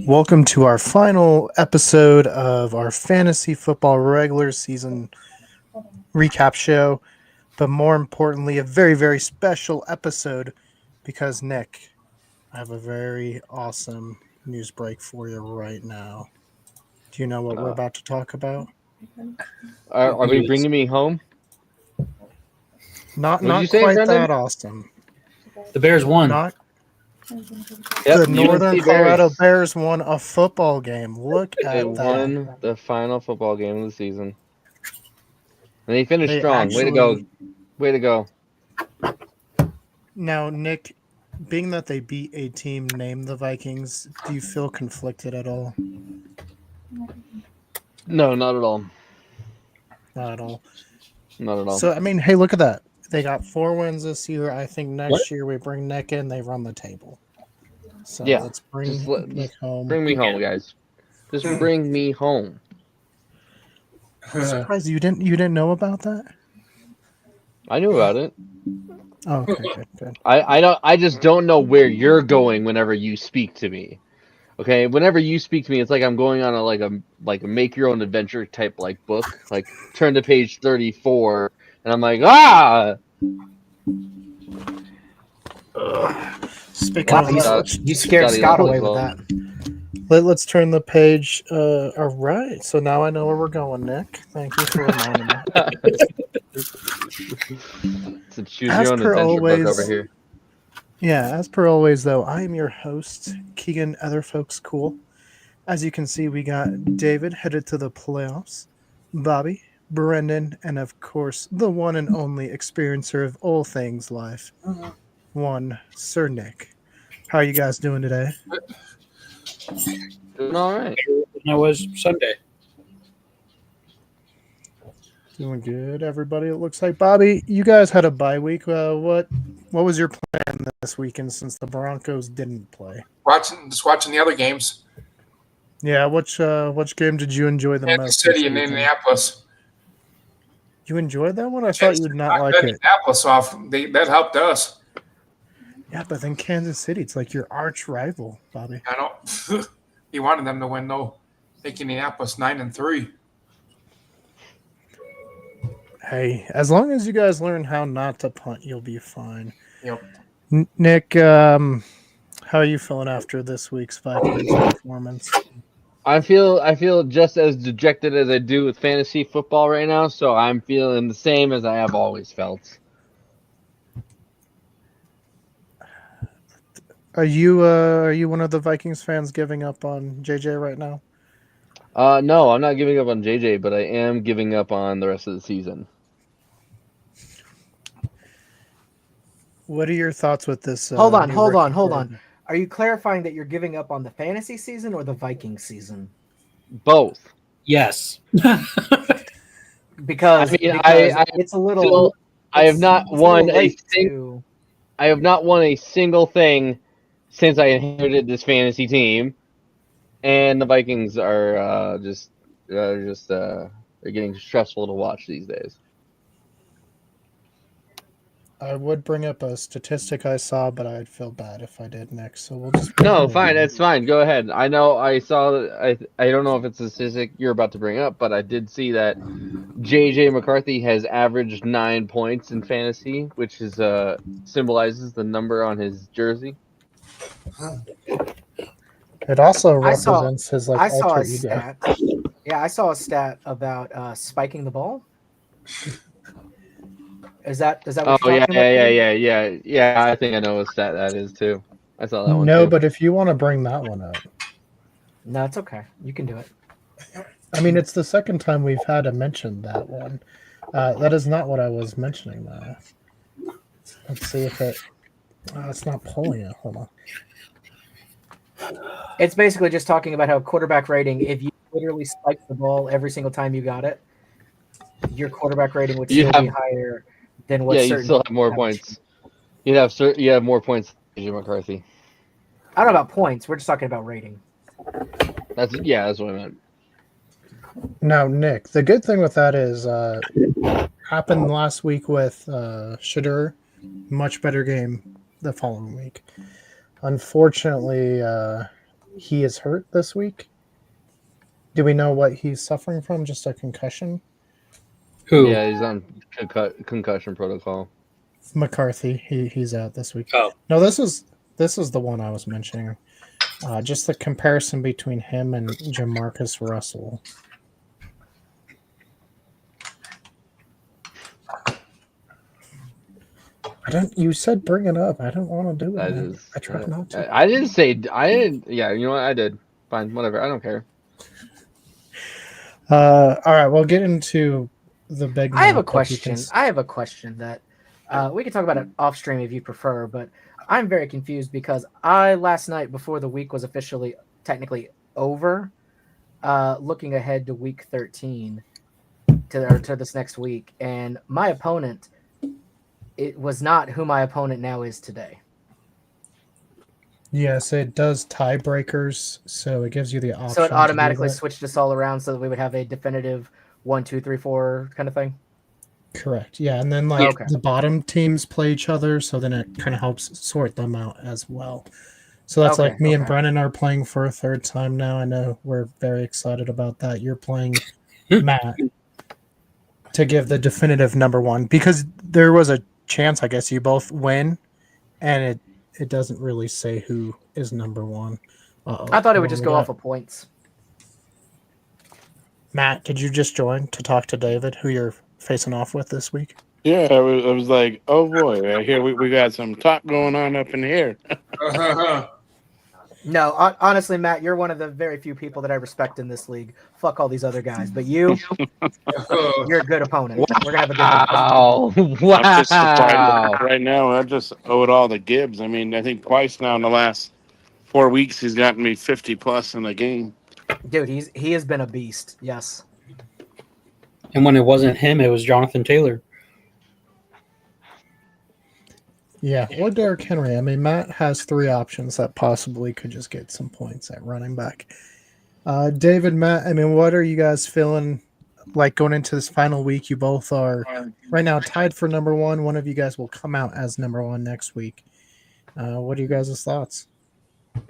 Welcome to our final episode of our fantasy football regular season recap show, but more importantly, a very, very special episode because, Nick, I have a very awesome news break for you right now. Do you know what we're about to talk about? Are we bringing me home? Not What'd you say, quite Brendan? that awesome. The Bears won. Not Yep, the Northern UNC Colorado Bears. Bears won a football game. Look They at that. won the final football game of the season. And they finished They strong. Way to go. Way to go. Now, Nick, being that they beat a team named the Vikings, do you feel conflicted at all? No, not at all. Not at all. Not at all. So, I mean, hey, look at that. They got 4 wins this year. I think next year we bring Nick in, they run the table. So Yeah, let's bring Nick home. Bring me home, guys. Just bring me home. I'm surprised you didn't know about that? I knew about it. Oh, okay, good. I just don't know where you're going whenever you speak to me. Okay, whenever you speak to me, it's like I'm going on a make your own adventure type like book. Like turn to page 34, and I'm like, ah. Speaking of that, You scared Scott away with that. Let's turn the page. All right. So now I know where we're going, Nick. Thank you for reminding me. It's a choose your own adventure book over here. Yeah, as per always, though, I am your host, Keegan Other Folks Cool. As you can see, we got David headed to the playoffs, Bobby, Brendan, and of course, the one and only experiencer of all things life, one Sir Nick. How are you guys doing today? Doing all right. That was Sunday. Doing good, everybody. It looks like Bobby, you guys had a bye week. What was your plan this weekend since the Broncos didn't play? Just watching the other games. Yeah, which game did you enjoy the Kansas most? City and Indianapolis. You enjoyed that one? I thought you'd not like it. Indianapolis off. That helped us. Yeah, but then Kansas City, it's like your arch rival, Bobby. I don't. He wanted them to win though. I think Indianapolis 9-3. Hey, as long as you guys learn how not to punt, you'll be fine. Yep. Nick, how are you feeling after this week's Vikings performance? I feel just as dejected as I do with fantasy football right now, so I'm feeling the same as I have always felt. Are you one of the Vikings fans giving up on JJ right now? No, I'm not giving up on JJ, but I am giving up on the rest of the season. What are your thoughts with this? Hold on. Are you clarifying that you're giving up on the fantasy season or the Viking season? Both. Yes. Because it's a little. I have not won I have not won a single thing since I inherited this fantasy team, and the Vikings are they're getting stressful to watch these days. I would bring up a statistic I saw, but I'd feel bad if I did next. So we'll just fine. That's fine. Go ahead. I know I saw. I don't know if it's a statistic you're about to bring up, but I did see that J.J. McCarthy has averaged 9 points in fantasy, which is symbolizes the number on his jersey. It also represents his I saw alter a ego. stat. Yeah, I saw a stat about spiking the ball. Is that what you're talking about? Yeah. I think I know what stat that is too. I saw that one. No, too. but if you want to bring that one up, No, it's okay. You can do it. I mean, it's the second time we've had to mention that one. That is not what I was mentioning, though. Let's see if it. It's not pulling it. Hold on. It's basically just talking about how quarterback rating, if you literally spike the ball every single time you got it, your quarterback rating would still be higher than what. Yeah, you still have more points. You have more points than J.J. McCarthy. I don't know about points. We're just talking about rating. That's what I meant. Now, Nick, the good thing with that is happened last week with Shadur. Much better game the following week. Unfortunately, he is hurt this week. Do we know what he's suffering from? Just a concussion? Who? Yeah, he's on concussion protocol. McCarthy, he's out this week. Oh. No, this is the one I was mentioning. Just the comparison between him and Jamarcus Russell. You said bring it up. I don't want to do it. I tried not to. I didn't say. I didn't. Yeah, you know what? I did. Fine, whatever. I don't care. All right, we'll get into the big. I have a question. I have a question that we can talk about it off stream if you prefer, but I'm very confused because last night before the week was officially technically over, looking ahead to week 13 to this next week, and my opponent, it was not who my opponent now is today. Yes, it does tiebreakers, so it gives you the option. So it automatically switched us all around so that we would have a definitive 1, 2, 3, 4 kind of thing. Correct. Yeah, and then the bottom teams play each other, so then it kind of helps sort them out as well. So that's me and Brennan are playing for a third time now. I know we're very excited about that. You're playing Matt to give the definitive number one because there was a chance, I guess, you both win, and it doesn't really say who is number one. I thought it would just go off of points. Matt, could you just join to talk to David, who you're facing off with this week? Yeah, I was like, oh boy, I hear we got some talk going on up in here. No, honestly, Matt, you're one of the very few people that I respect in this league. Fuck all these other guys, but you're a good opponent. We're gonna have a good Wow! I'm just surprised right now. I just owe it all to Gibbs. I mean, I think twice now in the last 4 weeks he's gotten me 50 plus in the game. Dude, he has been a beast. Yes. And when it wasn't him, it was Jonathan Taylor. Yeah, or Derrick Henry. I mean, Matt has 3 options that possibly could just get some points at running back. David, Matt, I mean, what are you guys feeling like going into this final week? You both are right now tied for number one. One of you guys will come out as number one next week. What are you guys' thoughts?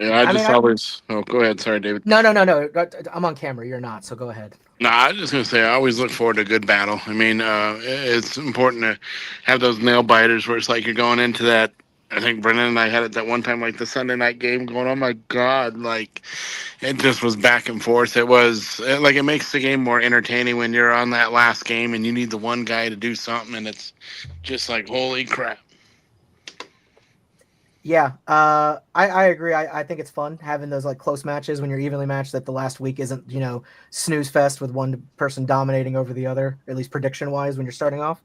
Yeah, Oh, go ahead. Sorry, David. No. I'm on camera. You're not, so go ahead. No, I was just going to say, I always look forward to a good battle. I mean, it's important to have those nail biters where it's like you're going into that. I think Brennan and I had it that one time, like the Sunday night game going, oh my God, like it just was back and forth. It makes the game more entertaining when you're on that last game and you need the one guy to do something. And it's just like, holy crap. Yeah, I agree. I think it's fun having those like close matches when you're evenly matched. That the last week isn't snooze fest with one person dominating over the other, at least prediction wise when you're starting off.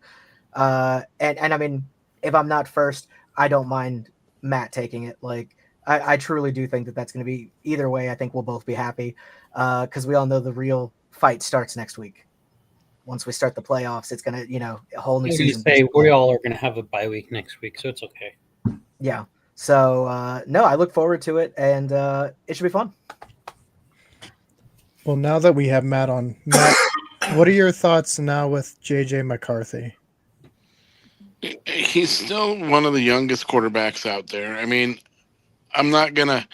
And I mean, if I'm not first, I don't mind Matt taking it. Like I truly do think that that's going to be either way. I think we'll both be happy because we all know the real fight starts next week. Once we start the playoffs, it's going to a whole new season. We all are going to have a bye week next week, so it's okay. Yeah. So, no, I look forward to it, and it should be fun. Well, now that we have Matt on, Matt, what are your thoughts now with J.J. McCarthy? He's still one of the youngest quarterbacks out there. I mean, I'm not going to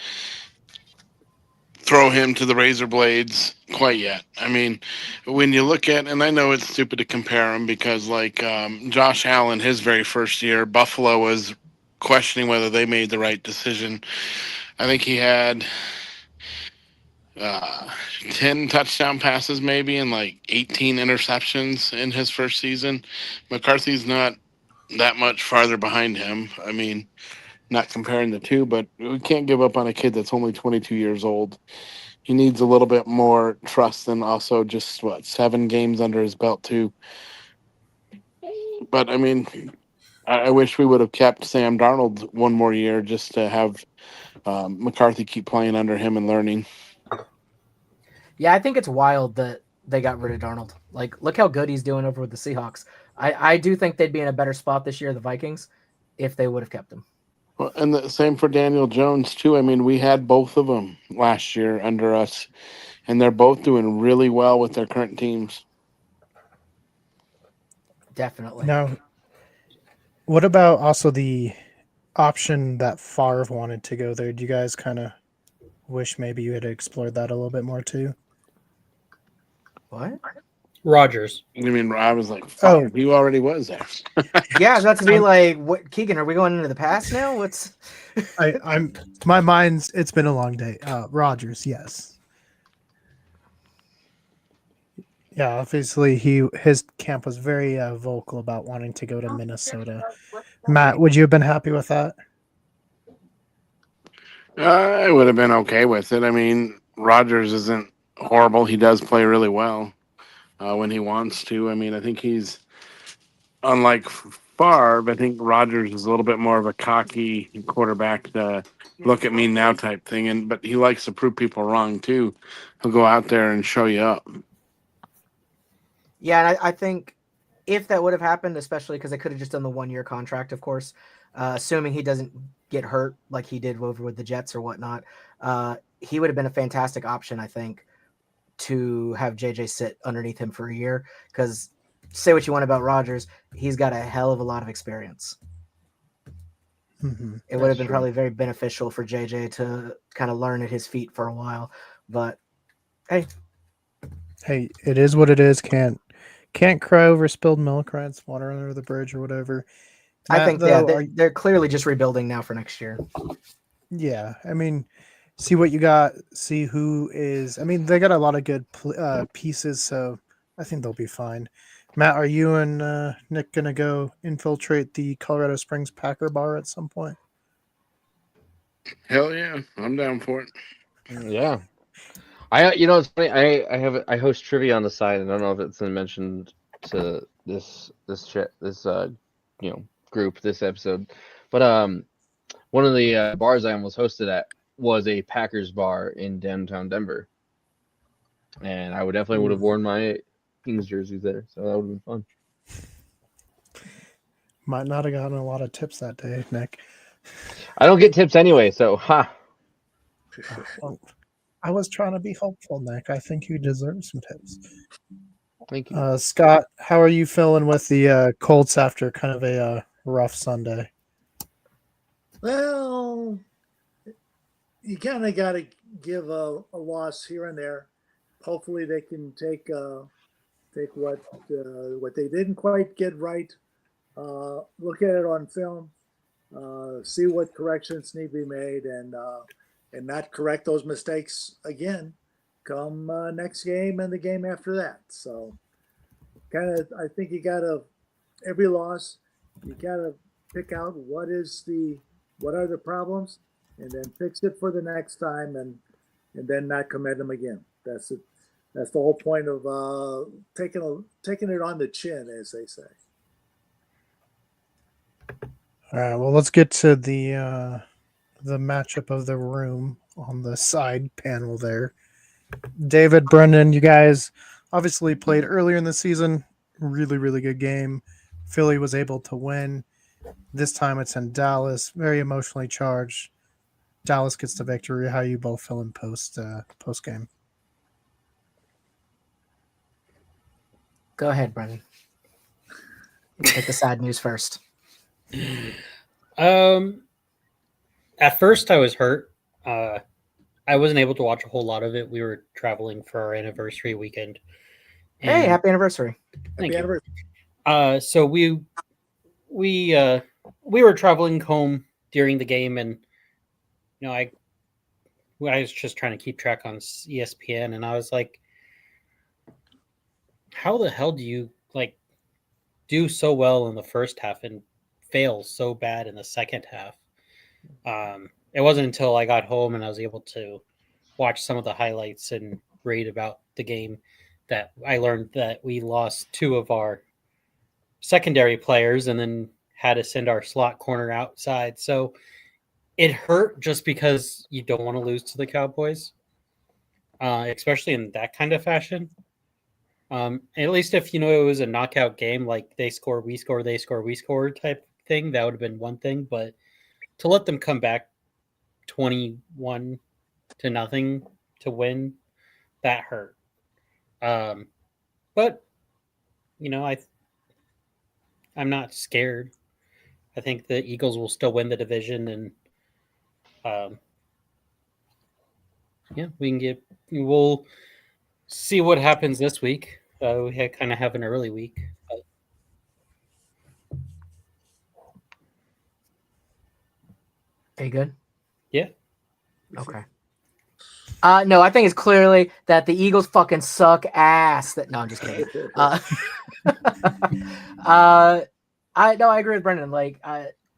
throw him to the razor blades quite yet. I mean, when you look at, and I know it's stupid to compare him because, like, Josh Allen, his very first year, Buffalo was questioning whether they made the right decision. I think he had 10 touchdown passes maybe and like 18 interceptions in his first season. McCarthy's not that much farther behind him. I mean, not comparing the two, but we can't give up on a kid that's only 22 years old. He needs a little bit more trust and also just 7 games under his belt too. But I mean, I wish we would have kept Sam Darnold one more year just to have McCarthy keep playing under him and learning. Yeah, I think it's wild that they got rid of Darnold. Like, look how good he's doing over with the Seahawks. I do think they'd be in a better spot this year, the Vikings, if they would have kept him. Well, and the same for Daniel Jones, too. I mean, we had both of them last year under us, and they're both doing really well with their current teams. Definitely. Now, what about also the option that Favre wanted to go there? Do you guys kind of wish maybe you had explored that a little bit more too. What? Rodgers. You mean I was like, Oh. fuck, you already was there. Yeah, that's to be like, what, Keegan? Are we going into the past now? What's? I'm my mind's. It's been a long day. Rogers, yes. Yeah, obviously his camp was very vocal about wanting to go to Minnesota. Matt, would you have been happy with that? I would have been okay with it. I mean, Rogers isn't horrible. He does play really well when he wants to. I mean, I think he's unlike Favre. I think Rogers is a little bit more of a cocky quarterback, look at me now type thing. But he likes to prove people wrong too. He'll go out there and show you up. Yeah, and I think if that would have happened, especially because they could have just done the 1 year contract, of course, assuming he doesn't get hurt like he did over with the Jets or whatnot, he would have been a fantastic option, I think, to have JJ sit underneath him for a year. Because say what you want about Rodgers, he's got a hell of a lot of experience. Mm-hmm. It would have been true. probably very beneficial for JJ to kind of learn at his feet for a while. But hey, It is what it is. Can't cry over spilled milk, right? It's water under the bridge or whatever. I Matt, think though, they're clearly just rebuilding now for next year. yeah. I mean, see what you got. See who is. I mean, they got a lot of good pieces, so I think they'll be fine. Matt, are you and Nick gonna go infiltrate the Colorado Springs Packer bar at some point? Hell yeah, I'm down for it. Yeah. It's funny. I host trivia on the side, and I don't know if it's been mentioned to this group this episode, but one of the bars I almost hosted at was a Packers bar in downtown Denver, and I would have worn my Kings jerseys there, so that would have been fun. Might not have gotten a lot of tips that day, Nick. I don't get tips anyway, so ha. Well, I was trying to be hopeful, Nick. I think you deserve some tips. Thank you. Scott, how are you feeling with the Colts after kind of a rough Sunday? Well, you kind of got to give a loss here and there. Hopefully, they can take what they didn't quite get right. Look at it on film, see what corrections need to be made, and not correct those mistakes again come next game and the game after that. So, I think you got to every loss, you got to pick out what are the problems, and then fix it for the next time, and then not commit them again. That's it. That's the whole point of taking it on the chin, as they say. All right, well, let's get to the matchup of the room on the side panel there. David, Brendan, you guys obviously played earlier in the season. Really, really good game. Philly was able to win. This time it's in Dallas. Very emotionally charged. Dallas gets the victory. How you both feeling post game? Go ahead, Brendan. Take the sad news first. At first I was hurt. I wasn't able to watch a whole lot of it. We were traveling for our anniversary weekend. Hey, happy anniversary! Thank Happy you. anniversary. So we were traveling home during the game, and I was just trying to keep track on ESPN, and I was like, how the hell do you do so well in the first half and fail so bad in the second half? It wasn't until I got home and I was able to watch some of the highlights and read about the game that I learned that we lost two of our secondary players and then had to send our slot corner outside. So it hurt just because you don't want to lose to the Cowboys, especially in that kind of fashion. At least if it was a knockout game, like they score, we score, they score, we score type thing, that would have been one thing. But to let them come back 21-0 to win, that hurt. But I'm not scared. I think the Eagles will still win the division, and yeah, we'll see what happens this week. We kind of have an early week. Are you good? Yeah. Okay. No, I think it's clearly that the Eagles fucking suck ass. No, I'm just kidding. I agree with Brendan. Like,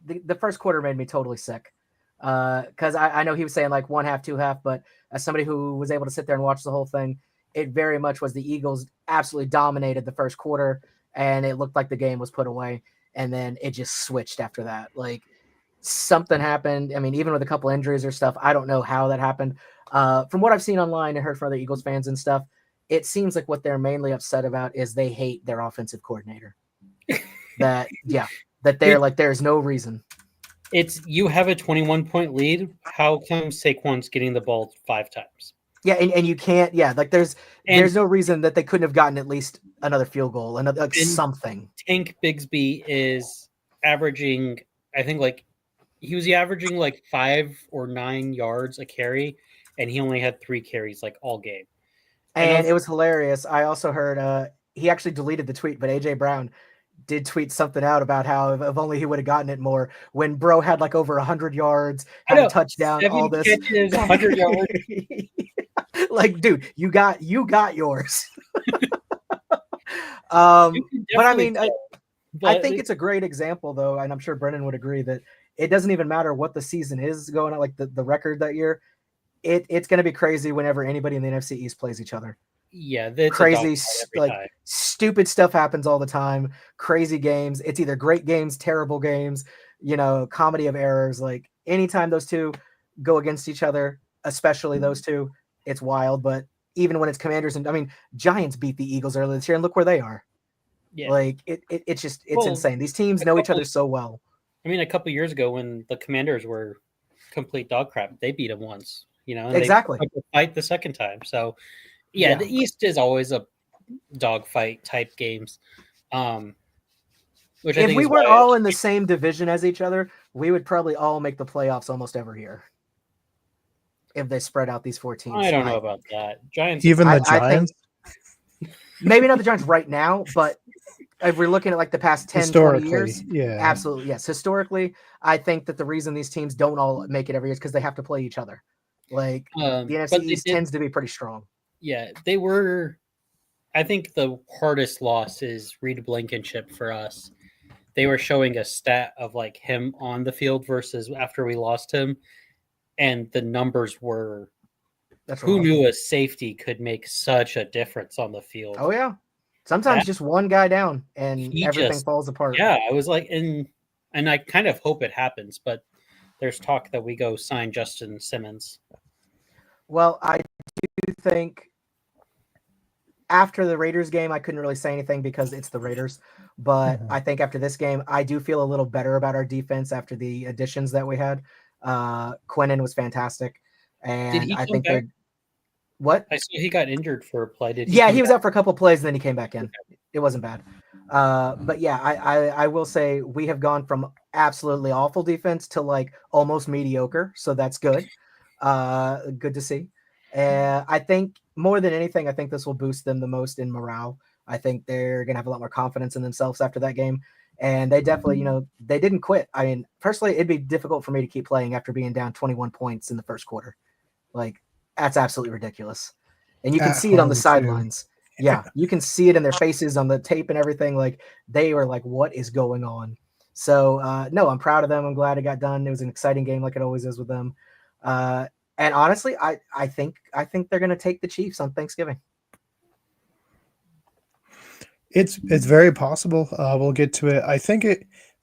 the first quarter made me totally sick. Because I know he was saying like 1 half, 2 half, but as somebody who was able to sit there and watch the whole thing, it very much was the Eagles absolutely dominated the first quarter, and it looked like the game was put away, and then it just switched after that. Like, something happened. I mean, even with a couple injuries or stuff, I don't know how that happened. From what I've seen online and heard from other Eagles fans and stuff, it seems like what they're mainly upset about is they hate their offensive coordinator. that they're like, there's no reason. It's you have a 21-point lead. How come Saquon's getting the ball 5 times? Yeah, and you can't. Yeah, like there's no reason that they couldn't have gotten at least another field goal, another like something. Tank Bigsby is averaging, I think, like he was averaging like 5 or 9 yards a carry, and he only had 3 carries like all game. And it was hilarious. I also heard he actually deleted the tweet, but AJ Brown did tweet something out about how if only he would have gotten it more when bro had like over 100 yards, had a touchdown, 7 all this catches, 100 yards. Like, dude, you got yours. But I mean, I think it's a great example though, and I'm sure Brennan would agree that it doesn't even matter what the season is going on, like the record that year. It's going to be crazy whenever anybody in the NFC East plays each other. Yeah, crazy, like stupid stuff happens all the time. Crazy games. It's either great games, terrible games, comedy of errors. Like anytime those two go against each other, especially those two, it's wild. But even when it's Commanders and Giants beat the Eagles earlier this year, and look where they are. Yeah. Like it's just insane. These teams know each other so well. I mean, a couple years ago when the Commanders were complete dog crap, they beat them once. And exactly. They fight the second time. So. Yeah, the East is always a dogfight type games. Which if we weren't all in the same division as each other, we would probably all make the playoffs almost every year. If they spread out these 4 teams. I don't know about that. Giants. Even the Giants? Maybe not the Giants right now, but if we're looking at like the past 10, 20 years, yeah. Absolutely, yes. Historically, I think that the reason these teams don't all make it every year is because they have to play each other. Like the NFC East tends to be pretty strong. Yeah, they were. I think the hardest loss is Reed Blankenship for us. They were showing a stat of like him on the field versus after we lost him, and the numbers were. Who knew a safety could make such a difference on the field? Oh yeah, sometimes just one guy down and everything falls apart. Yeah, I was like, and I kind of hope it happens, but there's talk that we go sign Justin Simmons. Well, I do think after the Raiders game, I couldn't really say anything because it's the Raiders. But I think after this game, I do feel a little better about our defense after the additions that we had. Quinnen was fantastic. And I think that what? I saw he got injured for a play. He was out for a couple of plays and then he came back in. Okay. It wasn't bad. But yeah, I will say we have gone from absolutely awful defense to like almost mediocre. So that's good. Good to see. I think more than anything, I think this will boost them the most in morale. I think they're going to have a lot more confidence in themselves after that game. And they definitely, they didn't quit. I mean, personally, it'd be difficult for me to keep playing after being down 21 points in the first quarter. Like, that's absolutely ridiculous. And you can see it on the sidelines. Yeah, you can see it in their faces on the tape and everything. Like, they were like, what is going on? So, no, I'm proud of them. I'm glad it got done. It was an exciting game like it always is with them. And honestly, I think they're going to take the Chiefs on Thanksgiving. It's very possible. We'll get to it. I think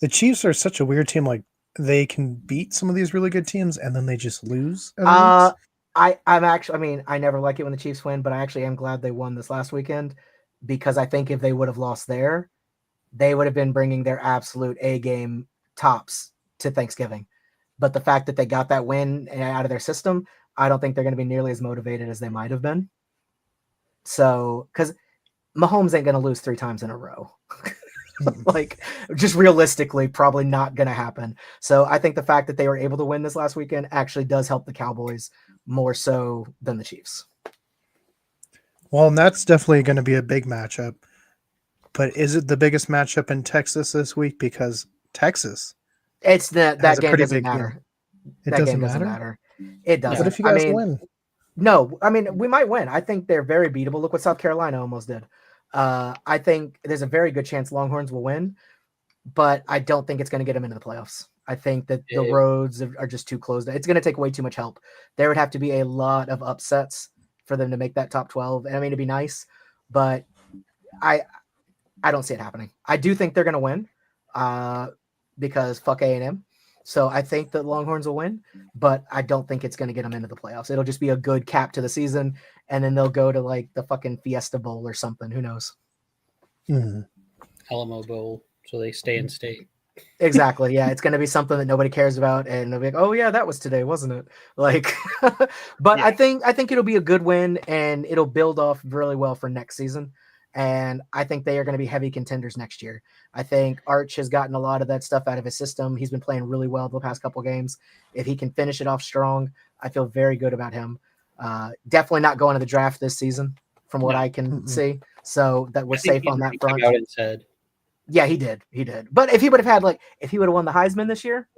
the Chiefs are such a weird team. Like they can beat some of these really good teams and then they just lose. I'm actually. I mean, I never like it when the Chiefs win, but I actually am glad they won this last weekend because I think if they would have lost there, they would have been bringing their absolute A game tops to Thanksgiving. But the fact that they got that win out of their system, I don't think they're going to be nearly as motivated as they might have been. So, because Mahomes ain't going to lose 3 times in a row. Like, just realistically, probably not going to happen. So I think the fact that they were able to win this last weekend actually does help the Cowboys more so than the Chiefs. Well, and that's definitely going to be a big matchup. But is it the biggest matchup in Texas this week? Because Texas It's that has a game pretty doesn't big game. matter. It That doesn't game doesn't matter. It No. What doesn't. if you guys win? No, I mean, we might win. I think they're very beatable. Look what South Carolina almost did. I think there's a very good chance Longhorns will win, but I don't think it's going to get them into the playoffs. I think that the roads are just too closed. It's going to take way too much help. There would have to be a lot of upsets for them to make that top 12. And I mean, it'd be nice, but I don't see it happening. I do think they're going to win because fuck A&M. So I think the Longhorns will win, but I don't think it's going to get them into the playoffs. It'll just be a good cap to the season, and then they'll go to like the fucking Fiesta Bowl or something. Who knows? Mhm. Alamo Bowl, so they stay in state. Exactly. Yeah, it's going to be something that nobody cares about, and they'll be like, "Oh yeah, that was today, wasn't it?" Like, but Yeah. I think it'll be a good win, and it'll build off really well for next season. And I think they are going to be heavy contenders next year. I think Arch has gotten a lot of that stuff out of his system. He's been playing really well the past couple games. If he can finish it off strong, I feel very good about him. Definitely not going to the draft this season, from what No. I can Mm-mm. see. So that we're I think safe he's on that already front. come out and said, Yeah, he did. But if he would have had if he would have won the Heisman this year,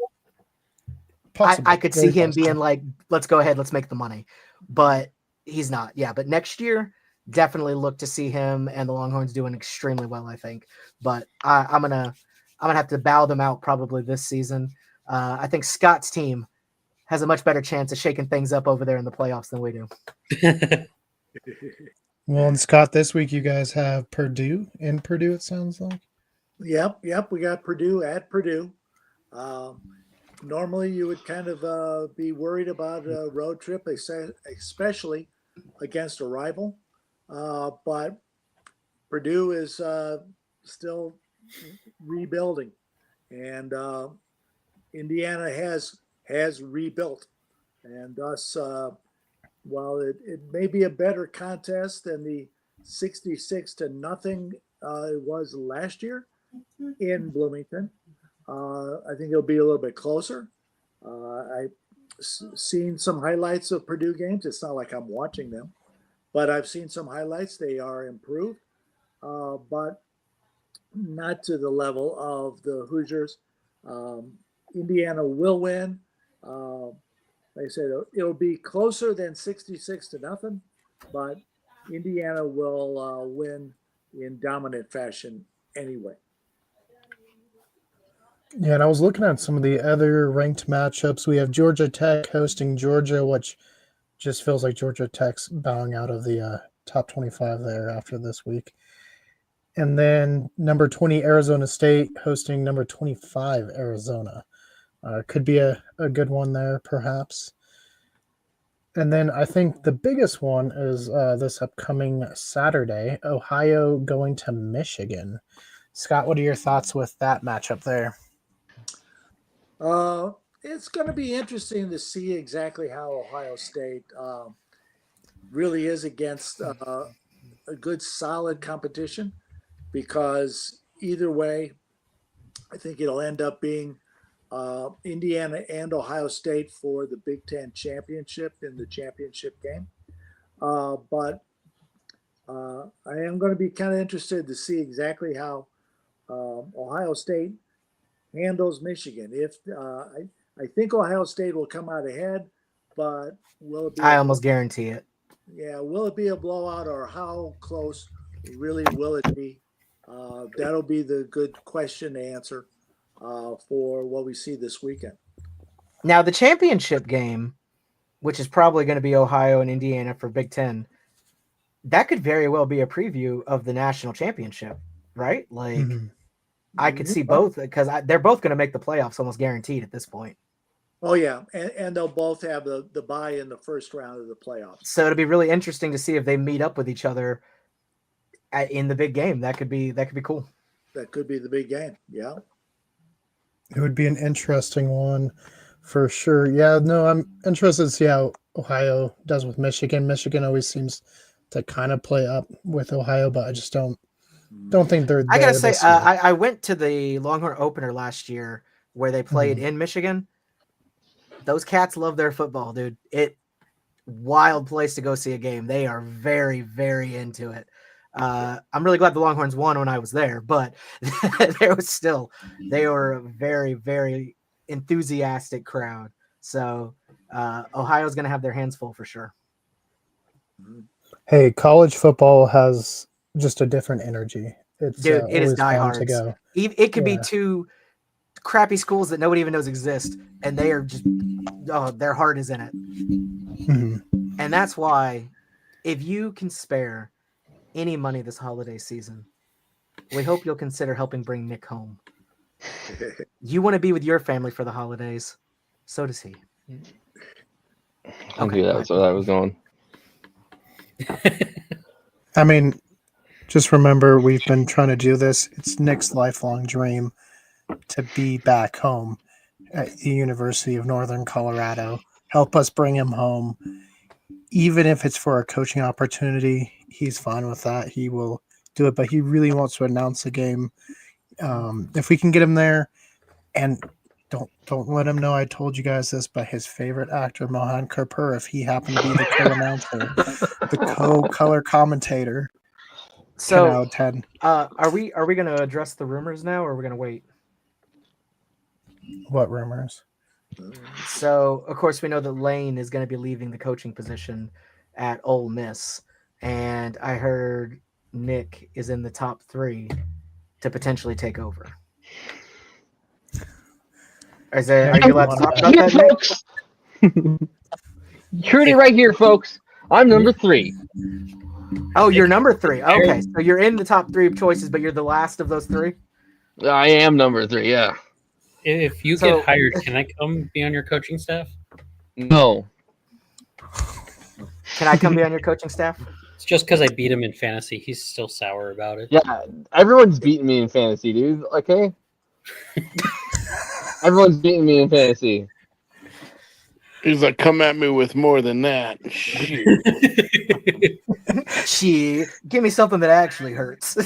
Possible. I could see Very him possible. being like, let's go ahead, let's make the money. But he's not. Yeah, but next year, definitely look to see him and the Longhorns doing extremely well, I think. But I'm gonna have to bow them out probably this season. I think Scott's team has a much better chance of shaking things up over there in the playoffs than we do. Well, and Scott, this week you guys have Purdue in Purdue, it sounds like. Yep. We got Purdue at Purdue. Normally, you would kind of be worried about a road trip, especially against a rival. But Purdue is still rebuilding, and Indiana has rebuilt, and thus, while it may be a better contest than the 66-0 it was last year in Bloomington, I think it'll be a little bit closer. I've seen some highlights of Purdue games. It's not like I'm watching them, but I've seen some highlights. They are improved, but not to the level of the Hoosiers. Indiana will win. Like I said, it'll be closer than 66-0, but Indiana will win in dominant fashion anyway. Yeah, and I was looking at some of the other ranked matchups. We have Georgia Tech hosting Georgia, which just feels like Georgia Tech's bowing out of the top 25 there after this week. And then number 20, Arizona State hosting number 25, Arizona. Could be a good one there, perhaps. And then I think the biggest one is this upcoming Saturday, Ohio going to Michigan. Scott, what are your thoughts with that matchup there? It's going to be interesting to see exactly how Ohio State really is against a good, solid competition, because either way, I think it'll end up being Indiana and Ohio State for the Big Ten championship in the championship game. But I am going to be kind of interested to see exactly how Ohio State handles Michigan. If I think Ohio State will come out ahead, but will it be? I almost guarantee it. Yeah, will it be a blowout, or how close really will it be? That'll be the good question to answer for what we see this weekend. Now, the championship game, which is probably going to be Ohio and Indiana for Big Ten, that could very well be a preview of the national championship, right? Like, I could see both, because they're both going to make the playoffs almost guaranteed at this point. Oh, yeah, and they'll both have the bye in the first round of the playoffs. So it'll be really interesting to see if they meet up with each other in the big game. That could be cool. That could be the big game. Yeah. It would be an interesting one for sure. Yeah, no, I'm interested to see how Ohio does with Michigan. Michigan always seems to kind of play up with Ohio, but I just don't think they're there. I gotta say, this year. I went to the Longhorn opener last year where they played in Michigan. Those cats love their football, dude. wild place to go see a game. They are very, very into it. I'm really glad the Longhorns won when I was there, but they were a very, very enthusiastic crowd. So Ohio's going to have their hands full for sure. Hey, college football has just a different energy. It's Dude, it is always fun to diehards. go. It could be Yeah. two crappy schools that nobody even knows exist, and they are just their heart is in it. Mhm. And that's why, if you can spare any money this holiday season, we hope you'll consider helping bring Nick home. You want to be with your family for the holidays. So does he. Okay, that's where I was going. I mean, just remember we've been trying to do this. It's Nick's lifelong dream to be back home at the University of Northern Colorado. Help us bring him home. Even if it's for a coaching opportunity, he's fine with that. He will do it, but he really wants to announce the game. If we can get him there, and don't let him know I told you guys this, but his favorite actor, Mohan Karpur, if he happened to be the co-announcer, the co-color commentator, 10 out So, of 10. are we going to address the rumors now, or are we going to wait? What rumors? So, of course, we know that Lane is going to be leaving the coaching position at Ole Miss, and I heard Nick is in the top 3 to potentially take over. Are you allowed to talk about Here, that, Nick? folks. You heard it right here, folks. I'm number 3. Oh, you're number 3. Okay, so you're in the top 3 choices, but you're the last of those 3? I am number 3, yeah. If you So- get hired, can I come be on your coaching staff? No. Can I come be on your coaching staff? It's just because I beat him in fantasy. He's still sour about it. Yeah, everyone's beating me in fantasy, dude. Okay? Everyone's beating me in fantasy. He's like, come at me with more than that. Shoot. Shit, give me something that actually hurts.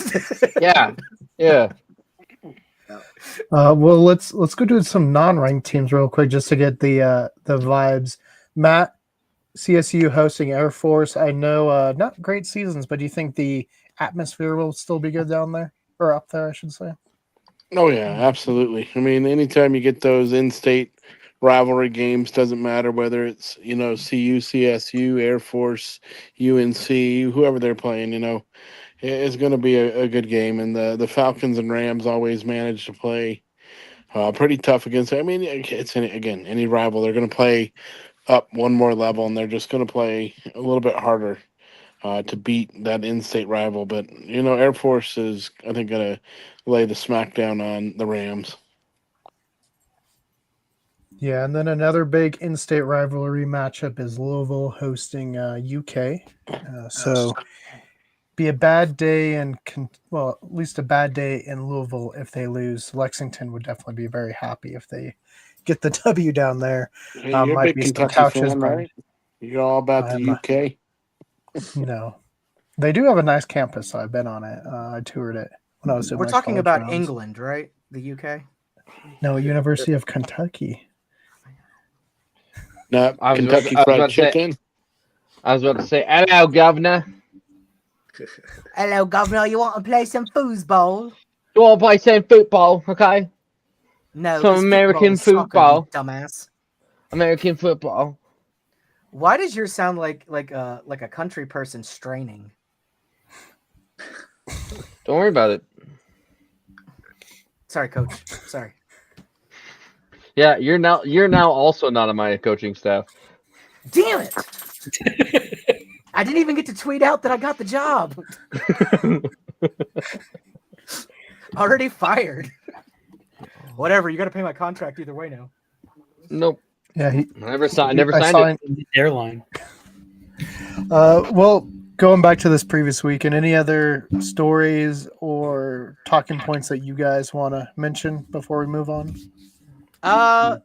Yeah. Yeah. Well, let's go do some non-ranked teams real quick just to get the vibes. Matt, CSU hosting Air Force. I know not great seasons, but do you think the atmosphere will still be good down there or up there? I should say. Oh yeah, absolutely. I mean, anytime you get those in-state rivalry games, doesn't matter whether it's CU, CSU, Air Force, UNC, whoever they're playing. It's going to be a good game, and the Falcons and Rams always manage to play pretty tough against. I mean, it's any rival. They're going to play up one more level, and they're just going to play a little bit harder to beat that in-state rival. But Air Force is, I think, going to lay the smackdown on the Rams. Yeah, and then another big in-state rivalry matchup is Louisville hosting UK. So be a bad day at least a bad day in Louisville if they lose. Lexington would definitely be very happy if they get the W down there. Hey, you're a Might big be some Kentucky couches, fan, but right? You're all about the UK. no. They do have a nice campus. So I've been on it. I toured it when I was doing We're my talking college about rounds. England, right? The UK? No, University of Kentucky. Not I was Kentucky about Fried to say- Chicken. I was about to say, hello, governor. Hello, Governor. You want to play some foosball? You want to play some football, okay? No, Some 'cause American is soccer, you football. dumbass. American football. Why does yours sound like a country person straining? Don't worry about it. Sorry, Coach. Sorry. Yeah, you're now also not on my coaching staff. Damn it! I didn't even get to tweet out that I got the job. Already fired. Whatever. You got to pay my contract either way now. Nope. Yeah, I never signed it. Airline. Well, going back to this previous week, and any other stories or talking points that you guys want to mention before we move on? I'll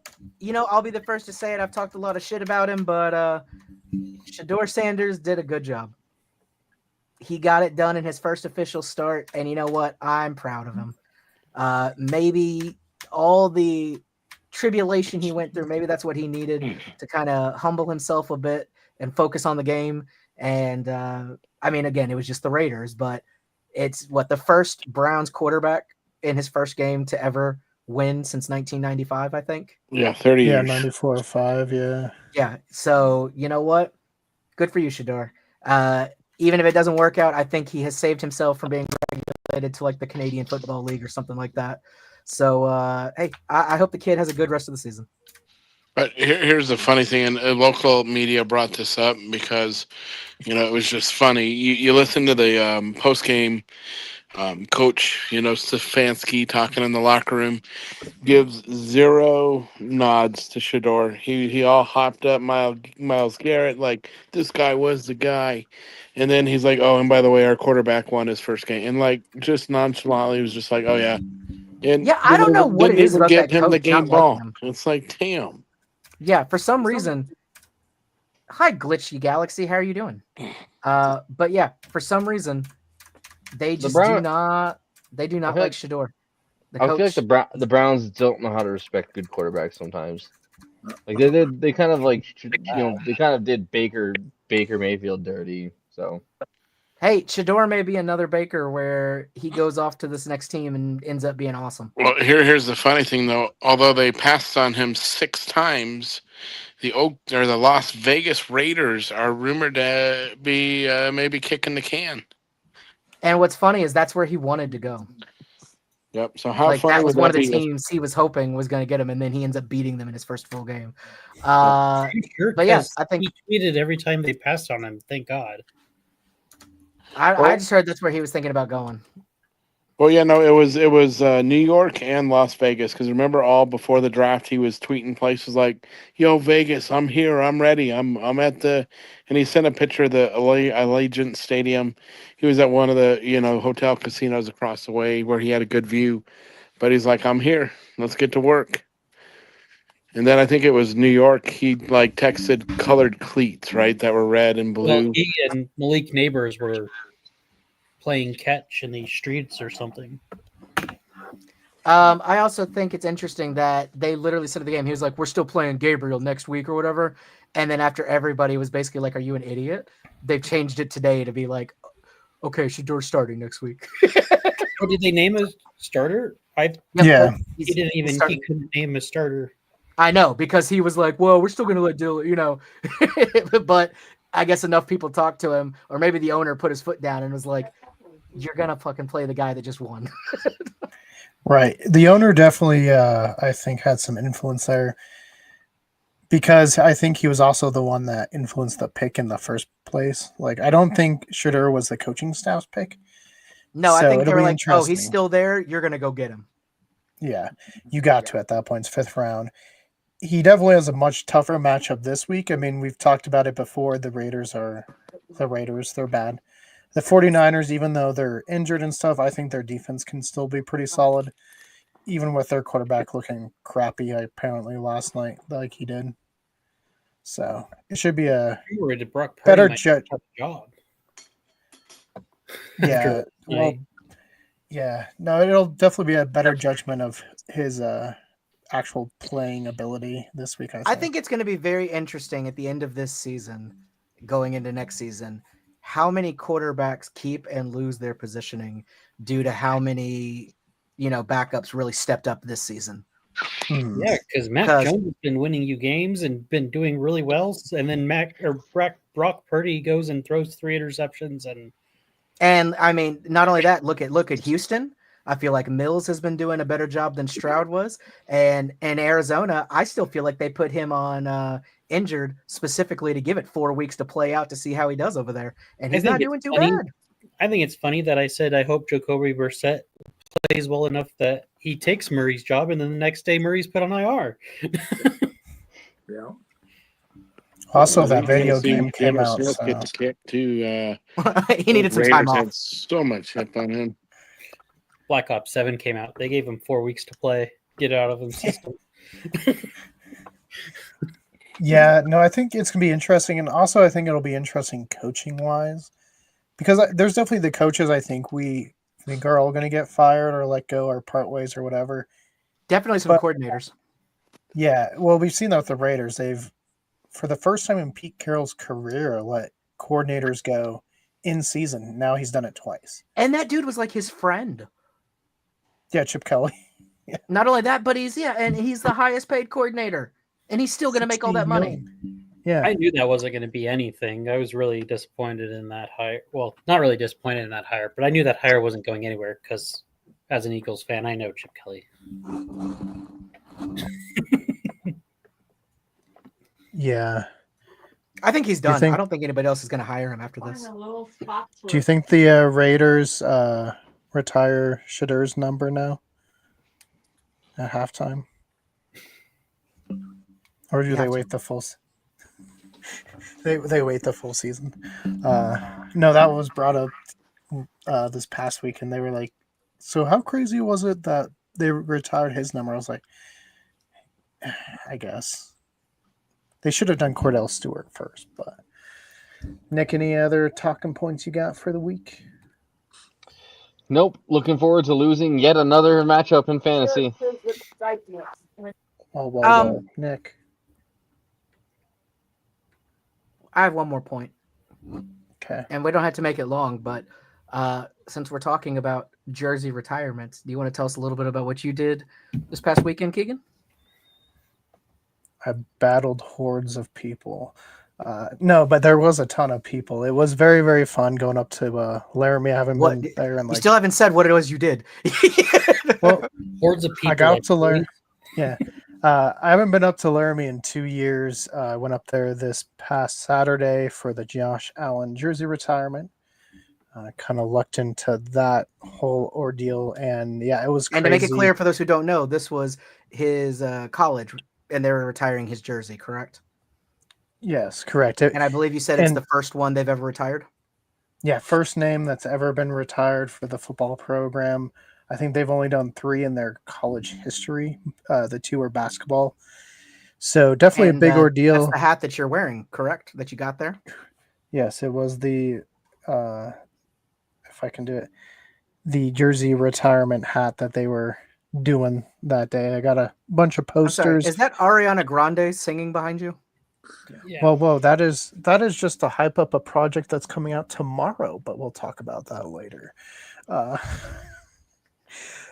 be the first to say it. I've talked a lot of shit about him, but Shador Sanders did a good job. He got it done in his first official start, and you know what? I'm proud of him. Maybe all the tribulation he went through, maybe that's what he needed to kind of humble himself a bit and focus on the game. And I mean, again, it was just the Raiders, but it's the first Browns quarterback in his first game to ever win since 1995, I think. Yeah, 30 Yeah, years. 94 or 5, yeah. Yeah. So you know what? Good for you, Shador. Even if it doesn't work out, I think he has saved himself from being regulated to like the Canadian Football League or something like that. So hey, I hope the kid has a good rest of the season. But here's the funny thing, and local media brought this up because, it was just funny. You listen to the post game coach, Stefanski talking in the locker room, gives zero nods to Shador. He all hopped up Miles Garrett like this guy was the guy, and then he's like, oh, and by the way, our quarterback won his first game, and like just nonchalantly was just like, oh yeah, and Yeah, I don't know what didn't it is even about give that him the coach game not liking ball. him. It's like, damn. Yeah, for some reason. Hi, Glitchy Galaxy. How are you doing? But yeah, for some reason, they just do not. They do not like Shador. I feel like the Browns don't know how to respect good quarterbacks sometimes. Like they kind of like they kind of did Baker Mayfield dirty. So hey, Shador may be another Baker where he goes off to this next team and ends up being awesome. Well, here's the funny thing though. Although they passed on him 6 times, the Las Vegas Raiders are rumored to be maybe kicking the can. And what's funny is that's where he wanted to go. Yep. So how like funny that was would one that of the be? teams he was hoping was going to get him, and then he ends up beating them in his first full game. Sure, but yeah, I think he tweeted every time they passed on him. Thank God. I just heard that's where he was thinking about going. Well, yeah, no, it was New York and Las Vegas because remember all before the draft he was tweeting places like, "Yo, Vegas, I'm here, I'm ready, I'm at the," and he sent a picture of the Allegiant Stadium. He was at one of the hotel casinos across the way where he had a good view, but he's like, "I'm here, let's get to work." And then I think it was New York. He like texted colored cleats, right, that were red and blue. Well, he and Malik Neighbors were playing catch in the streets or something. I also think it's interesting that they literally said at the game, he was like, "We're still playing Gabriel next week or whatever." And then after everybody was basically like, "Are you an idiot?" They've changed it today to be like, "Okay, Shador's starting next week." Oh, did they name a starter? Yeah. He couldn't name a starter. I know, because he was like, "Well, we're still going to let Dylan," but I guess enough people talked to him, or maybe the owner put his foot down and was like, "You're going to fucking play the guy that just won." Right. The owner definitely, I think, had some influence there because I think he was also the one that influenced the pick in the first place. Like, I don't think Shador was the coaching staff's pick. No, So I think they it'll were be like, "Oh, he's interesting. still there. You're going to go get him." Yeah, you got to at that point. It's 5th round. He definitely has a much tougher matchup this week. I mean, we've talked about it before. The Raiders. They're bad. The 49ers, even though they're injured and stuff, I think their defense can still be pretty solid, even with their quarterback looking crappy apparently last night like he did. So it should be a better job. Yeah. Well, yeah. No, it'll definitely be a better judgment of his actual playing ability this week. I think it's going to be very interesting at the end of this season, going into next season, how many quarterbacks keep and lose their positioning due to how many, backups really stepped up this season. Yeah, because Mac Jones has been winning you games and been doing really well, and then Brock Purdy goes and throws 3 interceptions, and I mean, not only that, look at Houston. I feel like Mills has been doing a better job than Stroud was, and in Arizona, I still feel like they put him on injured specifically to give it 4 weeks to play out to see how he does over there, and he's not doing too bad. I think it's funny that I said I hope Jacoby Brissett plays well enough that he takes Murray's job, and then the next day Murray's put on IR. Yeah. Also, that video game came out. Get kicked too. He needed some time off. Had so much hip on him. Black Ops 7 came out. They gave him 4 weeks to play, get out of the system. Yeah, no, I think it's going to be interesting. And also, I think it'll be interesting coaching-wise. Because there's definitely the coaches I think we think are all going to get fired or let go or part ways or whatever. Definitely some coordinators. Yeah, well, we've seen that with the Raiders. They've for the first time in Pete Carroll's career, let coordinators go in season. Now he's done it twice. And that dude was like his friend. Yeah, Chip Kelly. Not only that, but he's the highest paid coordinator, and he's still going to make all 60 that money. million. Yeah, I knew that wasn't going to be anything. I was really disappointed in that hire. Well, not really disappointed in that hire, but I knew that hire wasn't going anywhere because, as an Eagles fan, I know Chip Kelly. yeah. I think he's done. think- I don't think anybody else is going to hire him after this. Do you think the Raiders retire Shadur's number now at halftime, or do You they have to. wait the full? They wait the full season. No, that was brought up this past week, and they were like, "So how crazy was it that they retired his number?" I was like, "I guess they should have done Cordell Stewart first." But Nick, any other talking points you got for the week? Nope. Looking forward to losing yet another matchup in fantasy. Well, Nick. I have one more point, Okay. and we don't have to make it long, but since we're talking about jersey retirements, do you want to tell us a little bit about what you did this past weekend, Keegan? I battled hordes of people. No, but there was a ton of people. It was very, very fun going up to Laramie. I haven't What? been there in You like. still haven't said what it was you did. Well, Hordes of people. I got like up to learn. me. Yeah. I haven't been up to Laramie in 2 years. I went up there this past Saturday for the Josh Allen jersey retirement. Kind of lucked into that whole ordeal. And yeah, it was crazy. And to make it clear for those who don't know, this was his college, and they were retiring his jersey, correct? Yes, correct. And I believe you said it's and- the first one they've ever retired. Yeah, first name that's ever been retired for the football program. I think they've only done 3 in their college history. The 2 are basketball. So definitely And, a big ordeal. That's the hat that you're wearing, correct? That you got there. Yes, it was the, if I can do it, the jersey retirement hat that they were doing that day. I got a bunch of I'm sorry, posters. is that Ariana Grande singing behind you? Yeah. Whoa, that is just to hype up a project that's coming out tomorrow, but we'll talk about that later.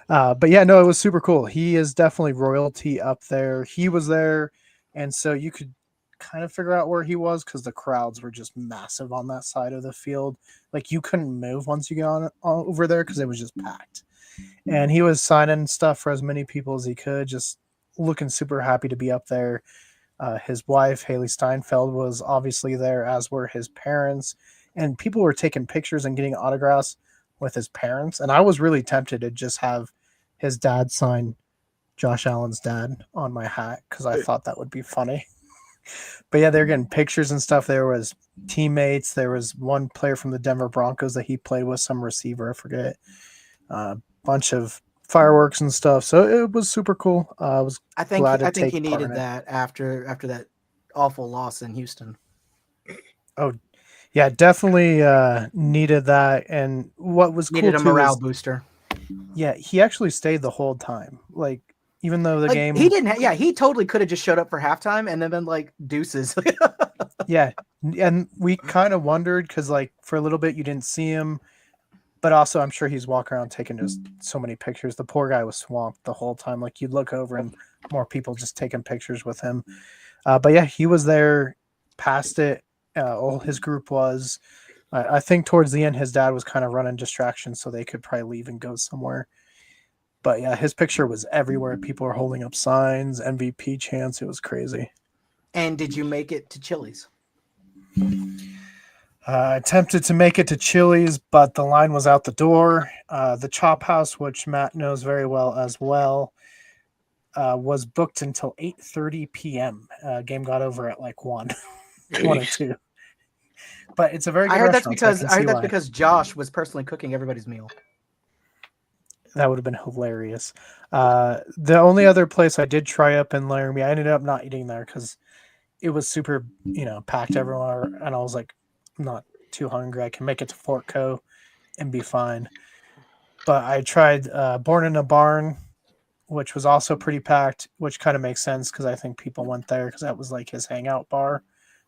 But yeah, no, it was super cool. He is definitely royalty up there. He was there, and so you could kind of figure out where he was because the crowds were just massive on that side of the field. Like you couldn't move once you got on over there because it was just packed. And he was signing stuff for as many people as he could, just looking super happy to be up there. His wife, Haley Steinfeld, was obviously there, as were his parents. And people were taking pictures and getting autographs with his parents. And I was really tempted to just have his dad sign Josh Allen's dad on my hat because I thought that would be funny. But yeah, they're getting pictures and stuff. There was teammates. There was one player from the Denver Broncos that he played with, some receiver, I forget. Bunch of fireworks and stuff. So it was super cool. I was glad to I think take he part in needed it. that after that awful loss in Houston. Yeah, definitely needed that. And what was Needed cool a too morale is, booster. yeah, he actually stayed the whole time. Like even though the Like, game, he didn't. Yeah, he totally could have just showed up for halftime and then been like deuces. yeah, and we kind of wondered because like for a little bit you didn't see him, but also I'm sure he's walking around taking just so many pictures. The poor guy was swamped the whole time. Like you'd look over and more people just taking pictures with him. But yeah, he was there, past it. All his group was. I think towards the end, his dad was kind of running distractions so they could probably leave and go somewhere. But yeah, his picture was everywhere. People were holding up signs, MVP chants. It was crazy. And did you make it to Chili's? Attempted to make it to Chili's, but the line was out the door. The Chop House, which Matt knows very well as well, was booked until 8:30 p.m. Game got over at like 1 or 2. But it's a very good I heard that's restaurant, so because I heard that's why. because Josh was personally cooking everybody's meal. That would have been hilarious. The only other place I did try up in Laramie, I ended up not eating there because it was super, packed everywhere. And I was like, I'm not too hungry. I can make it to Fort Co and be fine. But I tried Born in a Barn, which was also pretty packed, which kind of makes sense because I think people went there because that was like his hangout bar.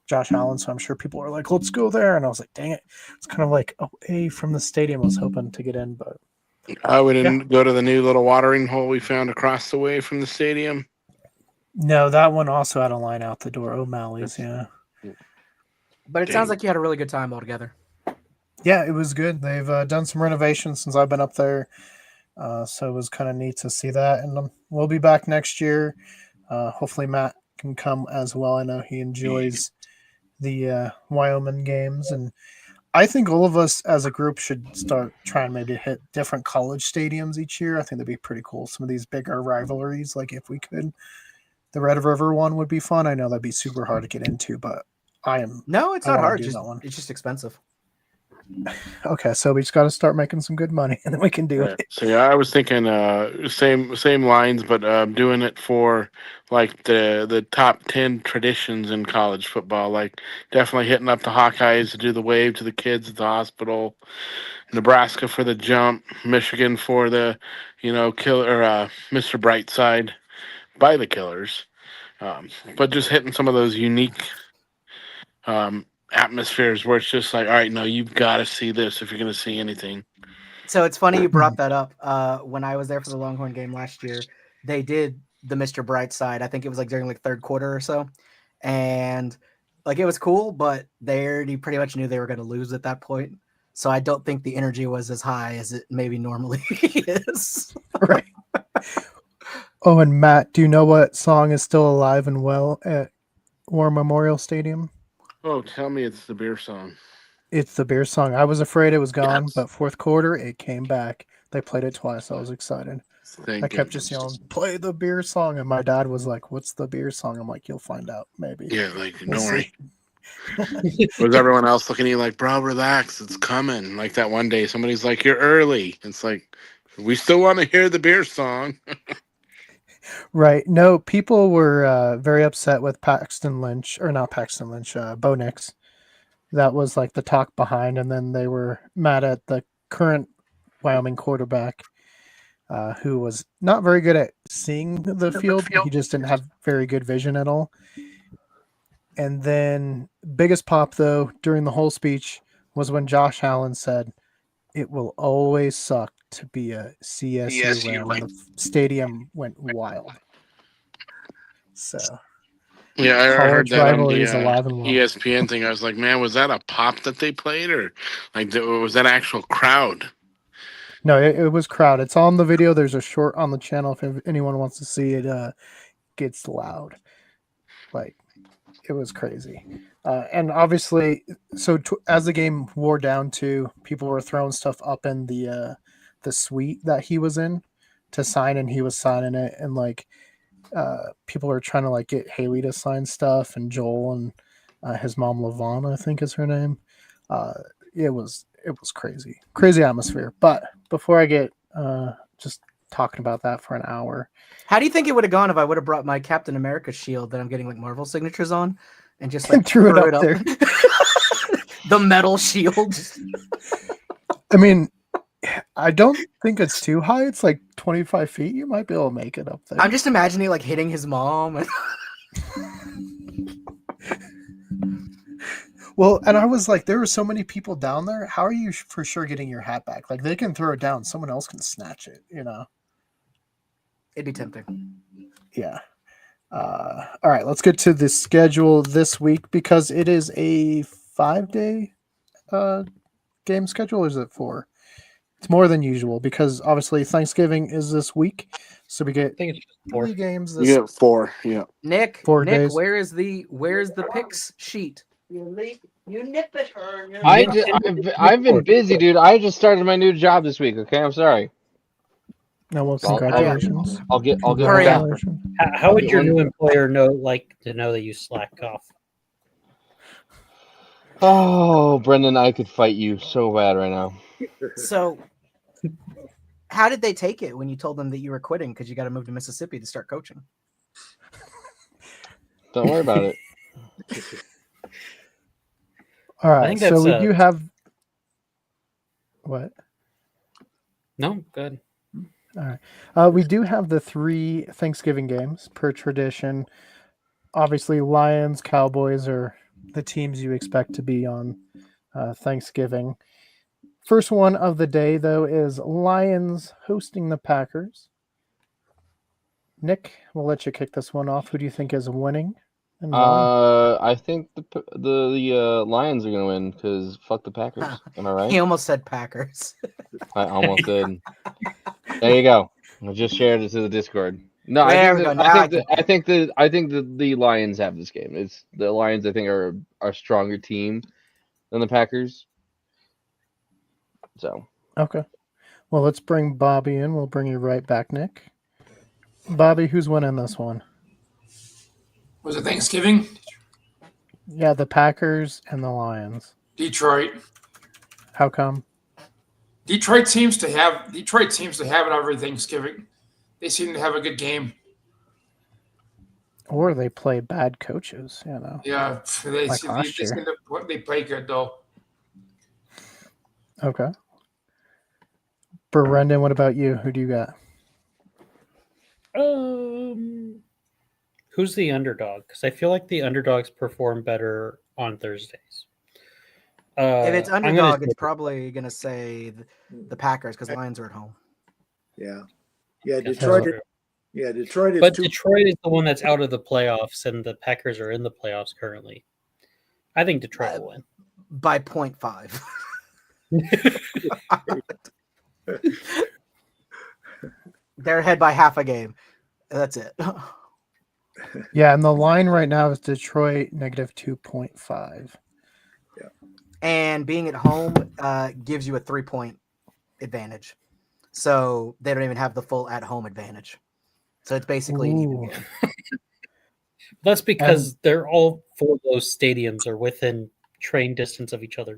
Josh Allen, so I'm sure people are like, let's go there. And I was like, dang it. It's kind of like away from the stadium. I was hoping to get in, but We didn't go to the new little watering hole we found across the way from the stadium. no, that one also had a line out the door. O'Malley's, yeah. But it Dang. sounds like you had a really good time altogether. Yeah, it was good. They've done some renovations since I've been up there. So it was kind of neat to see that. And we'll be back next year. Hopefully Matt can come as well. I know he enjoys the Wyoming games. And I think all of us as a group should start trying maybe to hit different college stadiums each year. I think that'd be pretty cool. Some of these bigger rivalries, like if we could, the Red River one would be fun. I know that'd be super hard to get into, but No, it's I not wanna hard. do that one. It's just expensive. okay. So we just got to start making some good money and then we can do Yeah. it. So I was thinking same lines, but doing it for like the top 10 traditions in college football. Like definitely hitting up the Hawkeyes to do the wave to the kids at the hospital. Nebraska for the jump. Michigan for the killer Mr. Brightside by the Killers. But just hitting some of those unique atmospheres where it's just like, all right, no, you've got to see this if you're going to see anything. So it's funny you brought that up. When I was there for the Longhorn game last year, they did the Mr. Brightside. I think it was like during like third quarter or so. And like it was cool, but they already pretty much knew they were going to lose at that point. So I don't think the energy was as high as it maybe normally is. Right. Oh, and Matt, do you know what song is still alive and well at War Memorial Stadium? Oh, tell me it's the beer song. It's the beer song. I was afraid it was gone, Yes. but fourth quarter it came back. They played it twice. I was excited. Thank I kept goodness. just yelling, "Play the beer song!" And my dad was like, "What's the beer song?" I'm like, "You'll find out, maybe." Yeah, like We'll don't see. worry. Was everyone else looking at you like, bro, relax, it's coming? Like that one day somebody's like, you're early. It's like, we still want to hear the beer song. Right. No, people were very upset with Paxton Lynch, or not Paxton Lynch, Bo Nix. That was like the talk behind, and then they were mad at the current Wyoming quarterback, who was not very good at seeing the field. He just didn't have very good vision at all. And then biggest pop though during the whole speech was when Josh Allen said, "It will always suck to be a CSU Ram," and the stadium went wild. So Yeah, I heard college that on rivalry the is alive and well. ESPN thing. I was like, man, was that a pop that they played, or like was that actual crowd? No, it was crowd. It's on the video. There's a short on the channel if anyone wants to see it. Gets loud, like it was crazy. And obviously, so as the game wore down, too, people were throwing stuff up in the suite that he was in to sign, and he was signing it, and like people were trying to like get Haley to sign stuff, and Joel and his mom Lavon, I think is her name. It was crazy atmosphere. But before I get just talking about that for an hour, How do you think it would have gone if I would have brought my Captain America shield that I'm getting like Marvel signatures on and just like threw it up there? The metal shield. I mean, I don't think it's too high. It's like 25 feet. You might be able to make it up there. I'm just imagining like hitting his mom. Well, and I was like, there were so many people down there. How are you for sure getting your hat back? Like they can throw it down. Someone else can snatch it, you know? It'd be tempting. Yeah. All right, let's get to the schedule this week because it is a 5-day game schedule. Or is it 4? It's more than usual because obviously Thanksgiving is this week, so we get I think it's just 4. 3 games You this get 4, yeah. Nick, 4 Nick, days. where's the picks sheet? You nip it. I've been busy, dude. I just started my new job this week. Okay, I'm sorry. No, well, I'll- congratulations. I'll get Hurry up. Congratulations. How would get your one. new employer know that you slack off? Oh, Brendan, I could fight you so bad right now. So, how did they take it when you told them that you were quitting because you got to move to Mississippi to start coaching? Don't worry about it. All I right, think so that's, we do have what? No, good. All right. We do have the 3 Thanksgiving games per tradition. Obviously, Lions, Cowboys are the teams you expect to be on Thanksgiving. First one of the day, though, is Lions hosting the Packers. Nick, we'll let you kick this one off. Who do you think is winning and why? I think the Lions are gonna win because fuck the Packers. Am I right? He almost said Packers. I almost did. There you go. I just shared it to the Discord. No, There we go. Now I get I think the Lions have this game. It's the Lions. I think are a stronger team than the Packers. So Okay. Well, let's bring Bobby in. We'll bring you right back, Nick. Bobby, who's winning this one? Was it Thanksgiving? Yeah, the Packers and the Lions. Detroit. How come? Detroit seems to have it every Thanksgiving. They seem to have a good game. Or they play bad coaches, you know. Yeah, Like last year. They play good though. Okay. Brendan, what about you? Who do you got? Who's the underdog? Because I feel like the underdogs perform better on Thursdays. if it's I'm underdog, gonna it's probably gonna say the Packers because Lions are at home. Yeah. Yes, Detroit. that's true. Yeah, Detroit is But two. Detroit is the one that's out of the playoffs, and the Packers are in the playoffs currently. I think Detroit will win. By 0.5. They're ahead by half a game. That's it. Yeah, and the line right now is Detroit negative 2.5. And being at home gives you a 3-point advantage. So they don't even have the full at home advantage. So it's basically an even Ooh. game. That's because they're all four of those stadiums are within train distance of each other.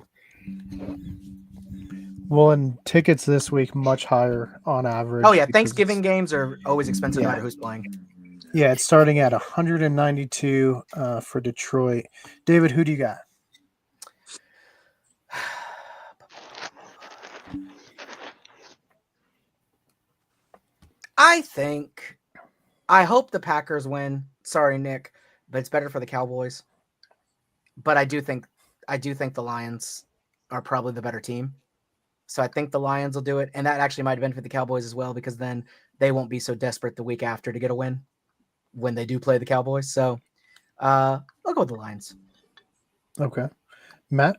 Well, and tickets this week much higher on average. Oh, yeah. because Thanksgiving games are always expensive no matter who's playing. Yeah, it's starting at 192 for Detroit. David, who do you got? I hope the Packers win. Sorry, Nick, but it's better for the Cowboys. But I do think the Lions are probably the better team. So I think the Lions will do it. And that actually might benefit the Cowboys as well, because then they won't be so desperate the week after to get a win when they do play the Cowboys. So I'll go with the Lions. Okay. Matt?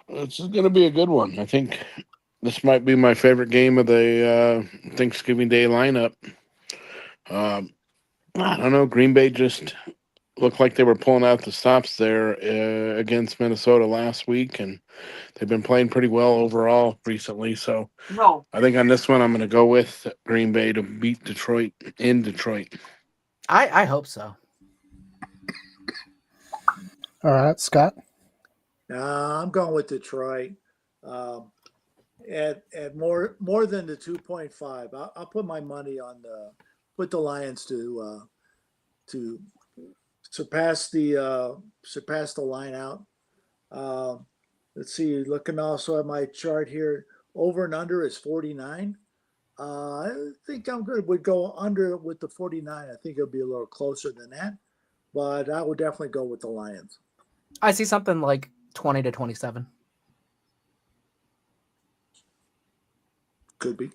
This is going to be a good one. I think this might be my favorite game of the Thanksgiving Day lineup. I don't know. Green Bay just looked like they were pulling out the stops there against Minnesota last week, and they've been playing pretty well overall recently. So I think on this one, I'm going to go with Green Bay to beat Detroit in Detroit. I hope so. All right, Scott? I'm going with Detroit. At more than the 2.5. I'll put my money on the Lions to surpass the line out. Let's see. Looking also at my chart here, over and under is 49. I think I'm good. Would go under with the 49. I think it'll be a little closer than that, but I would definitely go with the Lions. I see something like 20 to 27. Could be.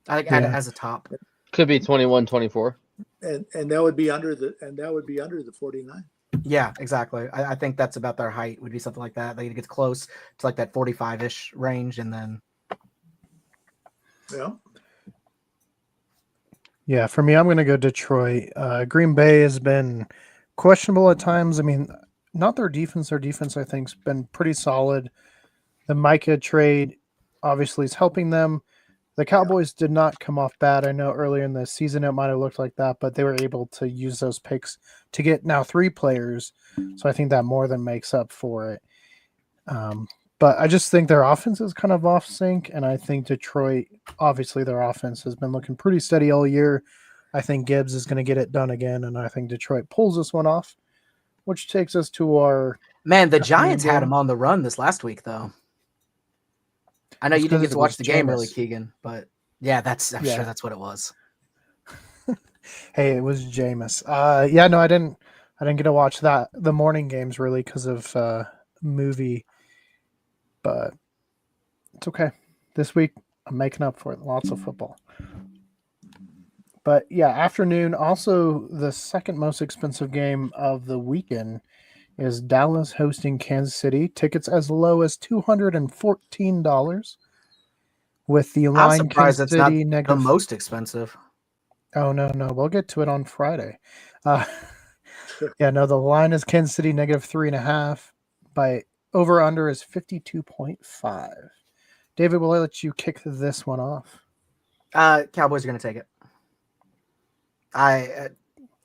I think as a top. could be 21-24. And that would be under the 49. Yeah, exactly. I think that's about their height, would be something like that. They get close to like that 45-ish range, and then Yeah, for me, I'm going to go Detroit. Green Bay has been questionable at times. I mean, not their defense. Their defense, I think, has been pretty solid. The Micah trade obviously is helping them. The Cowboys did not come off bad. I know earlier in the season it might have looked like that, but they were able to use those picks to get now 3 players. So I think that more than makes up for it. But I just think their offense is kind of off sync, and I think Detroit, obviously their offense has been looking pretty steady all year. I think Gibbs is going to get it done again, and I think Detroit pulls this one off, which takes us to our... Man, the Giants had him on the run this last week, though. I know you didn't get to watch the game, really, Keegan, but yeah, I'm sure that's what it was. Hey, it was Jameis. No, I didn't I didn't get to watch the morning games really because of movie, but it's okay. This week I'm making up for it. Lots of football. But yeah, afternoon. Also, the second most expensive game of the weekend is Dallas hosting Kansas City. Tickets as low as $214. With the I'm line surprised Kansas it's not City the negative. most expensive. Oh no, we'll get to it on Friday. Yeah, no, the line is Kansas City negative 3.5. By over under is 52.5. David, will I let you kick this one off? Cowboys are going to take it.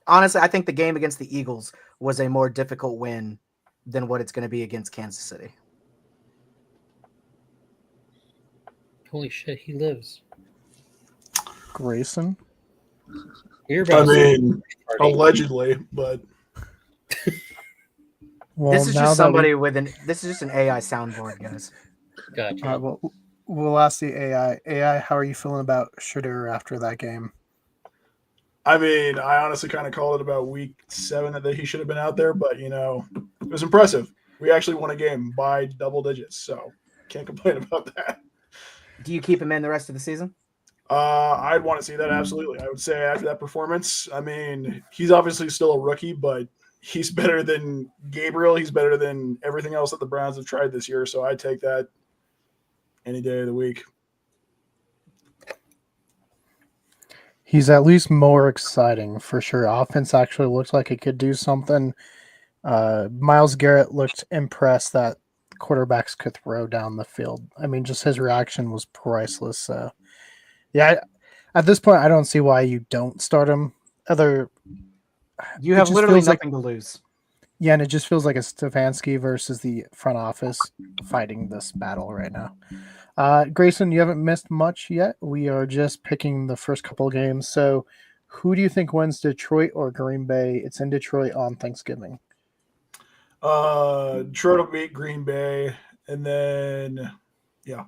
Honestly, I think the game against the Eagles was a more difficult win than what it's going to be against Kansas City. Holy shit, he lives. Grayson? We're I about to mean, party. allegedly, but Well, This is now just that somebody this is just an AI soundboard, guys. Gotcha. we'll ask the AI. AI, how are you feeling about Shooter after that game? I mean, I honestly kind of called it about week 7 that he should have been out there, but it was impressive. We actually won a game by double digits, so can't complain about that. Do you keep him in the rest of the season? I'd want to see that, absolutely. I would say after that performance, I mean, he's obviously still a rookie, but he's better than Gabriel. He's better than everything else that the Browns have tried this year, so I'd take that any day of the week. He's at least more exciting for sure. Offense actually looks like it could do something. Myles Garrett looked impressed that quarterbacks could throw down the field. I mean, just his reaction was priceless. So, yeah, at this point, I don't see why you don't start him. You It have just literally feels like- nothing to lose. Yeah, and it just feels like a Stefanski versus the front office fighting this battle right now. Grayson, you haven't missed much yet. We are just picking the first couple of games. So, who do you think wins, Detroit or Green Bay? It's in Detroit on Thanksgiving. Detroit will beat Green Bay, and then, yeah.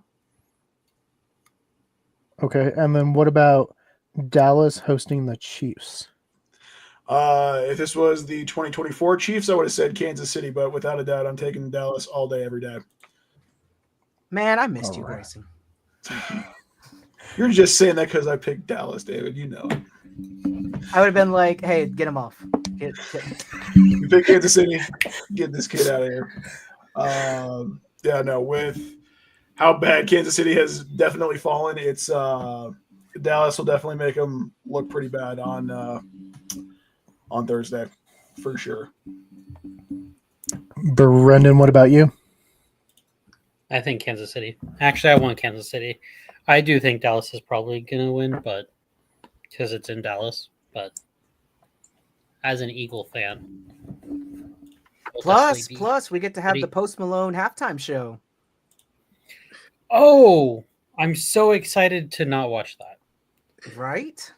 Okay, and then what about Dallas hosting the Chiefs? If this was the 2024 Chiefs, I would have said Kansas City, but without a doubt, I'm taking Dallas all day, every day. Man, I missed you, All right. Grayson. You're just saying that because I picked Dallas, David. You know it. I would have been like, hey, get him off. Get You pick Kansas City, get this kid out of here. Yeah, no, with how bad Kansas City has definitely fallen, it's Dallas will definitely make them look pretty bad on Thursday, for sure. Brendan, what about you? I think Kansas City. Actually, I want Kansas City. I do think Dallas is probably going to win, but because it's in Dallas. But as an Eagle fan, we'll definitely be- plus, we get to have City. the Post Malone halftime show. Oh, I'm so excited to not watch that. Right?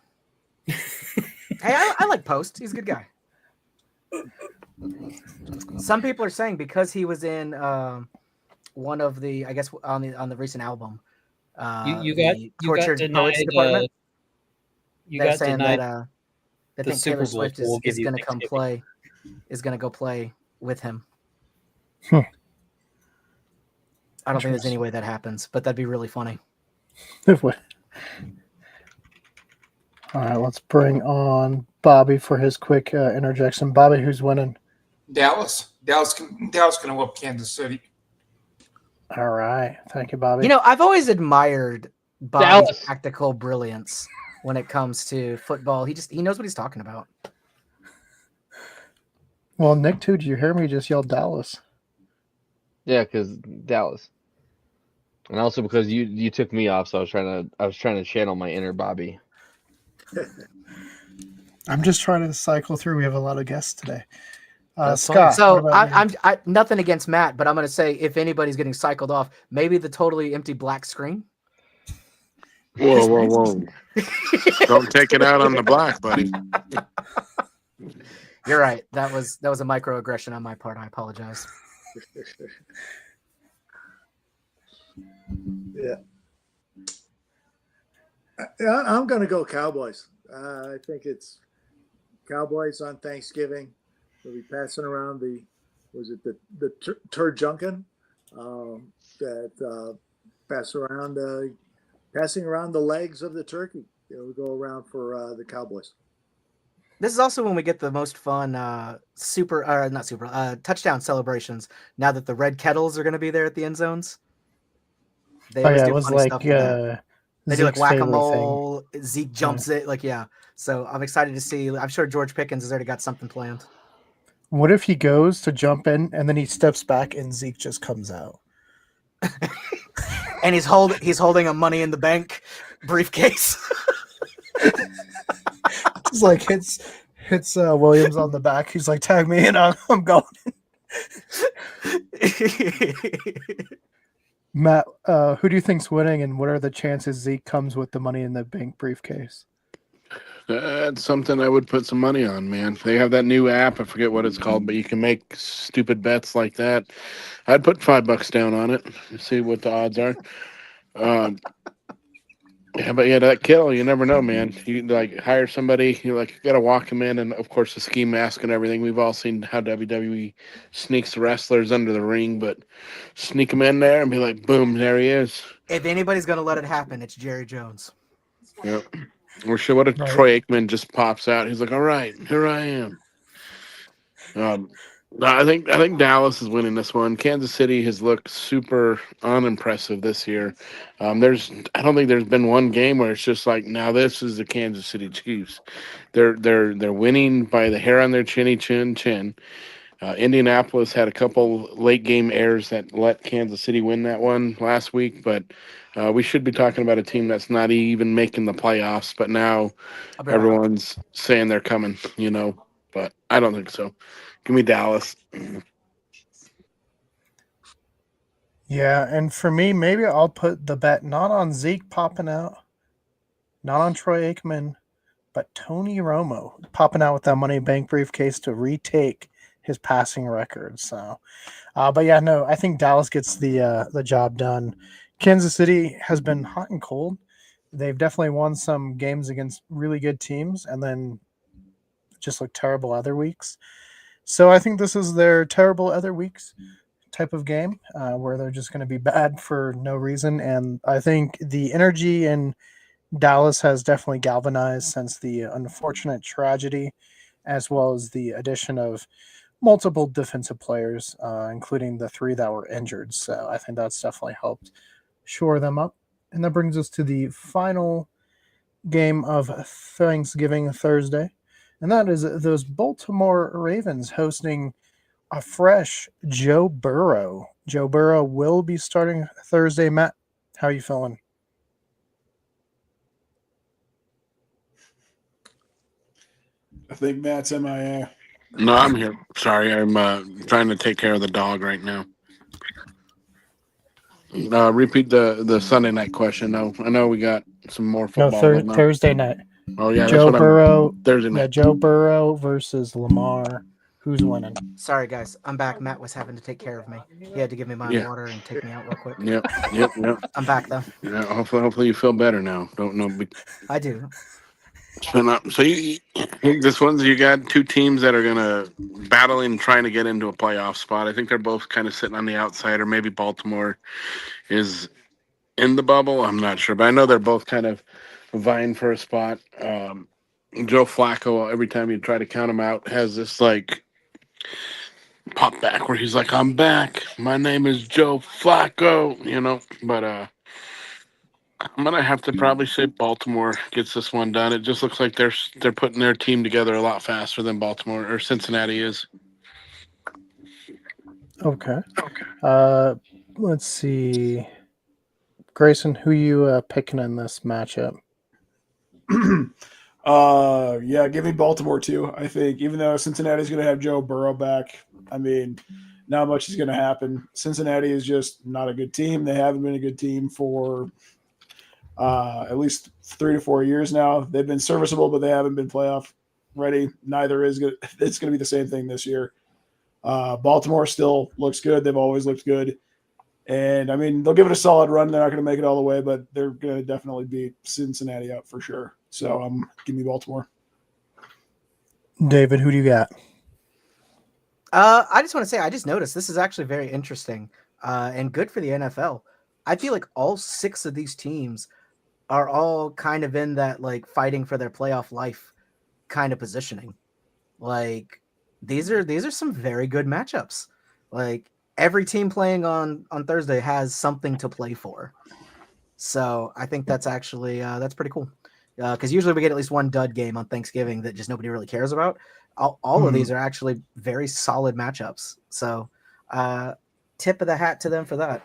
Hey, I like Post. He's a good guy. Some people are saying because he was in one of the, I guess, on the recent album, You the got Tortured denied. Poets Department. You They're got saying denied. that they the think Super Taylor Bowl, Swift so we'll give is you going to come Thanksgiving. play. Is going to go play with him. Hmm. I don't think there's any way that happens, but that'd be really funny. All right, let's bring on Bobby for his quick interjection. Bobby, who's winning? Dallas going to whoop Kansas City. All right, thank you, Bobby. You know, I've always admired Bobby's Dallas. tactical brilliance when it comes to football. He knows what he's talking about. Well, Nick, too, did you hear me just yell Dallas? Yeah, because Dallas, and also because you took me off, so I was trying to channel my inner Bobby. I'm just trying to cycle through. We have a lot of guests today. That's Scott, fine. what So about you? I'm nothing against Matt, but I'm going to say if anybody's getting cycled off, maybe the totally empty black screen. Whoa, whoa, whoa. Don't take it out on the black, buddy. You're right. That was a microaggression on my part. I apologize. Yeah. I'm going to go Cowboys. I think it's Cowboys on Thanksgiving. They'll be passing around the Turjunkin that passing around the legs of the turkey. We go around for the Cowboys. This is also when we get the most fun touchdown celebrations. Now that the red kettles are going to be there at the end zones, they always it do was funny like stuff with that. They do like Zeke's favorite whack-a-mole. Zeke jumps it, So I'm excited to see. I'm sure George Pickens has already got something planned. What if he goes to jump in and then he steps back and Zeke just comes out? And he's holding a Money in the Bank briefcase. Just like hits Williams on the back. He's like, tag me and I'm going. Matt, who do you think's winning, and what are the chances Zeke comes with the Money in the Bank briefcase? That's something I would put some money on, man. They have that new app. I forget what it's called, but you can make stupid bets like that. I'd put $5 down on it. See what the odds are. That Kittle, you never know, man. You like hire somebody, you gotta walk them in, and of course the ski mask and everything. We've all seen how WWE sneaks the wrestlers under the ring, but sneak them in there and be like, boom, there he is. If anybody's gonna let it happen, it's Jerry Jones. Yep. Or sure, what if Troy Aikman just pops out? He's like, all right, here I am. I think Dallas is winning this one. Kansas City has looked super unimpressive this year. I don't think there's been one game where it's just like, now this is the Kansas City Chiefs. They're winning by the hair on their chin. Indianapolis had a couple late game errors that let Kansas City win that one last week, but we should be talking about a team that's not even making the playoffs, but now everyone's saying they're coming, but I don't think so. Give me Dallas. Yeah, and for me, maybe I'll put the bet not on Zeke popping out, not on Troy Aikman, but Tony Romo popping out with that Money Bank briefcase to retake his passing record. So, but yeah, no, I think Dallas gets the job done. Kansas City has been hot and cold. They've definitely won some games against really good teams, and then just look terrible other weeks. So I think this is their terrible other weeks type of game where they're just going to be bad for no reason. And I think the energy in Dallas has definitely galvanized since the unfortunate tragedy, as well as the addition of multiple defensive players, including the 3 that were injured. So I think that's definitely helped shore them up. And that brings us to the final game of Thanksgiving Thursday. And that is those Baltimore Ravens hosting a fresh Joe Burrow. Joe Burrow will be starting Thursday. Matt, how are you feeling? I think Matt's MIA. No, I'm here. Sorry, I'm trying to take care of the dog right now. Repeat the Sunday night question. No, I know we got some more football. No, Thursday night. Oh yeah, Joe Burrow. Thursday night. Yeah, Joe Burrow versus Lamar. Who's winning? Sorry, guys. I'm back. Matt was having to take care of me. He had to give me my water and take me out real quick. Yep. I'm back, though. Yeah, hopefully you feel better now. Don't know. I do. So you this one's you got two teams that are gonna battling trying to get into a playoff spot. I think they're both kind of sitting on the outside, or maybe Baltimore is in the bubble. I'm not sure, but I know they're both kind of vying for a spot. Joe Flacco, every time you try to count him out, has this like pop back where he's like, "I'm back. My name is Joe Flacco," But I'm gonna have to probably say Baltimore gets this one done. It just looks like they're putting their team together a lot faster than Baltimore or Cincinnati is. Okay. Let's see. Grayson, who you picking in this matchup? Yeah, give me Baltimore too. I think even though Cincinnati's going to have Joe Burrow back, I mean, not much is going to happen. Cincinnati is just not a good team. They haven't been a good team for at least 3 to 4 years now. They've been serviceable, but they haven't been playoff ready. Neither is good. It's going to be the same thing this year. Baltimore still looks good. They've always looked good. And, I mean, they'll give it a solid run. They're not going to make it all the way, but they're going to definitely beat Cincinnati up for sure. So, give me Baltimore. David, who do you got? I just want to say, I just noticed this is actually very interesting and good for the NFL. I feel like all 6 of these teams are all kind of in that like fighting for their playoff life kind of positioning. Like these are some very good matchups. Like every team playing on Thursday has something to play for. So I think that's actually that's pretty cool. Because usually we get at least one dud game on Thanksgiving that just nobody really cares about. All of these are actually very solid matchups. So tip of the hat to them for that.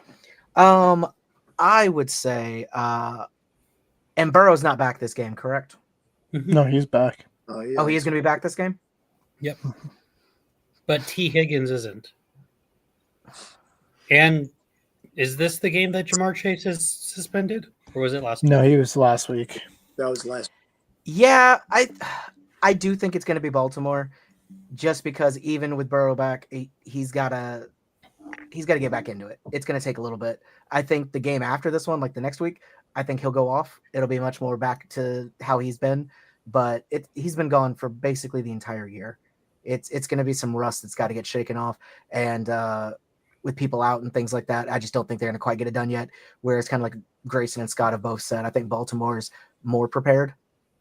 I would say and Burrow's not back this game, correct? No, he's back. Oh, yeah. Oh, he is going to be back this game? Yep. But T. Higgins isn't. And is this the game that Jamar Chase is suspended? Or was it last week? No, he was last week. That was last. Yeah, I do think it's going to be Baltimore, just because even with Burrow back, he's got to get back into it. It's going to take a little bit. I think the game after this one, like the next week, I think he'll go off. It'll be much more back to how he's been, but he's been gone for basically the entire year. It's going to be some rust that's got to get shaken off, and with people out and things like that, I just don't think they're going to quite get it done yet. Whereas kind of like Grayson and Scott have both said, I think Baltimore's more prepared,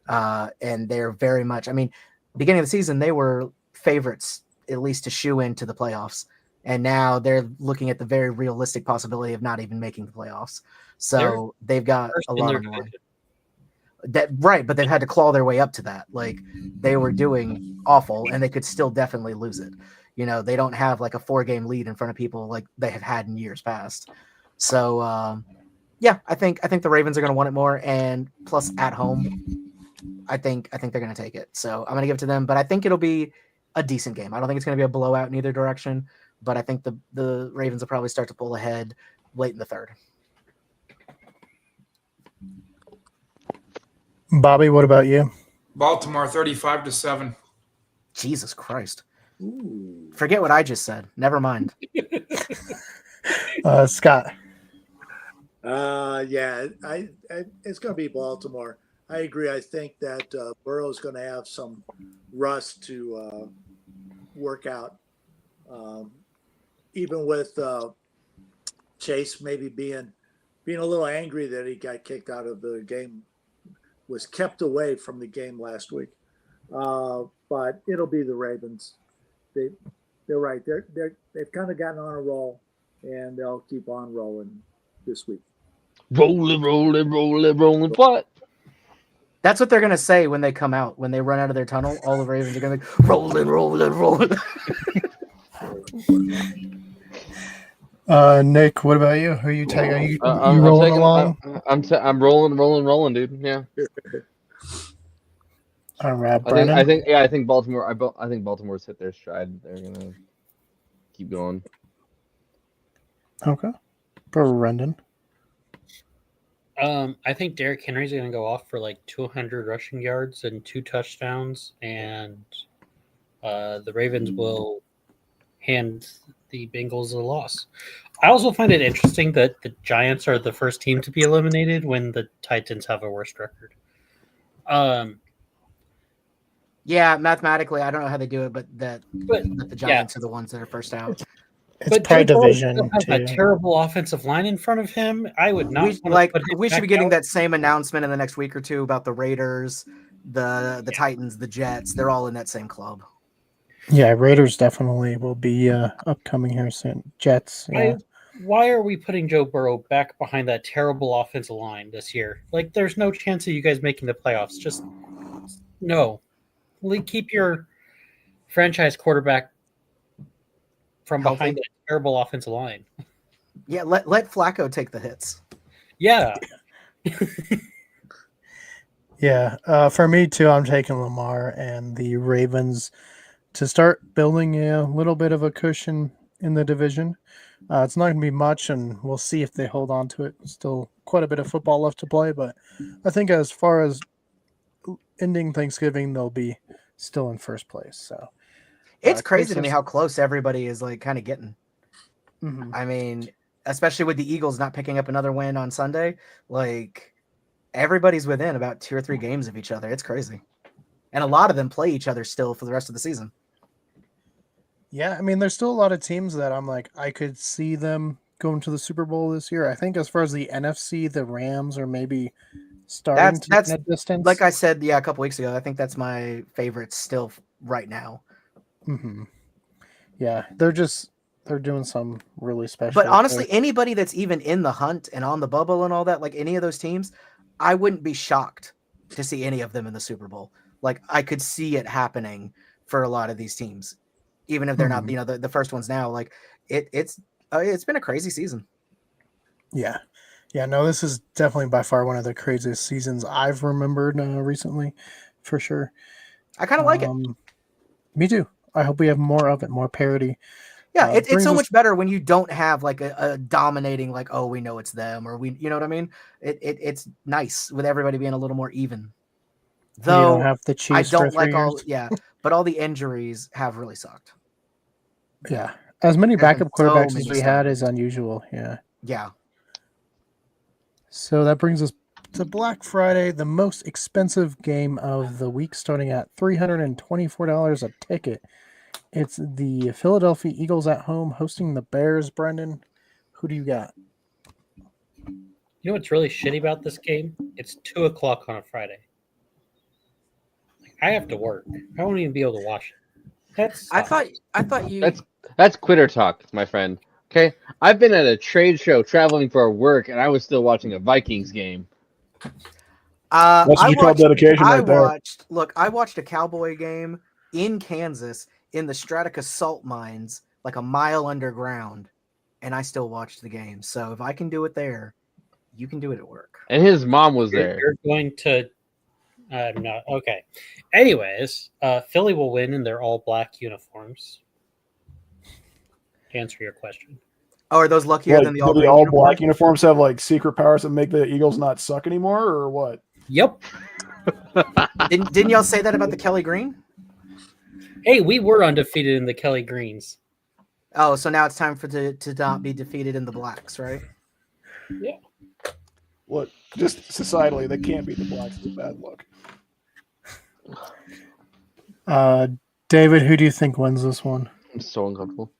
and they're very much. I mean, beginning of the season, they were favorites at least to shoe into the playoffs. And now they're looking at the very realistic possibility of not even making the playoffs. So they've got a lot on the line. Right, but they've had to claw their way up to that. Like they were doing awful, and they could still definitely lose it. You know, they don't have like a 4-game lead in front of people like they have had in years past. So yeah, I think the Ravens are going to want it more, and plus at home, I think they're going to take it. So I'm going to give it to them, but I think it'll be a decent game. I don't think it's going to be a blowout in either direction. But I think the Ravens will probably start to pull ahead late in the third. Bobby, what about you? Baltimore 35-7. Jesus Christ. Ooh. Forget what I just said. Never mind. Scott. Yeah, it's going to be Baltimore. I agree. I think that Burrow's going to have some rust to work out. Even with Chase maybe being a little angry that he got kicked out of the game, was kept away from the game last week. But it'll be the Ravens. They're right. They've kind of gotten on a roll, and they'll keep on rolling this week. Rolling, what? That's what they're going to say when they come out. When they run out of their tunnel, all the Ravens are going to be rolling. Nick, what about you? Who are you taking? Are you I'm rolling taking, along? I'm rolling, dude. Yeah. All right, Brennan. I think Baltimore. I think Baltimore's hit their stride. They're gonna keep going. Okay, Brendan. I think Derrick Henry's going to go off for like 200 rushing yards and 2 touchdowns, and the Ravens will hand the Bengals a loss. I also find it interesting that the Giants are the first team to be eliminated when the Titans have a worse record. Yeah, mathematically, I don't know how they do it, but the Giants are the ones that are first out. It's probably division has too. a terrible offensive line in front of him. I would not. We should be getting that same announcement in the next week or two about the Raiders, the Titans, the Jets. They're all in that same club. Yeah, Raiders definitely will be upcoming here soon. Jets. Yeah. Why are we putting Joe Burrow back behind that terrible offensive line this year? Like, there's no chance of you guys making the playoffs. Just no. Keep your franchise quarterback from behind that terrible offensive line. Yeah, let Flacco take the hits. Yeah. Yeah. For me too, I'm taking Lamar and the Ravens to start building a little bit of a cushion in the division. It's not going to be much, and we'll see if they hold on to it. Still quite a bit of football left to play, but I think as far as ending Thanksgiving, they'll be still in first place. So it's crazy to me how close everybody is like kind of getting. Mm-hmm. I mean, especially with the Eagles not picking up another win on Sunday, like everybody's within about 2 or 3 games of each other. It's crazy. And a lot of them play each other still for the rest of the season. Yeah, I mean, there's still a lot of teams that I'm like, I could see them going to the Super Bowl this year. I think as far as the NFC, the Rams are maybe starting to That's get a distance. like I said, a couple weeks ago. I think that's my favorite still right now. Hmm. Yeah, they're doing some really special. But honestly, things. anybody that's even in the hunt and on the bubble and all that, like any of those teams, I wouldn't be shocked to see any of them in the Super Bowl. Like I could see it happening for a lot of these teams, even if they're not, the first ones now. Like it's been a crazy season. Yeah. Yeah, no, this is definitely by far one of the craziest seasons I've remembered recently, for sure. I kind of like it. Me too. I hope we have more of it, more parody. Yeah, it's so brings much better when you don't have like a dominating, like, oh, we know it's them, or you know what I mean? It's nice with everybody being a little more even. You don't Though have the I Chiefs for don't 3 like all, years. yeah, but all the injuries have really sucked. Yeah, as many There's been backup so quarterbacks many as we had starters. is unusual. Yeah. Yeah. So that brings us to Black Friday, the most expensive game of the week, starting at $324 a ticket. It's the Philadelphia Eagles at home hosting the Bears. Brendan, who do you got? You know what's really shitty about this game? It's 2:00 on a Friday. I have to work. I won't even be able to watch it. I thought you. That's quitter talk, my friend. Okay, I've been at a trade show traveling for work, and I was still watching a Vikings game. That's what you call dedication right there. I watched a Cowboy game in Kansas in the Stratica salt mines, like a mile underground, and I still watched the game. So if I can do it there, you can do it at work. And his mom was there. You're going to. No, okay. Anyways, Philly will win in their all black uniforms. To answer your question. Oh, are those luckier than the all do the green all uniforms? black uniforms have like secret powers that make the Eagles not suck anymore, or what? Yep. Didn't y'all say that about the Kelly Green? Hey, we were undefeated in the Kelly Greens. Oh, so now it's time to not be defeated in the blacks, right? Yeah. Look, just societally, they can't beat the blacks. It's a bad look. David, who do you think wins this one? I'm so uncomfortable.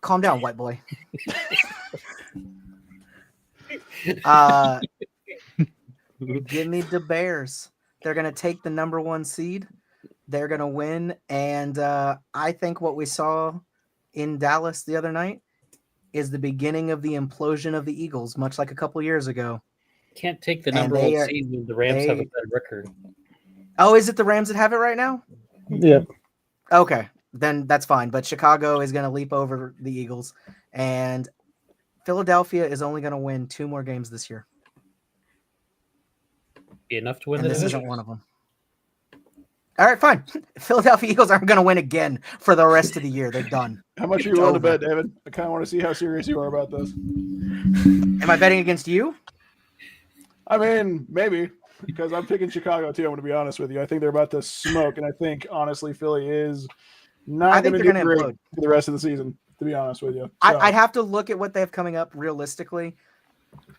Calm down, white boy. Give me the Bears. They're going to take the number 1 seed. They're going to win. And I think what we saw in Dallas the other night is the beginning of the implosion of the Eagles, much like a couple years ago. Can't take the number 1 seed when the Rams have a better record. Oh, is it the Rams that have it right now? Yep. Okay, then that's fine. But Chicago is going to leap over the Eagles. And Philadelphia is only going to win 2 more games this year. Be enough to win And the this division. isn't one of them. All right, fine. Philadelphia Eagles aren't going to win again for the rest of the year. They're done. How much are you willing to bet, David? I kind of want to see how serious you are about this. Am I betting against you? I mean, maybe, because I'm picking Chicago too. I'm going to be honest with you. I think they're about to smoke, and I think honestly, Philly is not going to do great for the rest of the season. To be honest with you, so. I'd have to look at what they have coming up realistically.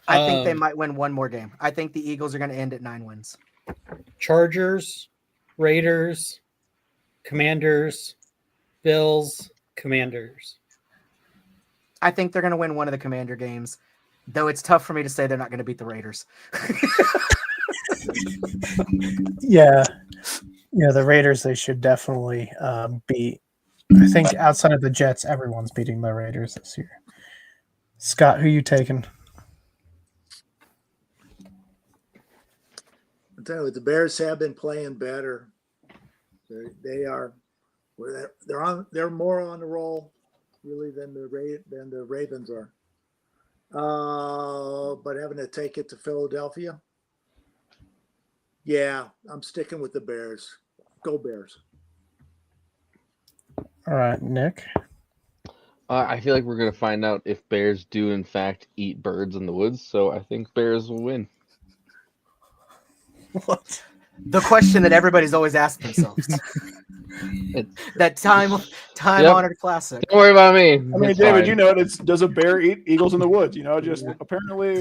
I think they might win 1 more game. I think the Eagles are going to end at 9 wins. Chargers, Raiders, Commanders, Bills, Commanders. I think they're going to win one of the Commander games, though it's tough for me to say they're not going to beat the Raiders. Yeah, the Raiders, they should definitely beat. I think outside of the Jets, everyone's beating the Raiders this year. Scott, who you taking? I'll tell you what, the Bears have been playing better. They're more on the roll really than the Ravens are. But having to take it to Philadelphia, yeah, I'm sticking with the Bears. Go Bears. All right, Nick. I feel like we're going to find out if bears do, in fact, eat birds in the woods. So I think bears will win. What? The question that everybody's always asked themselves. That time-honored classic. Don't worry about me. I mean, It's David, fine. you know, does a bear eat eagles in the woods? Just apparently.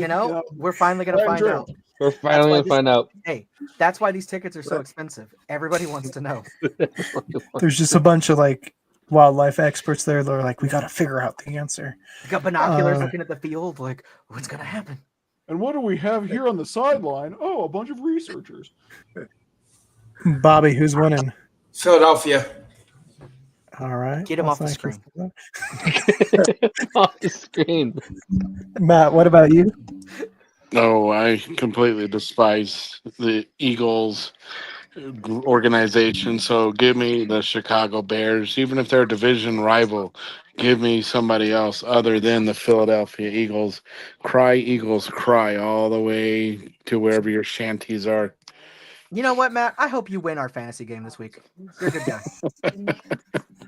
We're finally going to find out. We're finally going to find out. Hey, that's why these tickets are so expensive. Everybody wants to know. There's just a bunch of like wildlife experts there. They're like, we got to figure out the answer. You got binoculars Uh, looking at the field, like, what's gonna happen? And what do we have here on the sideline? Oh, a bunch of researchers. Bobby, who's winning? Philadelphia. All right. Get him off the thank you screen. for that. Off the screen. Matt, what about you? No, I completely despise the Eagles organization. So give me the Chicago Bears, even if they're a division rival. Give me somebody else other than the Philadelphia Eagles. Cry, Eagles, cry all the way to wherever your shanties are. You know what, Matt? I hope you win our fantasy game this week. You're a good guy.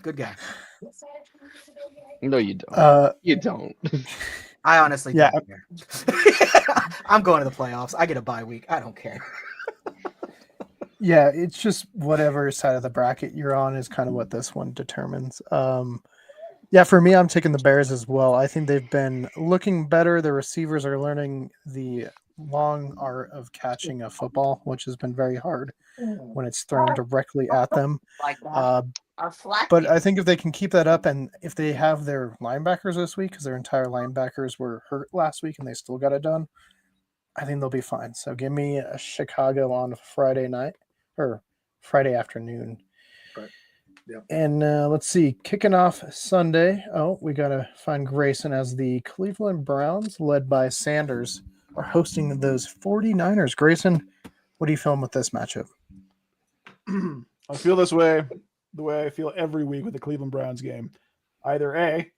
Good guy. No, you don't. You don't. I honestly Yeah. don't care. I'm going to the playoffs. I get a bye week. I don't care. Yeah, it's just whatever side of the bracket you're on is kind of what this one determines. Yeah, for me, I'm taking the Bears as well. I think they've been looking better. The receivers are learning the long art of catching a football, which has been very hard when it's thrown directly at them. Like that. I'll slap But you. I think if they can keep that up, and if they have their linebackers this week, because their entire linebackers were hurt last week and they still got it done, I think they'll be fine. So give me a Chicago on Friday night or Friday afternoon. Right. Yep. And let's see, kicking off Sunday. Oh, we got to find Grayson as the Cleveland Browns, led by Sanders, are hosting those 49ers. Grayson, what are you feeling with this matchup? I feel this way, the way I feel every week with the Cleveland Browns game. Either A,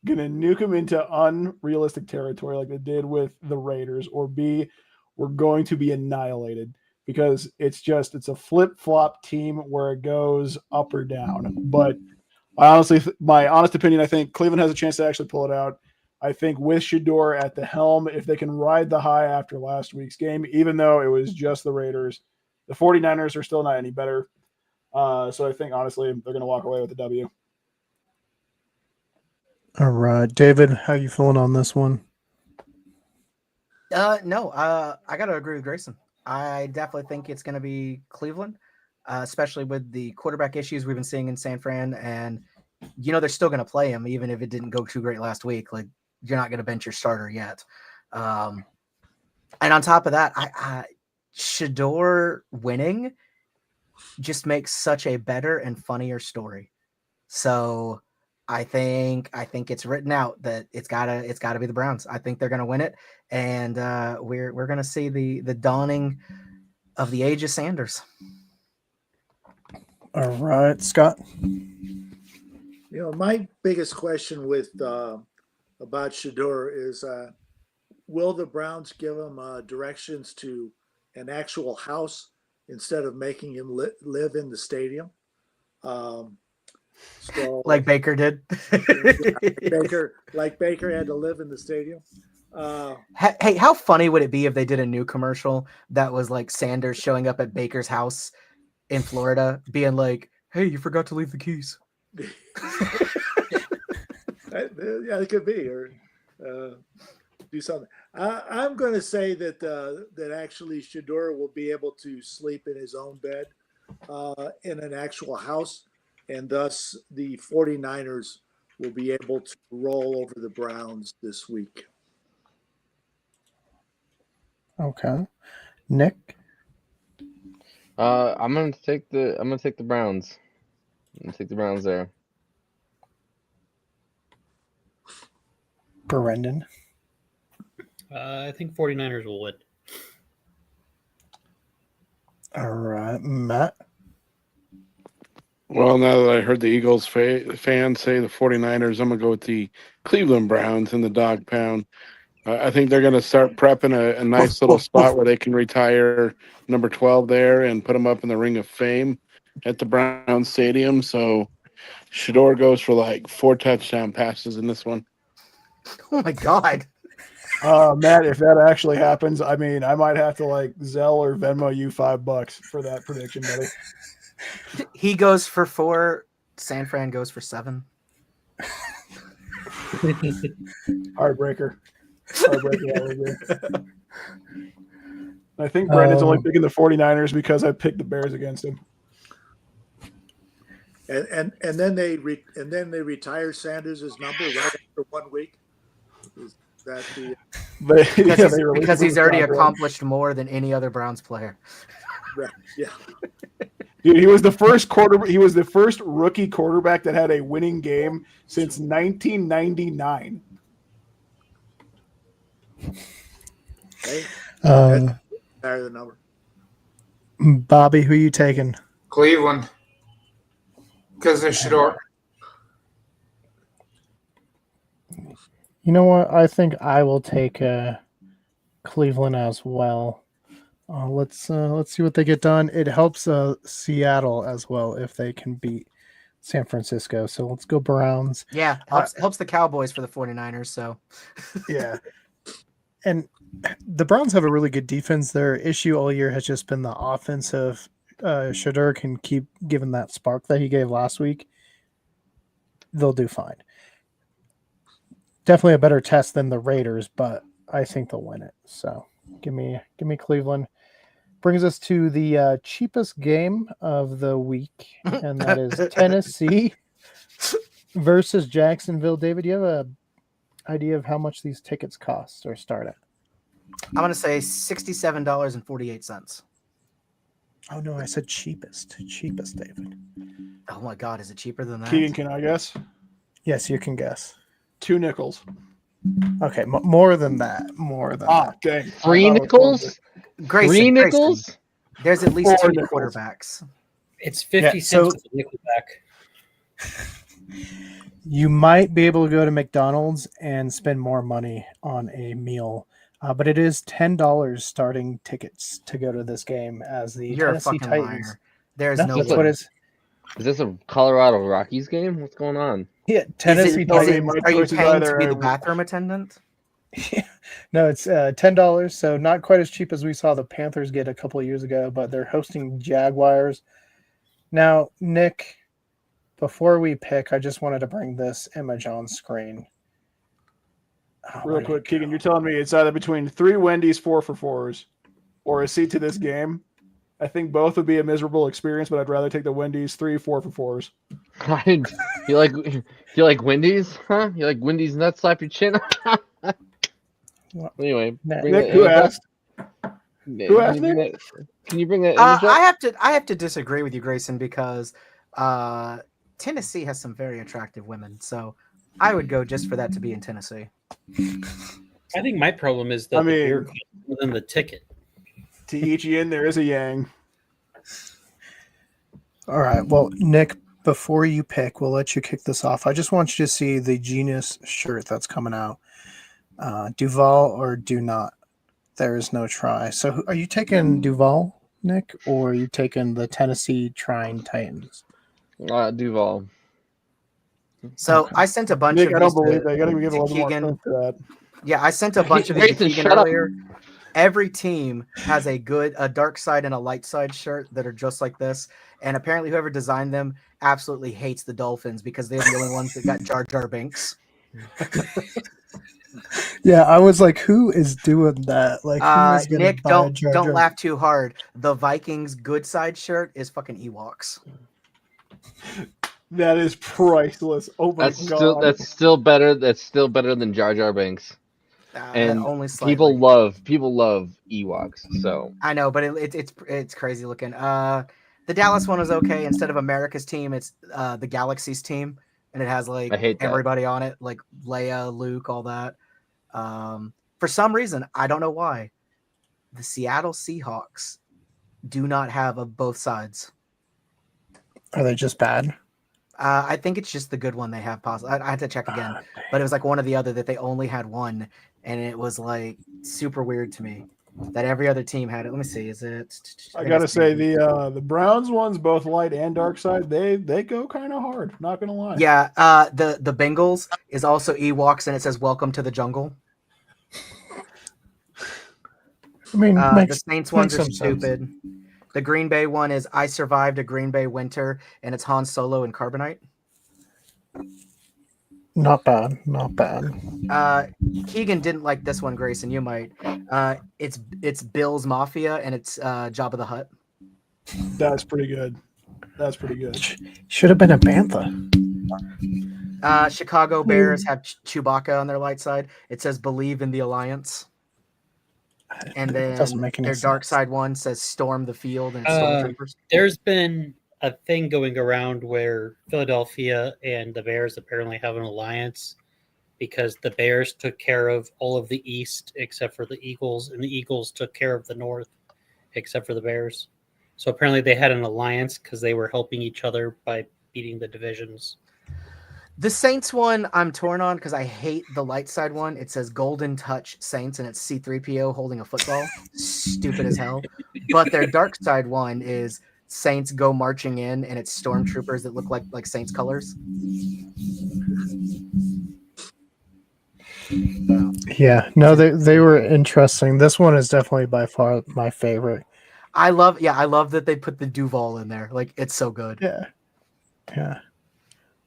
gonna nuke them into unrealistic territory like they did with the Raiders, or B, we're going to be annihilated because it's a flip-flop team where it goes up or down. But my honest opinion, I think Cleveland has a chance to actually pull it out. I think with Shador at the helm, if they can ride the high after last week's game, even though it was just the Raiders, the 49ers are still not any better. So I think, honestly, they're going to walk away with the W. All right, David, how you feeling on this one? No, I got to agree with Grayson. I definitely think it's going to be Cleveland, especially with the quarterback issues we've been seeing in San Fran. And, they're still going to play him, even if it didn't go too great last week. Like, you're not going to bench your starter yet. And on top of that, Shador winning just makes such a better and funnier story. So I think it's written out that it's gotta be the Browns. I think they're gonna win it, and we're gonna see the dawning of the age of Sanders. All right, Scott. My biggest question with about Shador is, will the Browns give him directions to an actual house instead of making him live in the stadium? So Like Baker did. Baker had to live in the stadium. Hey, how funny would it be if they did a new commercial that was like Sanders showing up at Baker's house in Florida, being like, "Hey, you forgot to leave the keys." Yeah, it could be, or do something. I'm going to say that actually Shador will be able to sleep in his own bed in an actual house, and thus the 49ers will be able to roll over the Browns this week. Okay, Nick. I'm gonna take the Browns. I'm gonna take the Browns there. Brendan. I think 49ers will win. All right, Matt. Well, now that I heard the Eagles fans say the 49ers, I'm going to go with the Cleveland Browns in the dog pound. I think they're going to start prepping a nice little spot where they can retire number 12 there and put him up in the Ring of Fame at the Brown Stadium. So Shador goes for like 4 touchdown passes in this one. Oh my God. Matt, if that actually happens, I mean, I might have to like Zelle or Venmo you $5 for that prediction, buddy. He goes for 4. San Fran goes for 7. Heartbreaker. I think Brandon's only picking the 49ers because I picked the Bears against him. and then they retire Sanders' number right after 1 week. Is that the Because he's already accomplished more than any other Browns player. right? Yeah. Dude, he was the first rookie quarterback that had a winning game since 1999. Hey, Um, retire the number. Bobby, who you taking? Cleveland. Because they're Shador. You know what? I think I will take Cleveland as well. Let's see what they get done. It helps Seattle as well if they can beat San Francisco. So let's go Browns. Yeah, helps the Cowboys for the 49ers. So Yeah. And the Browns have a really good defense. Their issue all year has just been the offensive. Shador can keep giving that spark that he gave last week. They'll do fine. Definitely a better test than the Raiders, but I think they'll win it. So give me Cleveland. Brings us to the cheapest game of the week, and that is Tennessee versus Jacksonville. David, do you have an idea of how much these tickets cost or start at? I'm going to say $67.48. Oh, no, I said cheapest. Cheapest, David. Oh, my God. Is it cheaper than that? Keegan, can I guess? Yes, you can guess. 2 nickels. Okay, more than that. More than that. Dang. 3 nickels? Grayson, 3 nickels? Grayson, there's at least 4 2 nickels. quarterbacks. It's 50 cents with a Nickelback. You might be able to go to McDonald's and spend more money on a meal, but it is $10 starting tickets to go to this game as the You're Tennessee a fucking Titans. liar. There's That's no what way. is. Is this a Colorado Rockies game? What's going on? Yeah, Tennessee Titans. Are you paying to be the bathroom attendant? No, it's $10, so not quite as cheap as we saw the Panthers get a couple of years ago, but they're hosting Jaguars. Now, Nick, before we pick, I just wanted to bring this image on screen. Real quick, Keegan, you're telling me it's either between 3 Wendy's 4 for 4s or a seat to this game. I think both would be a miserable experience, but I'd rather take the Wendy's 3 4 for 4s. You like Wendy's? Huh? You like Wendy's nuts slap your chin? Anyway, Nick, who asked? Who asked Nick? Can you bring that image up? I have to disagree with you, Grayson, because Tennessee has some very attractive women. So I would go just for that to be in Tennessee. I think my problem is that the beer costs more than the ticket. To each yin, there is a yang. All right. Well, Nick, before you pick, we'll let you kick this off. I just want you to see the Genius shirt that's coming out. Duval or do not. There is no try. So are you taking Duval, Nick, or are you taking the Tennessee Trine Titans? Duval. So I sent a bunch Nick, of I don't these believe to- that. You got to give a to little more Keegan. credit to that. Yeah, I sent a bunch of these to Grayson, Keegan shut up. earlier. Every team has a dark side and a light side shirt that are just like this. And apparently whoever designed them absolutely hates the Dolphins because they're the only ones that got Jar Jar Binks. Yeah, I was like, who is doing that? Like, who is gonna Nick, buy a don't Jar Jar? laugh too hard. The Vikings good side shirt is fucking Ewoks. That is priceless. Oh my god. That's still better. That's still better than Jar Jar Binks. And only slightly. people love Ewoks. So I know, but it's crazy looking. The Dallas one was okay. Instead of America's team, it's the Galaxy's team, and it has like I hate that. everybody on it, like Leia, Luke, all that. For some reason, I don't know why, the Seattle Seahawks do not have both sides. Are they just bad? I think it's just the good one they have. Possibly, I had to check again, but it was like one or the other that they only had one, and it was like super weird to me that every other team had it. Let me see. Is it? I gotta say the Browns ones, both light and dark side, they go kind of hard. Not gonna lie. Yeah. The Bengals is also Ewoks, and it says "Welcome to the Jungle." I mean, The Saints ones are makes some sense. stupid. The Green Bay one is "I survived a Green Bay winter," and it's Han Solo and Carbonite. Not bad. Not bad. Keegan didn't like this one, Grayson. You might. It's Bill's Mafia, and it's Jabba the Hutt. That's pretty good. That's pretty good. Should have been a Bantha. Chicago Bears have Chewbacca on their light side. It says "Believe in the Alliance," and It doesn't then make any their dark sense. side one says "Storm the Field" and it's Um, Stormtroopers. there's been a thing going around where Philadelphia and the Bears apparently have an alliance because the Bears took care of all of the East except for the Eagles, and the Eagles took care of the North except for the Bears. So apparently they had an alliance because they were helping each other by beating the divisions. The Saints one I'm torn on because I hate the light side one. It says Golden Touch Saints and it's C3PO holding a football. Stupid as hell. But their dark side one is Saints go marching in and it's stormtroopers that look like Saints colors. Yeah, no, they were interesting. This one is definitely by far my favorite. I love that they put the Duval in there. Like it's so good. Yeah.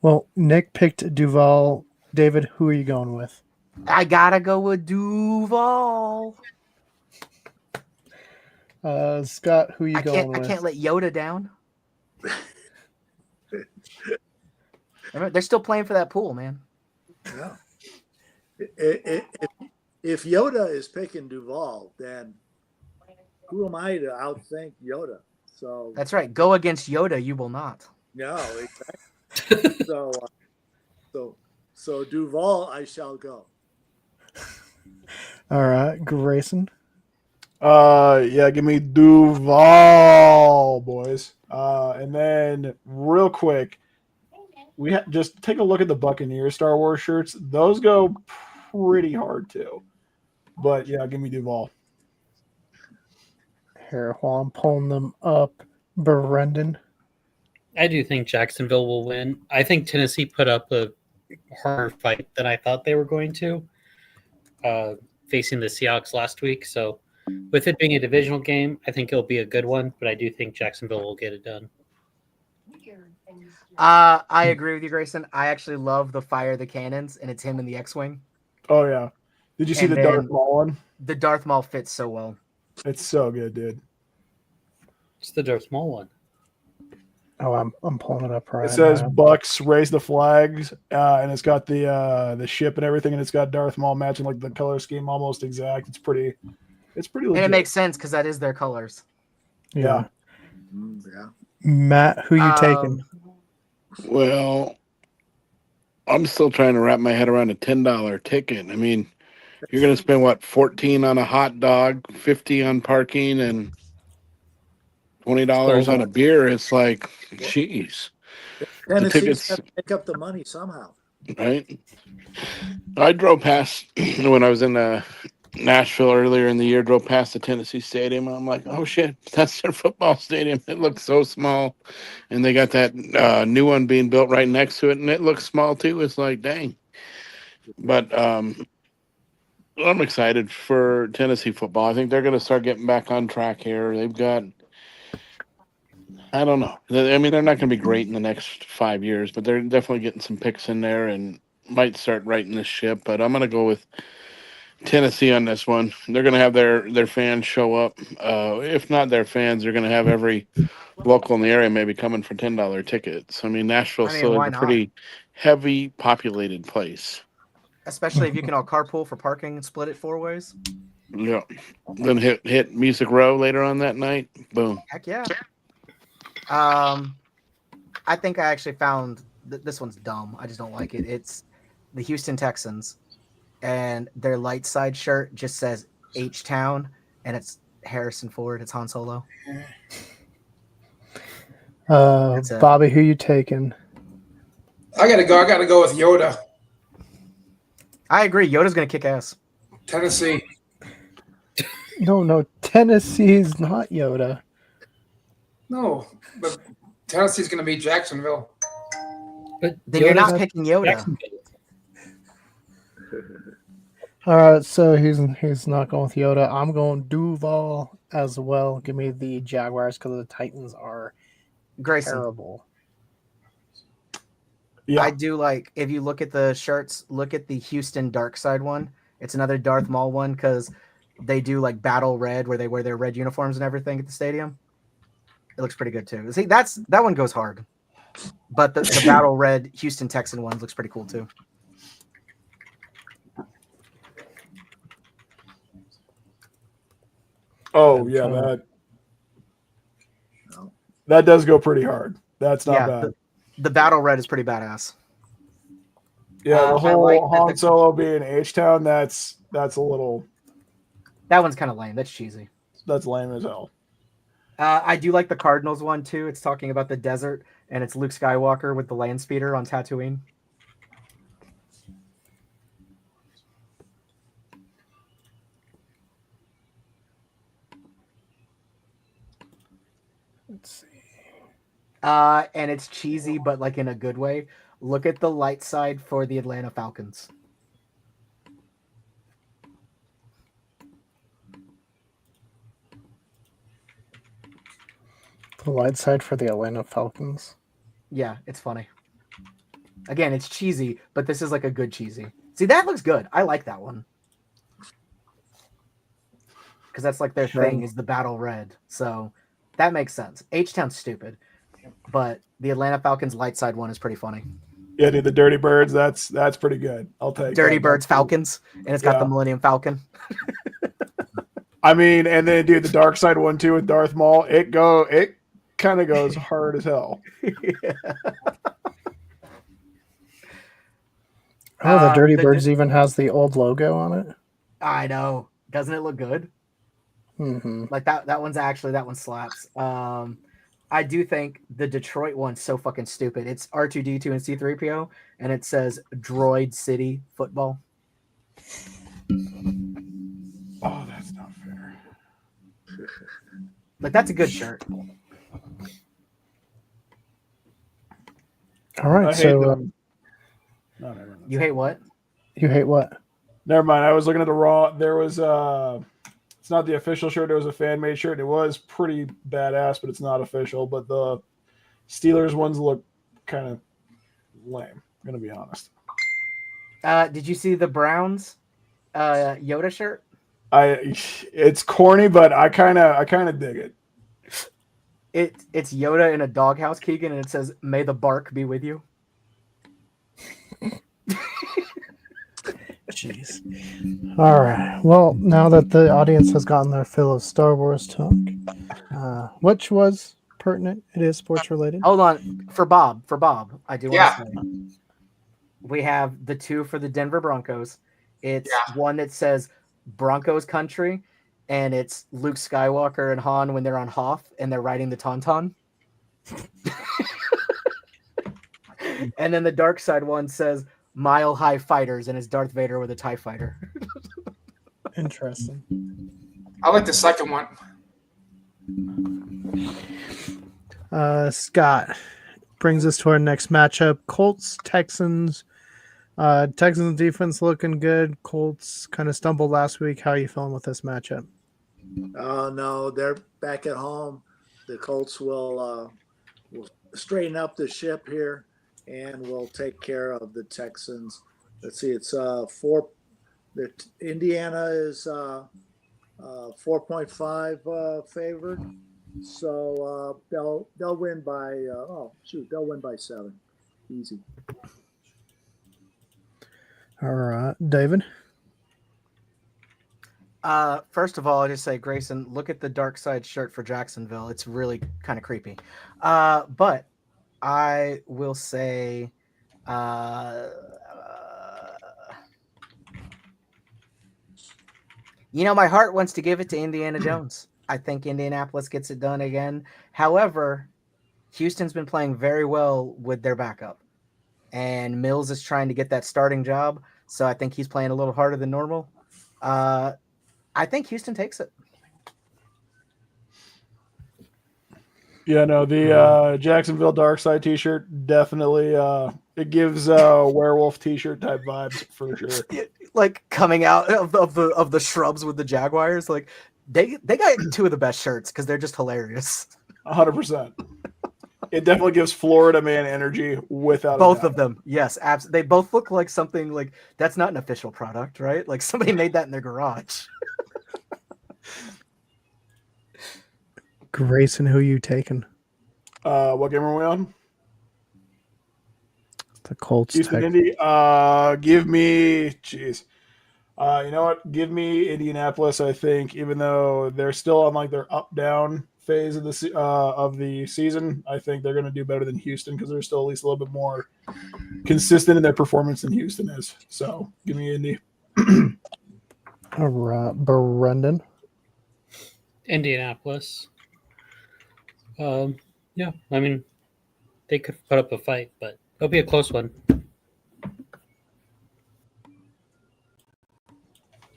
Well, Nick picked Duval. David, who are you going with? I gotta go with Duval. Scott, who are you going with? I can't let Yoda down. They're still playing for that pool, man. Yeah. If Yoda is picking Duval, then who am I to outthink Yoda? So That's right. Go against Yoda, you will not. no, exactly. So Duval, I shall go. All right, Grayson. Yeah, give me Duval, boys. And then real quick, just take a look at the Buccaneers Star Wars shirts. Those go pretty hard too. But yeah, give me Duval. Here, while I'm pulling them up, Brendan. I do think Jacksonville will win. I think Tennessee put up a harder fight than I thought they were going to, facing the Seahawks last week. So, with it being a divisional game, I think it'll be a good one. But I do think Jacksonville will get it done. I agree with you, Grayson. I actually love the Fire the Cannons, and it's him in the X-wing. Oh yeah. Did you see And the then Darth Maul one? The Darth Maul fits so well. It's so good, dude. It's the Darth Maul one. Oh, I'm pulling it up right It says now. Bucks raise the flags, and it's got the ship and everything, and it's got Darth Maul matching like the color scheme almost exact. It's pretty legit. And it makes sense because that is their colors. Yeah. Yeah. Matt, who you taking? Well, I'm still trying to wrap my head around a $10 ticket. I mean, you're going to spend what, 14 on a hot dog, 50 on parking, and $20 on a beer. It's like, jeez. Tennessee's got to pick up the money somehow. Right? I drove past when I was in Nashville earlier in the year, drove past the Tennessee Stadium. I'm like, oh shit, that's their football stadium. It looks so small. And they got that new one being built right next to it, and it looks small too. It's like, dang. But I'm excited for Tennessee football. I think they're going to start getting back on track here. They've got, I don't know. I mean, they're not going to be great in the next 5 years, but they're definitely getting some picks in there and might start righting this ship. But I'm going to go with Tennessee on this one. They're going to have their fans show up. If not their fans, they're going to have every local in the area maybe coming for $10 tickets. I mean, Nashville still is a pretty heavy populated place. Especially if you can all carpool for parking and split it 4 ways. Yeah. Then hit Music Row later on that night. Boom. Heck yeah. I think I actually found this one's dumb. I just don't like it. It's the Houston Texans, and their light side shirt just says H-Town, and it's Harrison Ford. It's Han Solo. Bobby, who you taking? I gotta go with Yoda. I agree. Yoda's gonna kick ass. Tennessee. No, Tennessee's not Yoda. No, but Tennessee's gonna beat Jacksonville. But then you're not picking Yoda. All right, so he's not going with Yoda. I'm going Duval as well. Give me the Jaguars because the Titans are terrible. Yeah. I do like, if you look at the shirts, look at the Houston Dark Side one. It's another Darth Maul one because they do like battle red where they wear their red uniforms and everything at the stadium. It looks pretty good too. See, that one goes hard. But the Battle Red Houston Texan one looks pretty cool too. Oh yeah, that does go pretty hard. That's not bad. The Battle Red is pretty badass. Yeah, the whole Han Solo being H-Town, that's a little. That one's kind of lame. That's cheesy. That's lame as hell. I do like the Cardinals one too. It's talking about the desert, and it's Luke Skywalker with the land speeder on Tatooine. Let's see. And it's cheesy, but like in a good way. Look at the light side for the Atlanta Falcons. The light side for the Atlanta Falcons. Yeah, it's funny. Again, it's cheesy, but this is like a good cheesy. See, that looks good. I like that one. Because that's like their thing is the Battle Red. So that makes sense. H-Town's stupid. But the Atlanta Falcons light side one is pretty funny. Yeah, dude, the Dirty Birds, that's pretty good. I'll take Dirty Birds Falcons, and it's got the Millennium Falcon. I mean, and then dude, the Dark Side one too with Darth Maul, it kind of goes hard as hell. Oh, the Dirty Birds even has the old logo on it. I know. Doesn't it look good? Mm-hmm. Like that one slaps. I do think the Detroit one's so fucking stupid. It's R2D2 and C3PO, and it says Droid City Football. Oh, that's not fair. Like, that's a good shirt. All right, so... you hate what? You hate what? Never mind. I was looking at the Raw. There was... it's not the official shirt. It was a fan-made shirt. It was pretty badass, but it's not official. But the Steelers ones look kind of lame. I'm going to be honest. Did you see the Browns Yoda shirt? It's corny, but I kind of dig it. It's Yoda in a doghouse, Keegan, and it says, "May the bark be with you." Jeez. All right. Well, now that the audience has gotten their fill of Star Wars talk, which was pertinent, it is sports related. Hold on, for Bob, I do want to say we have the two for the Denver Broncos. It's one that says Broncos Country, and it's Luke Skywalker and Han when they're on Hoth and they're riding the Tauntaun. And then the dark side one says Mile High Fighters, and it's Darth Vader with a TIE fighter. Interesting. I like the second one. Scott brings us to our next matchup. Colts, Texans. Texans defense looking good. Colts kind of stumbled last week. How are you feeling with this matchup? No, they're back at home. The Colts will straighten up the ship here and will take care of the Texans. Let's see, it's Indiana is 4.5 favored, so they'll win by they'll win by 7, easy. All right, David. First of all, I'll just say, Grayson, look at the dark side shirt for Jacksonville. It's really kind of creepy. But I will say, my heart wants to give it to Indiana Jones. I think Indianapolis gets it done again. However, Houston's been playing very well with their backup, and Mills is trying to get that starting job. So I think he's playing a little harder than normal. I think Houston takes it. Yeah, no, the Jacksonville Dark Side T-shirt definitely it gives werewolf T-shirt type vibes for sure. Like coming out of the shrubs with the Jaguars, like they got two of the best shirts because they're just hilarious. 100%. It definitely gives Florida man energy without both of them. Yes, absolutely. They both look like something like that's not an official product, right? Like somebody made that in their garage. Grayson, who you taking? What game are we on? The Colts. Houston, Tech. Indy. Give me, jeez. You know what? Give me Indianapolis. I think, even though they're still on like their up-down phase of the season, I think they're going to do better than Houston because they're still at least a little bit more consistent in their performance than Houston is. So, give me Indy. All right, Brendan. Indianapolis. Yeah, I mean, they could put up a fight, but it'll be a close one.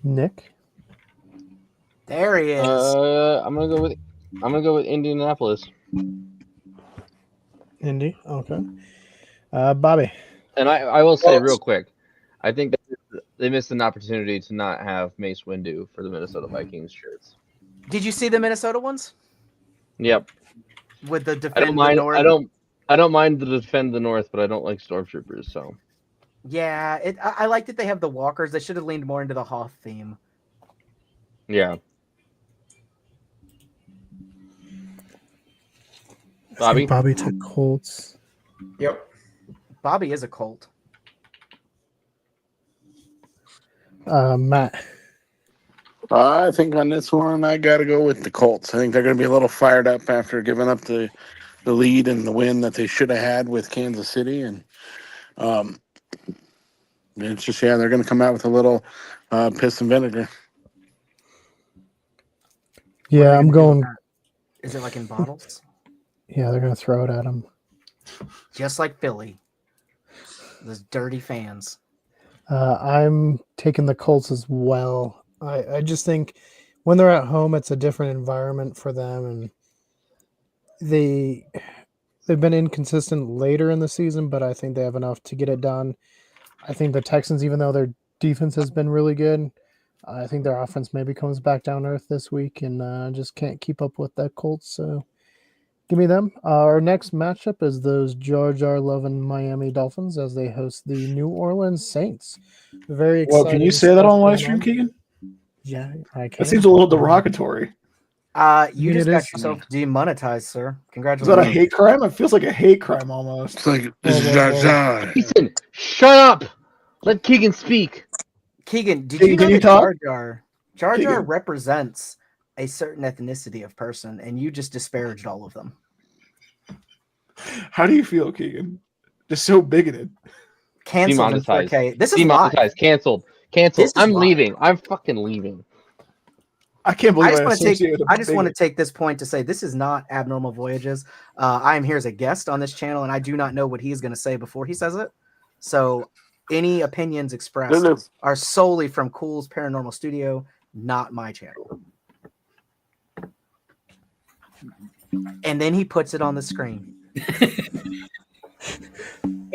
Nick. There he is. I'm gonna go with Indianapolis. Indy. Okay. Bobby. And I will say real quick, I think that they missed an opportunity to not have Mace Windu for the Minnesota Vikings shirts. Did you see the Minnesota ones Yep. with the I defend don't mind. the North? I don't mind the defend the North, but I don't like stormtroopers. So Yeah, I like that they have the walkers. They should have leaned more into the Hoth theme. yeah. Bobby. Bobby took Colts. Yep. Bobby is a Colt. Matt. I think on this one, I got to go with the Colts. I think they're going to be a little fired up after giving up the lead and the win that they should have had with Kansas City. And it's just, they're going to come out with a little piss and vinegar. Yeah, I'm going. Is it like in bottles? Yeah, they're going to throw it at him. Just like Philly. Those dirty fans. I'm taking the Colts as well. I just think when they're at home, it's a different environment for them, and they've been inconsistent later in the season, but I think they have enough to get it done. I think the Texans, even though their defense has been really good, I think their offense maybe comes back down to earth this week and just can't keep up with that Colts. So give me them. Our next matchup is those Jar Jar loving Miami Dolphins as they host the New Orleans Saints. Very excited. Well, can you say that on live stream, Keegan? Yeah, I can. That seems a little derogatory. You just got yourself demonetized, sir. Is that Congratulations. a hate crime? It feels like a hate crime almost. It's like, this is Jar Jar. Ethan, shut up. Let Keegan speak. Keegan, did Keegan, you know can you that talk? Jar Jar Keegan. represents a certain ethnicity of person, and you just disparaged all of them? How do you feel, Keegan? Just so bigoted. Canceled in Demonetized. 4K. This is live. Demonetized. Canceled. This is I'm live. leaving. I'm fucking leaving. I can't believe I I just want to take this point to say this is not Abnormal Voyages. I am here as a guest on this channel, and I do not know what he's going to say before he says it. So any opinions expressed are solely from Culz Paranormal Studio, not my channel. And then he puts it on the screen.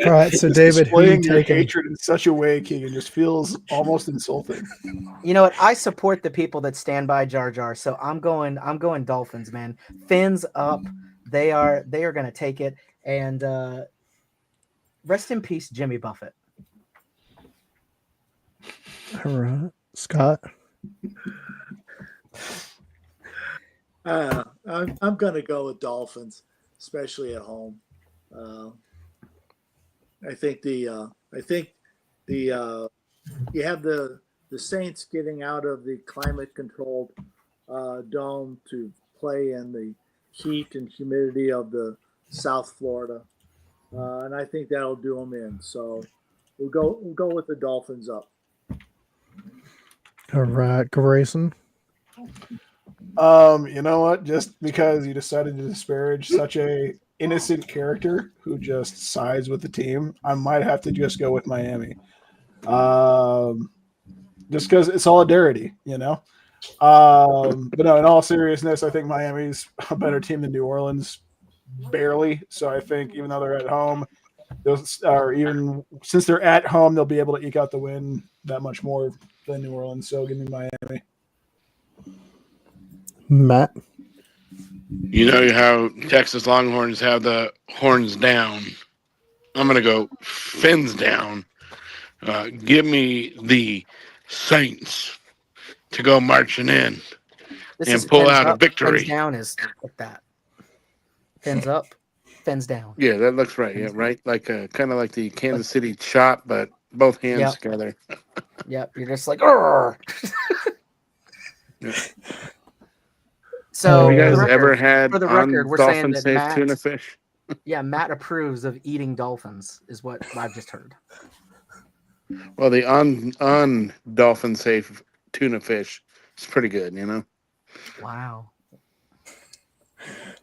All right, so Just David, who you displaying your taking? hatred in such a way, Keegan, just feels almost insulting. You know what? I support the people that stand by Jar Jar, so I'm going Dolphins, man. Fins up. They are going to take it, and rest in peace, Jimmy Buffett. All right, Scott. I'm going to go with Dolphins, especially at home. I think you have the Saints getting out of the climate controlled dome to play in the heat and humidity of the South Florida, and I think that'll do them in. So we'll go with the Dolphins up. All right, Grayson. You know what? Just because you decided to disparage such a innocent character who just sides with the team, I might have to just go with Miami. Just because it's solidarity, you know. But no, in all seriousness, I think Miami's a better team than New Orleans, barely. So I think even though they're at home, even since they're at home, they'll be able to eke out the win that much more than New Orleans. So give me Miami. Matt. You know how Texas Longhorns have the horns down. I'm going to go fins down. Give me the Saints to go marching in This and is pull fins out a up, victory. Fins down is like that. Fins up, fins down. Yeah, that looks right. Yeah, right. Like kind of like the Kansas City chop, but both hands Yep. together. Yep. You're just like, "Arr!" Yeah. So Have you for the guys ever record, had we're on saying dolphin that safe Matt, tuna fish? Matt approves of eating dolphins, is what I've just heard. Well, the on dolphin safe tuna fish is pretty good, you know. Wow.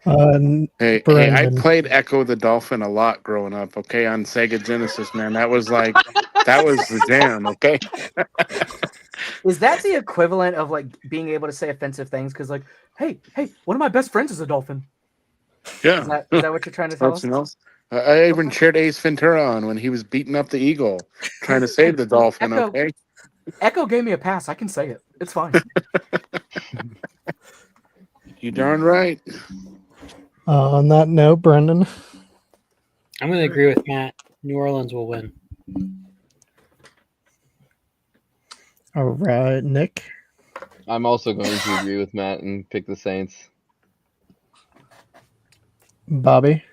Hey, I Brendan. played Echo the Dolphin a lot growing up. Okay, on Sega Genesis, man, that was the jam. Okay. Is that the equivalent of like being able to say offensive things? Because like, hey, one of my best friends is a dolphin. Yeah. Is that what you're trying to tell us? You know, I even cheered Ace Ventura on when he was beating up the eagle, trying to save the dolphin. Echo, Okay. Echo gave me a pass. I can say it. It's fine. You darn right. On that note, Brendan. I'm going to agree with Matt. New Orleans will win. All right, Nick. I'm also going to agree with Matt and pick the Saints. Bobby.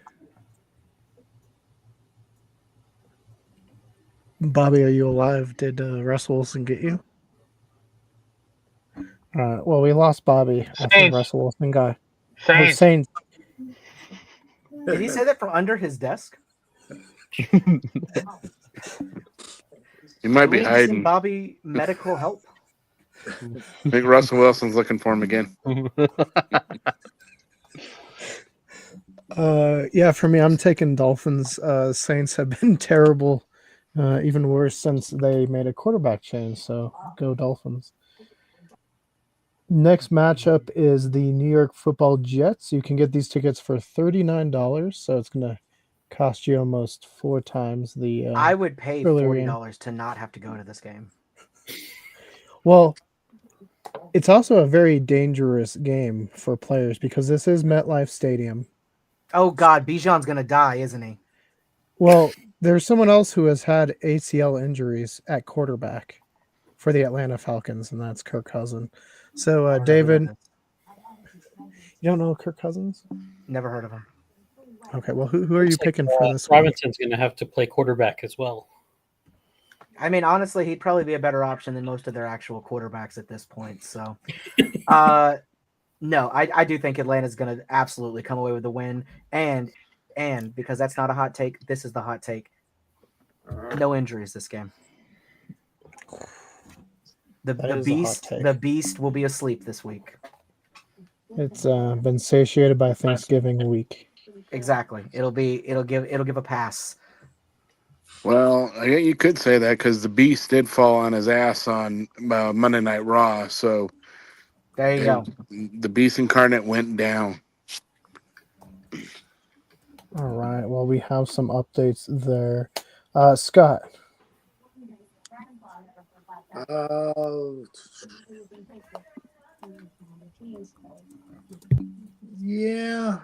Bobby, are you alive? Did Russell Wilson get you? Well, we lost Bobby after Saints. Russell Wilson got. Saints. Oh, Saints. Did he say that from under his desk? He might be Maybe send hiding. Bobby medical help. I think Russell Wilson's looking for him again. Yeah, for me, I'm taking Dolphins. Saints have been terrible, even worse since they made a quarterback change. So go Dolphins. Next matchup is the New York Football Jets. You can get these tickets for $39, so it's going to cost you almost 4 times the. I would pay earlier $40 to not have to go to this game. Well, it's also a very dangerous game for players because this is MetLife Stadium. Oh God, Bijan's gonna die, isn't he? Well, there's someone else who has had ACL injuries at quarterback for the Atlanta Falcons, and that's Kirk Cousins. So, David, you don't know Kirk Cousins? Never heard of him. Okay, well, who are you picking for this Robinson's going to have to play quarterback as well. I mean, honestly, he'd probably be a better option than most of their actual quarterbacks at this point. So, no, I do think Atlanta's going to absolutely come away with the win, and because that's not a hot take, this is the hot take. No injuries this game. The beast will be asleep this week. It's been satiated by Thanksgiving week. Exactly. It'll give a pass. Well, you could say that because the Beast did fall on his ass on Monday Night Raw. So there you go. The Beast incarnate went down. All right. Well, we have some updates there. Scott. Yeah.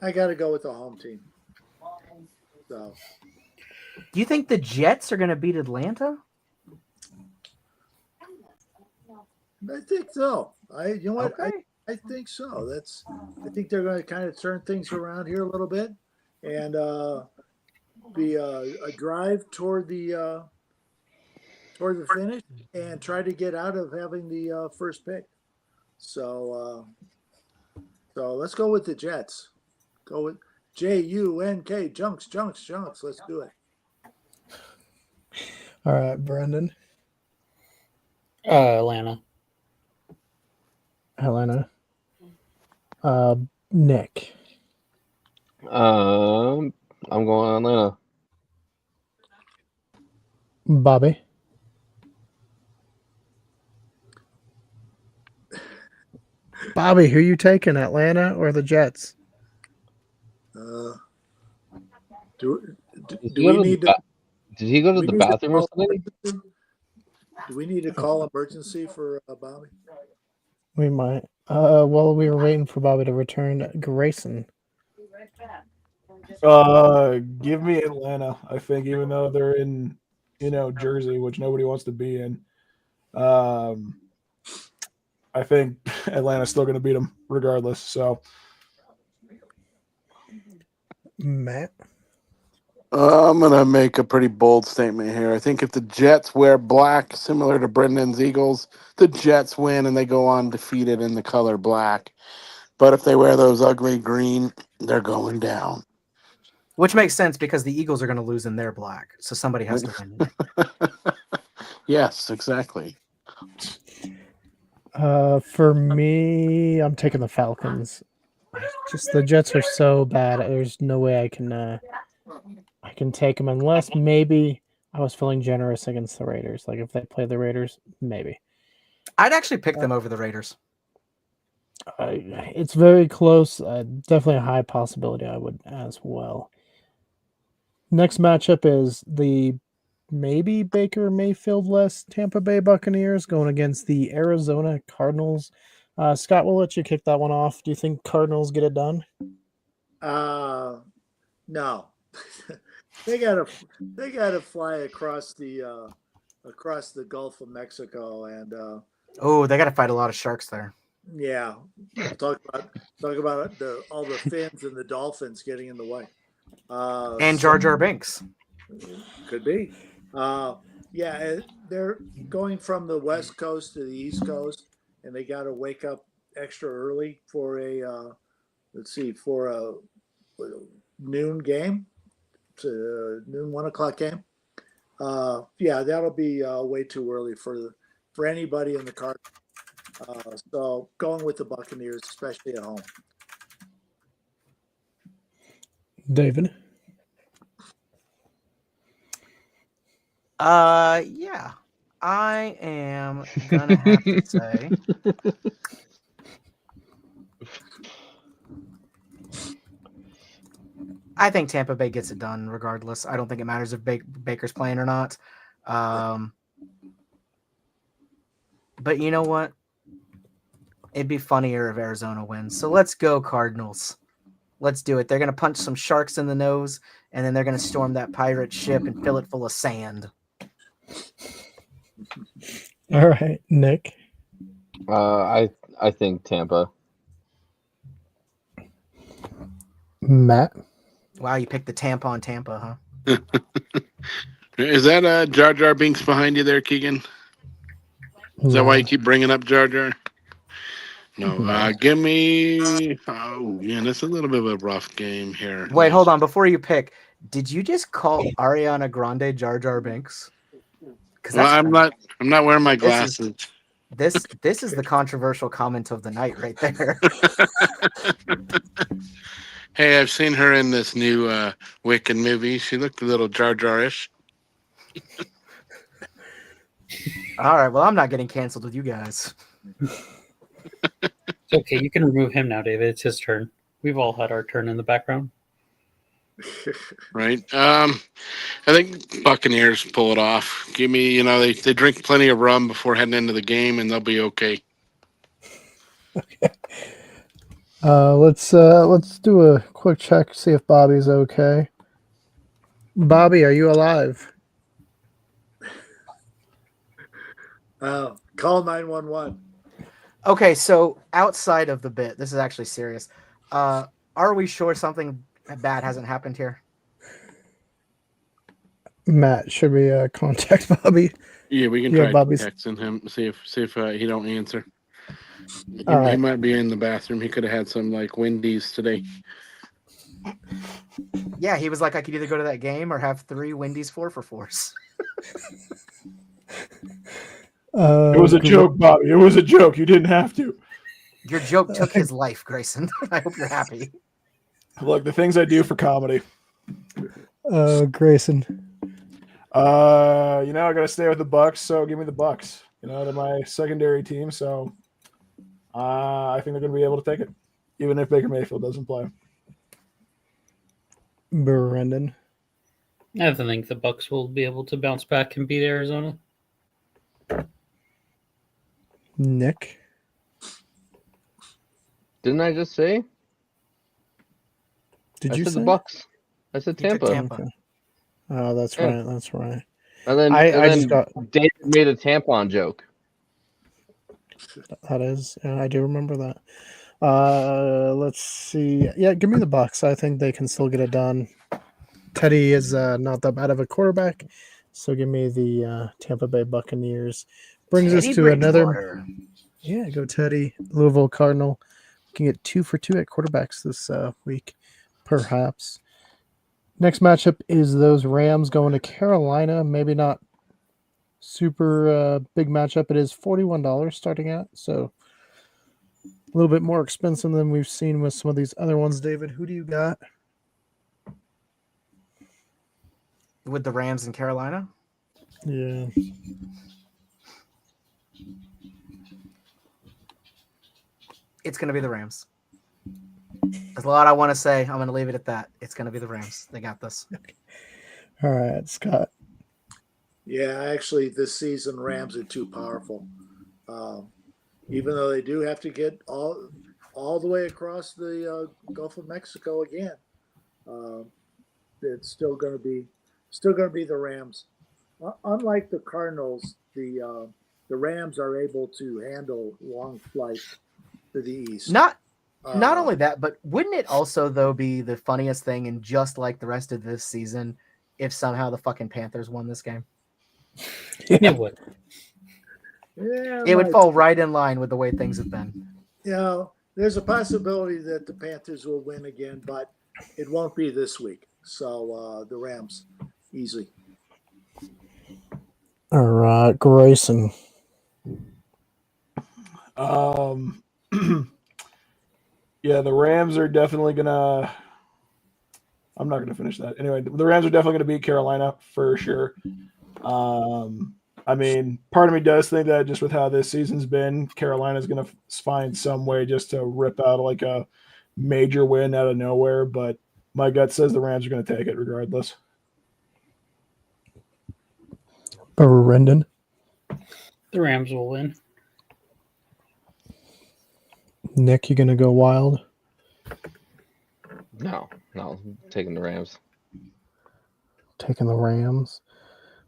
I got to go with the home team. So, do you think the Jets are going to beat Atlanta? I think so. I think so. I think they're going to kind of turn things around here a little bit, and be a drive toward the finish, and try to get out of having the first pick. So let's go with the Jets. Go with JUNK, junks. Let's do it. All right, Brendan. Atlanta. Nick. I'm going Atlanta. Bobby. Bobby, who are you taking, Atlanta or the Jets? Do we need to? Did he go to the bathroom or something? Do we need to call emergency for Bobby? We might. Well, we were waiting for Bobby to return. Grayson. Give me Atlanta. I think even though they're in, Jersey, which nobody wants to be in. I think Atlanta's still going to beat them regardless. So Matt. I'm going to make a pretty bold statement here. I think if the Jets wear black, similar to Brendan's Eagles, the Jets win and they go on defeated in the color black. But if they wear those ugly green, they're going down. Which makes sense because the Eagles are going to lose in their black, so somebody has to win. Yes, exactly. For me, I'm taking the Falcons. Just the Jets are so bad. There's no way I can take them unless maybe I was feeling generous against the Raiders. Like if they play the Raiders, maybe. I'd actually pick them over the Raiders. It's very close. Definitely a high possibility I would as well. Next matchup is the maybe Baker Mayfield-less Tampa Bay Buccaneers going against the Arizona Cardinals. Scott, we'll let you kick that one off. Do you think Cardinals get it done? No. they gotta fly across the Gulf of Mexico and Oh, they got to fight a lot of sharks there. yeah. Talk about all the fins and the dolphins getting in the way. And Jar Jar Binks. Could be. Yeah, they're going from the West Coast to the East Coast, and they got to wake up extra early for a noon game, noon 1 o'clock game. Yeah, that'll be way too early for anybody in the car. So going with the Buccaneers, especially at home. David? Yeah. I am gonna have to say I think Tampa Bay gets it done regardless. I don't think it matters if Baker's playing or not. But you know what? It'd be funnier if Arizona wins. So let's go Cardinals. Let's do it. They're going to punch some sharks in the nose, and then they're going to storm that pirate ship and fill it full of sand. All right, Nick. I think Tampa. Matt. Wow, you picked the tampon Tampa, huh? Is that Jar Jar Binks behind you there, Keegan? Is that why you keep bringing up Jar Jar? No, give me. Oh, yeah, that's a little bit of a rough game here. Wait, hold on. Before you pick, did you just call Ariana Grande Jar Jar Binks? Well, I'm not wearing my glasses. This is the controversial comment of the night right there. Hey, I've seen her in this new Wiccan movie. She looked a little Jar Jar-ish. All right, well, I'm not getting canceled with you guys. It's okay. You can remove him now, David. It's his turn. We've all had our turn in the background. Right. I think Buccaneers pull it off. Give me, they drink plenty of rum before heading into the game, and they'll be okay. Okay. Let's do a quick check, see if Bobby's okay. Bobby, are you alive? Call 911. Okay, so outside of the bit, this is actually serious. Are we sure something bad hasn't happened here? Matt, should we contact Bobby? Yeah, we can try texting him, see if he don't answer. He might be in the bathroom. He could have had some Wendy's today. Yeah, he was like, I could either go to that game or have 3 Wendy's 4-for-4s. It was a joke, Bobby. It was a joke. You didn't have to. Your joke took his life, Grayson. I hope you're happy. Look, the things I do for comedy. Grayson. I gotta stay with the Bucks, so give me the Bucks. They're my secondary team, so I think they're gonna be able to take it, even if Baker Mayfield doesn't play. Brendan. I think the Bucks will be able to bounce back and beat Arizona. Nick. Didn't I just say? Did you say say the Bucks? I said Tampa. Okay. Oh, that's right. That's right. And then, David made a tampon joke. That is, I do remember that. Let's see. Yeah, give me the Bucks. I think they can still get it done. Teddy is not that bad of a quarterback, so give me the Tampa Bay Buccaneers. Brings us Teddy to another. Bridgewater. Yeah, go Teddy. Louisville Cardinal. Can get 2 for 2 at quarterbacks this week, perhaps. Next matchup is those Rams going to Carolina. Maybe not super big matchup. It is $41 starting at, so a little bit more expensive than we've seen with some of these other ones. David, who do you got? With the Rams in Carolina? Yeah. It's going to be the Rams. There's a lot I want to say. I'm going to leave it at that. It's going to be the Rams. They got this. All right, Scott. Yeah, actually, this season Rams are too powerful. Even though they do have to get all the way across the Gulf of Mexico again, it's still going to be the Rams. Unlike the Cardinals, the Rams are able to handle long flights to the east. Not only that, but wouldn't it also though be the funniest thing, and just like the rest of this season, if somehow the fucking Panthers won this game? It would. Yeah, It would fall right in line with the way things have been. There's a possibility that the Panthers will win again, but it won't be this week. So the Rams, easy. All right, Grayson. Yeah, the Rams are definitely gonna. I'm not gonna finish that anyway. The Rams are definitely gonna beat Carolina for sure. I mean, part of me does think that just with how this season's been, Carolina's gonna find some way just to rip out like a major win out of nowhere. But my gut says the Rams are gonna take it regardless. Brendan. The Rams will win. Nick, you gonna go wild? No, taking the Rams. Taking the Rams.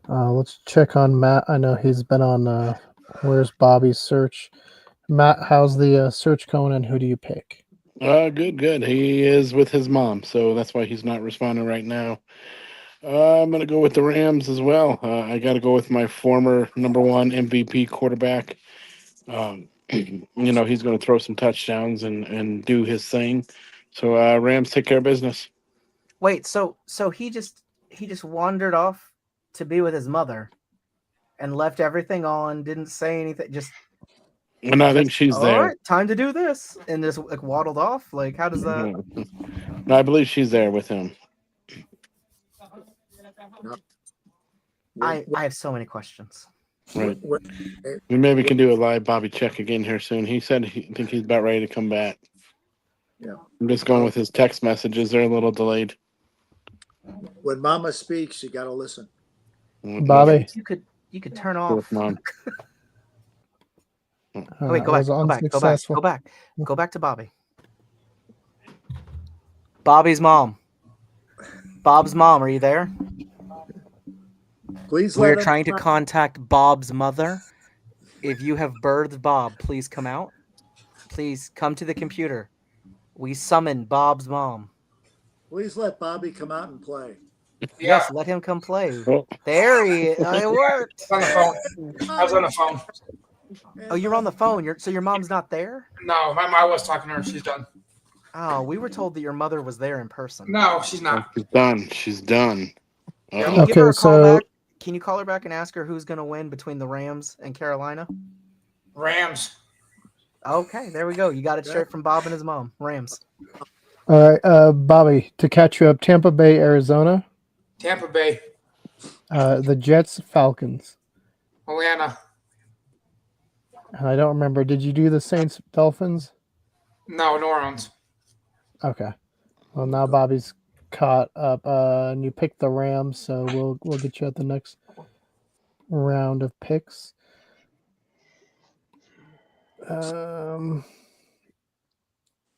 Let's check on Matt. I know he's been on Where's Bobby's Search. Matt, how's the search going, and who do you pick? Good. He is with his mom, so that's why he's not responding right now. I'm going to go with the Rams as well. I got to go with my former number 1 MVP quarterback. He's going to throw some touchdowns and do his thing. So Rams take care of business. Wait, so he just wandered off to be with his mother and left everything on, didn't say anything, just And I think she's there. All right, time to do this, and just like waddled off. Like, how does that? No, I believe she's there with him. I have so many questions. Right. We maybe can do a live Bobby check again here soon. He said I think he's about ready to come back. Yeah. I'm just going with his text messages. They're a little delayed. When Mama speaks, you got to listen. Bobby, you could turn off. Mom. Oh, wait, go back to Bobby. Bobby's mom. Bob's mom, are you there? Please. We're trying to contact Bob's mother. If you have birthed Bob, please come out. Please come to the computer. We summon Bob's mom. Please let Bobby come out and play. Yes, let him come play. There he is. It worked. On the phone. I was on the phone. Oh, you're on the phone. So your mom's not there? No, my mom was talking to her. She's done. Oh, we were told that your mother was there in person. No, she's not. She's done. Can you give her a call back? Can you call her back and ask her who's going to win between the Rams and Carolina? Rams. Okay, there we go. You got it straight from Bob and his mom. Rams. All right, Bobby, to catch you up, Tampa Bay, Arizona. Tampa Bay. The Jets, Falcons. Atlanta. And I don't remember. Did you do the Saints, Dolphins? No, New Orleans. Okay. Well, now Bobby's caught up, and you picked the Rams, so we'll get you at the next round of picks.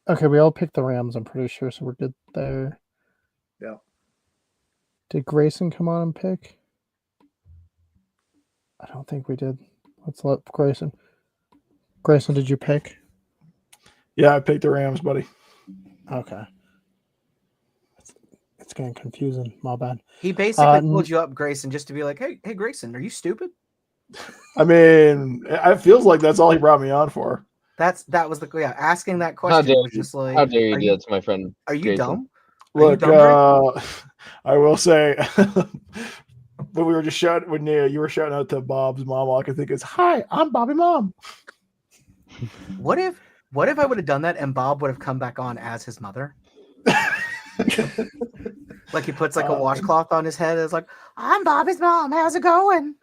Okay, we all picked the Rams, I'm pretty sure, so we're good there. Yeah. Did Grayson come on and pick? I don't think we did. Let's let Grayson. Grayson, did you pick? Yeah, I picked the Rams, buddy. Okay. It's getting confusing. My bad. He basically pulled you up, Grayson, just to be like, hey, Grayson, are you stupid? I mean, it feels like that's all he brought me on for. That was asking that How question dare was you? just like, How dare you do that to my friend? Are you Grayson? dumb? Look, I will say, when we were just shouting, when you were shouting out to Bob's mom, all I could think is, "Hi, I'm Bobby Mom." What if I would have done that and Bob would have come back on as his mother? Like he puts like a washcloth on his head. It's like, I'm Bobby's mom. How's it going?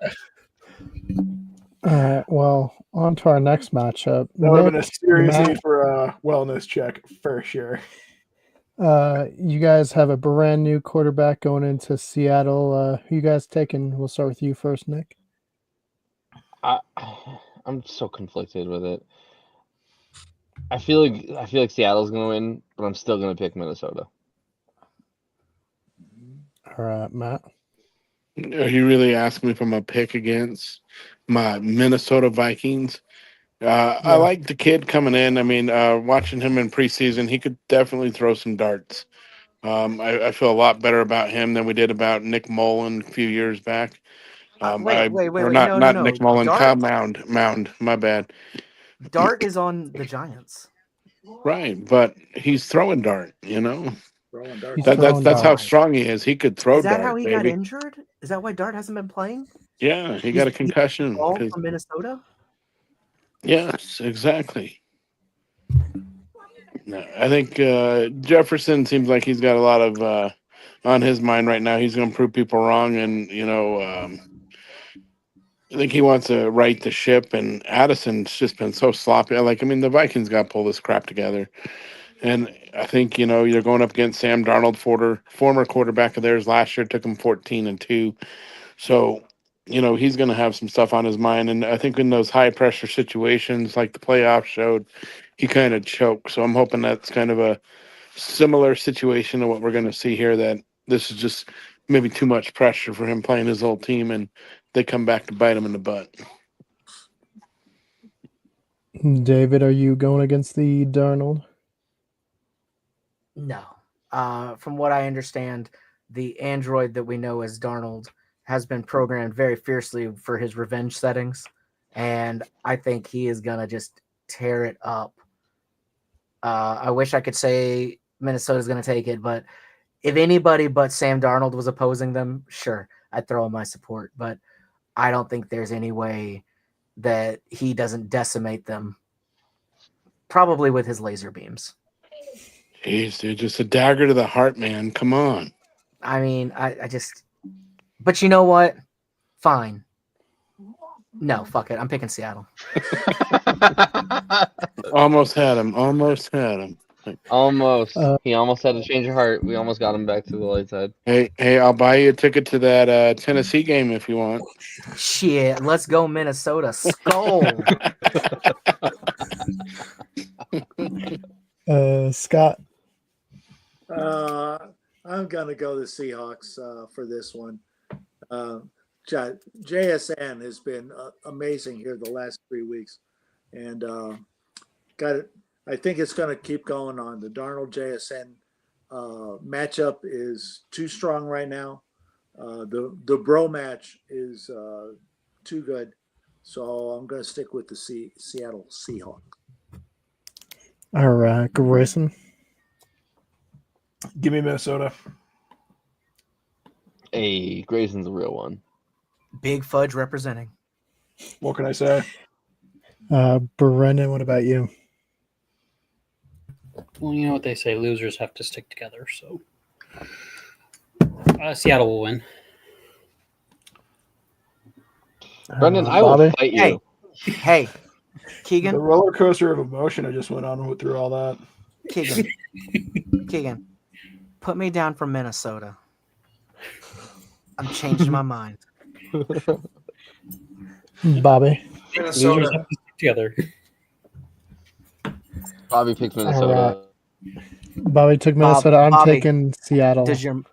All right. Well, on to our next matchup. That would have been a Nick, serious Matt, need for a wellness check for sure. you guys have a brand new quarterback going into Seattle. Who you guys taking? We'll start with you first, Nick. I'm so conflicted with it. I feel like Seattle's gonna win, but I'm still gonna pick Minnesota. All right, Matt. Are you really asking me for my pick against my Minnesota Vikings? I like the kid coming in. I mean, watching him in preseason, he could definitely throw some darts. I feel a lot better about him than we did about Nick Mullen a few years back. Wait. Not No. Nick Mullen. Dart, Kyle Mound. My bad. Dart is on the Giants. Right, but he's throwing dart. Throwing dart. That's how strong he is. He could throw Is that dart, how he baby. got injured? Is that why Dart hasn't been playing? Yeah, he got a concussion. All from Minnesota? Yes, exactly. No, I think Jefferson seems like he's got a lot of on his mind right now. He's going to prove people wrong, and I think he wants to right the ship. And Addison's just been so sloppy. The Vikings got to pull this crap together. And I think you're going up against Sam Darnold, former quarterback of theirs last year, took him 14-2. So he's going to have some stuff on his mind. And I think in those high pressure situations like the playoffs showed, he kind of choked. So I'm hoping that's kind of a similar situation to what we're going to see here, that this is just maybe too much pressure for him playing his old team and they come back to bite him in the butt. David, are you going against the Darnold? No. From what I understand, the android that we know as Darnold has been programmed very fiercely for his revenge settings, and I think he is going to just tear it up. I wish I could say Minnesota's going to take it, but if anybody but Sam Darnold was opposing them, sure, I'd throw in my support, but I don't think there's any way that he doesn't decimate them, probably with his laser beams. Jeez, dude, just a dagger to the heart, man. Come on. I mean, I just... But you know what? Fine. No, fuck it. I'm picking Seattle. Almost had him. Almost. He almost had to change your heart. We almost got him back to the light side. Hey, I'll buy you a ticket to that Tennessee game if you want. Shit, let's go Minnesota. Skull. Scott. I'm gonna go the Seahawks for this one. JSN has been amazing here the last 3 weeks, and I think it's going to keep going on. The Darnold JSN matchup is too strong right now. The bro match is too good, so I'm going to stick with the Seattle Seahawks. All right, Grayson. Give me Minnesota. Hey, Grayson's a real one. Big Fudge representing. What can I say? Brendan, what about you? Well, you know what they say, losers have to stick together, so Seattle will win. Brendan, I will fight you. Hey, Keegan. The roller coaster of emotion I just went on through all that. Keegan, put me down for Minnesota. I'm changing my mind. Bobby. Minnesota. Losers have to stick together. Bobby picked Minnesota. Bobby took Minnesota. I'm Bobby, taking Seattle. Does your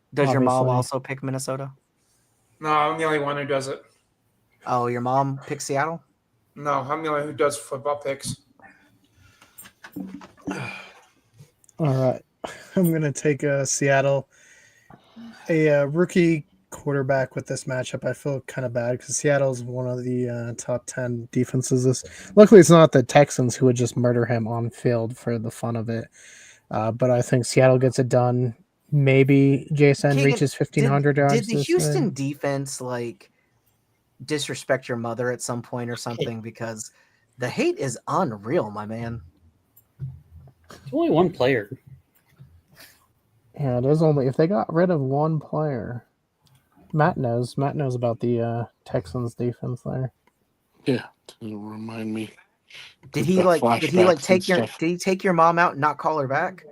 mom also pick Minnesota? No, I'm the only one who does it. Oh, your mom picked Seattle? No, I'm the only one who does football picks. All right. I'm going to take Seattle, a rookie quarterback with this matchup. I feel kind of bad because Seattle's one of the top 10 defenses. Luckily, it's not the Texans who would just murder him on field for the fun of it. But I think Seattle gets it done. Maybe Jason Keegan, reaches 1,500 yards. Did the Houston defense like disrespect your mother at some point or something? Because the hate is unreal, my man. It's only one player. Yeah, it is only if they got rid of one player. Matt knows about the Texans defense there. Yeah, to remind me. Did he take your mom out and not call her back?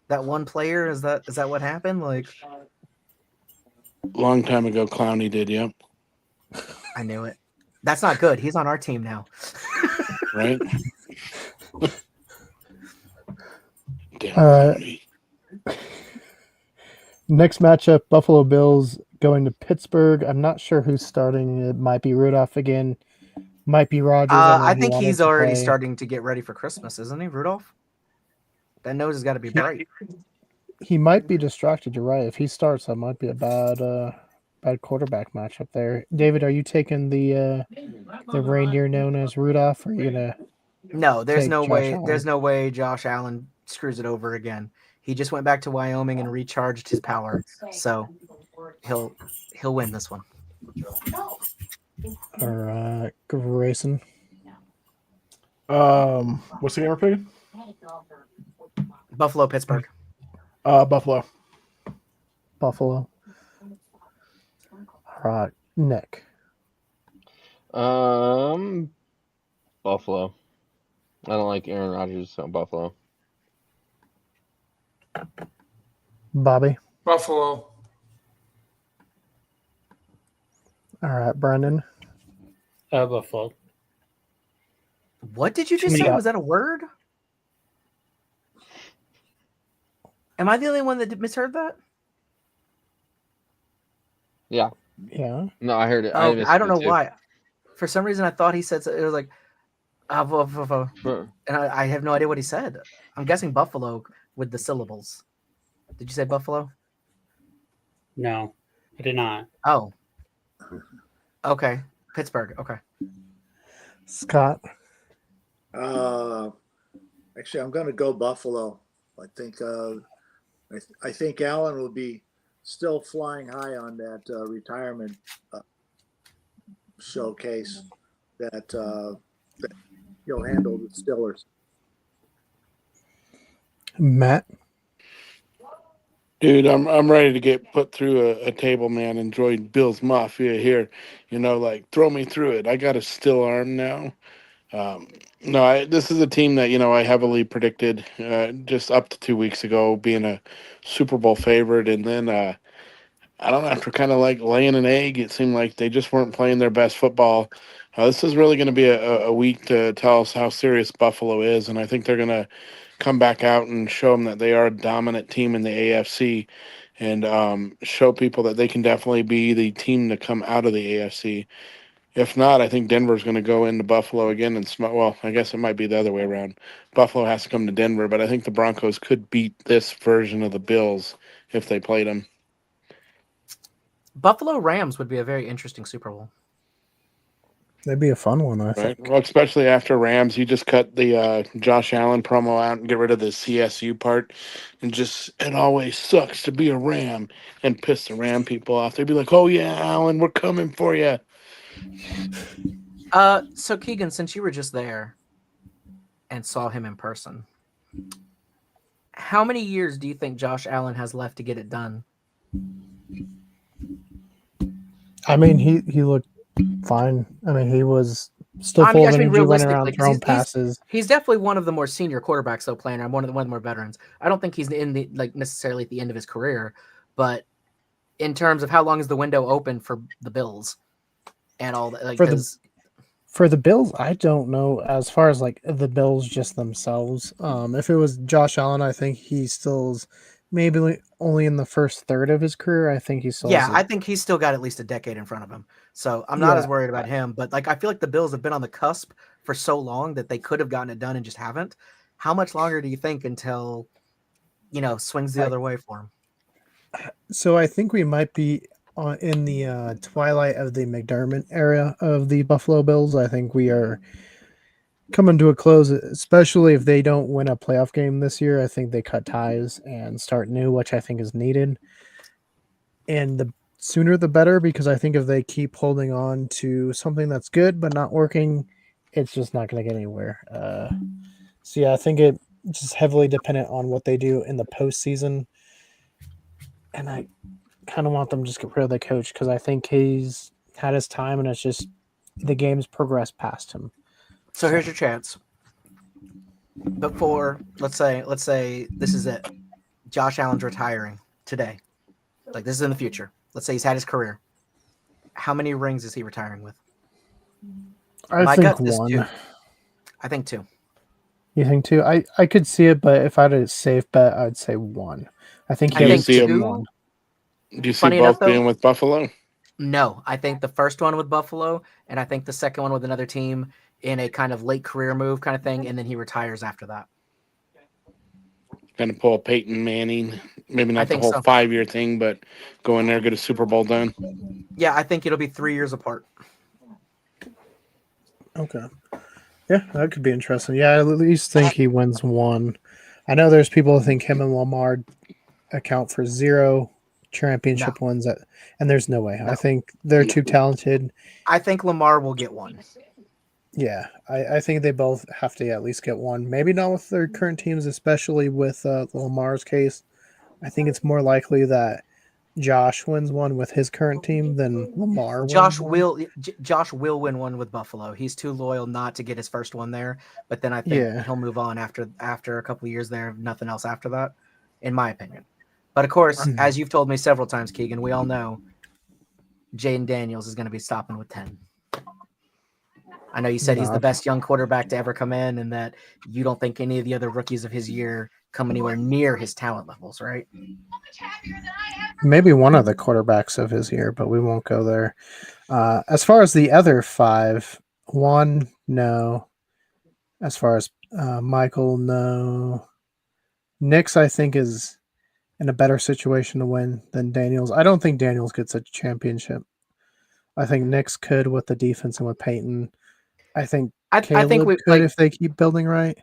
That one player, is that what happened? Like, Long time ago, Clowney did, yep. I knew it. That's not good. He's on our team now. Right? Damn Clowney. Next matchup, Buffalo Bills going to Pittsburgh. I'm not sure who's starting. It might be Rudolph again. Might be Rodgers. I think he's already starting to get ready for Christmas, isn't he, Rudolph? That nose has got to be bright. He might be distracted. You're right. If he starts, that might be a bad quarterback matchup there. David, are you taking the reindeer known as Rudolph? Or are you gonna? No, there's no way. Allen? There's no way Josh Allen screws it over again. He just went back to Wyoming and recharged his power, so he'll win this one. All right, Grayson. What's the game we're picking? Buffalo, Pittsburgh. Buffalo. All right, Nick. Buffalo. I don't like Aaron Rodgers, so Buffalo. Bobby. Buffalo. All right, Brandon. Buffalo. What did you just say? Was that a word? Am I the only one that misheard that? Yeah. Yeah. No, I heard it. Oh, I don't know why. For some reason, I thought he said it was like, and I have no idea what he said. I'm guessing Buffalo with the syllables. Did you say Buffalo? No, I did not. Oh. Okay. Pittsburgh. Okay. Scott. Actually, I'm going to go Buffalo. I think I think Allen will be still flying high on that retirement showcase that he'll handle the Steelers. Matt. Dude, I'm ready to get put through a table, man. Enjoy Bill's Mafia here. Like throw me through it. I got a still arm now. This is a team that I heavily predicted just up to 2 weeks ago being a Super Bowl favorite, and then I don't know, after kind of like laying an egg, it seemed like they just weren't playing their best football. This is really going to be a week to tell us how serious Buffalo is, and I think they're going to come back out and show them that they are a dominant team in the AFC, and show people that they can definitely be the team to come out of the AFC. If not, I think Denver's going to go into Buffalo again and well, I guess it might be the other way around. Buffalo has to come to Denver, but I think the Broncos could beat this version of the Bills if they played them. Buffalo Rams would be a very interesting Super Bowl. That'd be a fun one, I think. Well, especially after Rams, you just cut the Josh Allen promo out and get rid of the CSU part, and just it always sucks to be a Ram and piss the Ram people off. They'd be like, "Oh yeah, Allen, we're coming for you." So Keegan, since you were just there and saw him in person, how many years do you think Josh Allen has left to get it done? I mean, he looked fine. I mean, he was still full of energy, running around throwing passes. He's definitely one of the more senior quarterbacks, though, playing. One of the more veterans. I don't think he's in the necessarily at the end of his career, but in terms of how long is the window open for the Bills and all that, for the Bills, I don't know as far as the Bills just themselves. If it was Josh Allen, I think he still's maybe only in the first third of his career. I think he still Yeah, has I think he's still got at least a decade in front of him. So I'm not as worried about him. But like, I feel like the Bills have been on the cusp for so long that they could have gotten it done and just haven't. How much longer do you think until swings the other way for him? So I think we might be in the twilight of the McDermott era of the Buffalo Bills. I think we are coming to a close, especially if they don't win a playoff game this year. I think they cut ties and start new, which I think is needed. And the sooner the better, because I think if they keep holding on to something that's good but not working, it's just not going to get anywhere. So yeah, I think it just heavily dependent on what they do in the postseason. And I kind of want them to just get rid of the coach because I think he's had his time and it's just the game's progressed past him. So here's your chance. Before, let's say this is it. Josh Allen's retiring today. Like, this is in the future. Let's say he's had his career. How many rings is he retiring with? I think one. Two. I think two. You think two? I could see it, but if I had a safe bet, I'd say one. I think he has one. Do you see both being with Buffalo? No, I think the first one with Buffalo, and I think the second one with another team in a kind of late career move kind of thing, and then he retires after that. Going to pull a Peyton Manning, maybe not the whole 5-year thing, but go in there, get a Super Bowl done. Yeah, I think it'll be 3 years apart. Okay. Yeah, that could be interesting. Yeah, I at least think he wins one. I know there's people who think him and Lamar account for 0 championship wins, and there's no way. I think they're too talented. I think Lamar will get one. Yeah, I think they both have to at least get one. Maybe not with their current teams, especially with Lamar's case. I think it's more likely that Josh wins one with his current team than Lamar. Josh will win one with Buffalo. He's too loyal not to get his first one there. But then I think he'll move on after a couple of years there. Nothing else after that, in my opinion. But of course, as you've told me several times, Keegan, we all know Jaden Daniels is going to be stopping with 10. I know you said he's the best young quarterback to ever come in, and that you don't think any of the other rookies of his year come anywhere near his talent levels, right? Maybe one of the quarterbacks of his year, but we won't go there. As far as the other 5, one, no. As far as Michael, no. Nix, I think, is in a better situation to win than Daniels. I don't think Daniels gets a championship. I think Nix could with the defense and with Peyton. I think Caleb could if they keep building right.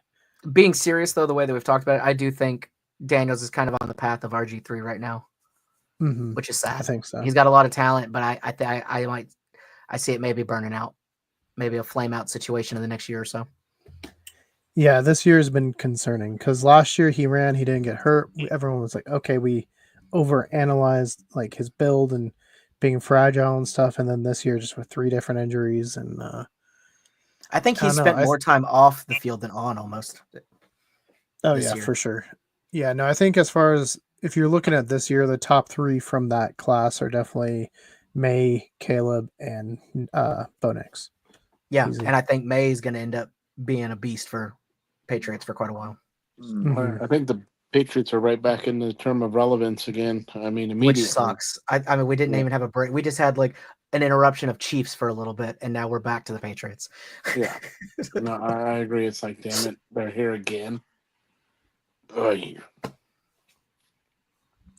Being serious, though, the way that we've talked about it, I do think Daniels is kind of on the path of RG3 right now, which is sad. I think so. He's got a lot of talent, but I see it maybe burning out, maybe a flame out situation in the next year or so. Yeah, this year has been concerning because last year he didn't get hurt. Everyone was like, okay, we overanalyzed like his build and being fragile and stuff, and then this year just with 3 different injuries and. I think he spent more time off the field than on almost. Oh yeah, for sure. Yeah, no, I think as far as if you're looking at this year, the top 3 from that class are definitely May, Caleb, and Bo Nix. Yeah, easy. And I think May is going to end up being a beast for Patriots for quite a while. I think the Patriots are right back in the term of relevance again. I mean, immediately. Which sucks. I mean, we didn't even have a break. We just had like an interruption of Chiefs for a little bit, and now we're back to the Patriots. Yeah. No, I agree. It's like, damn it, they're here again.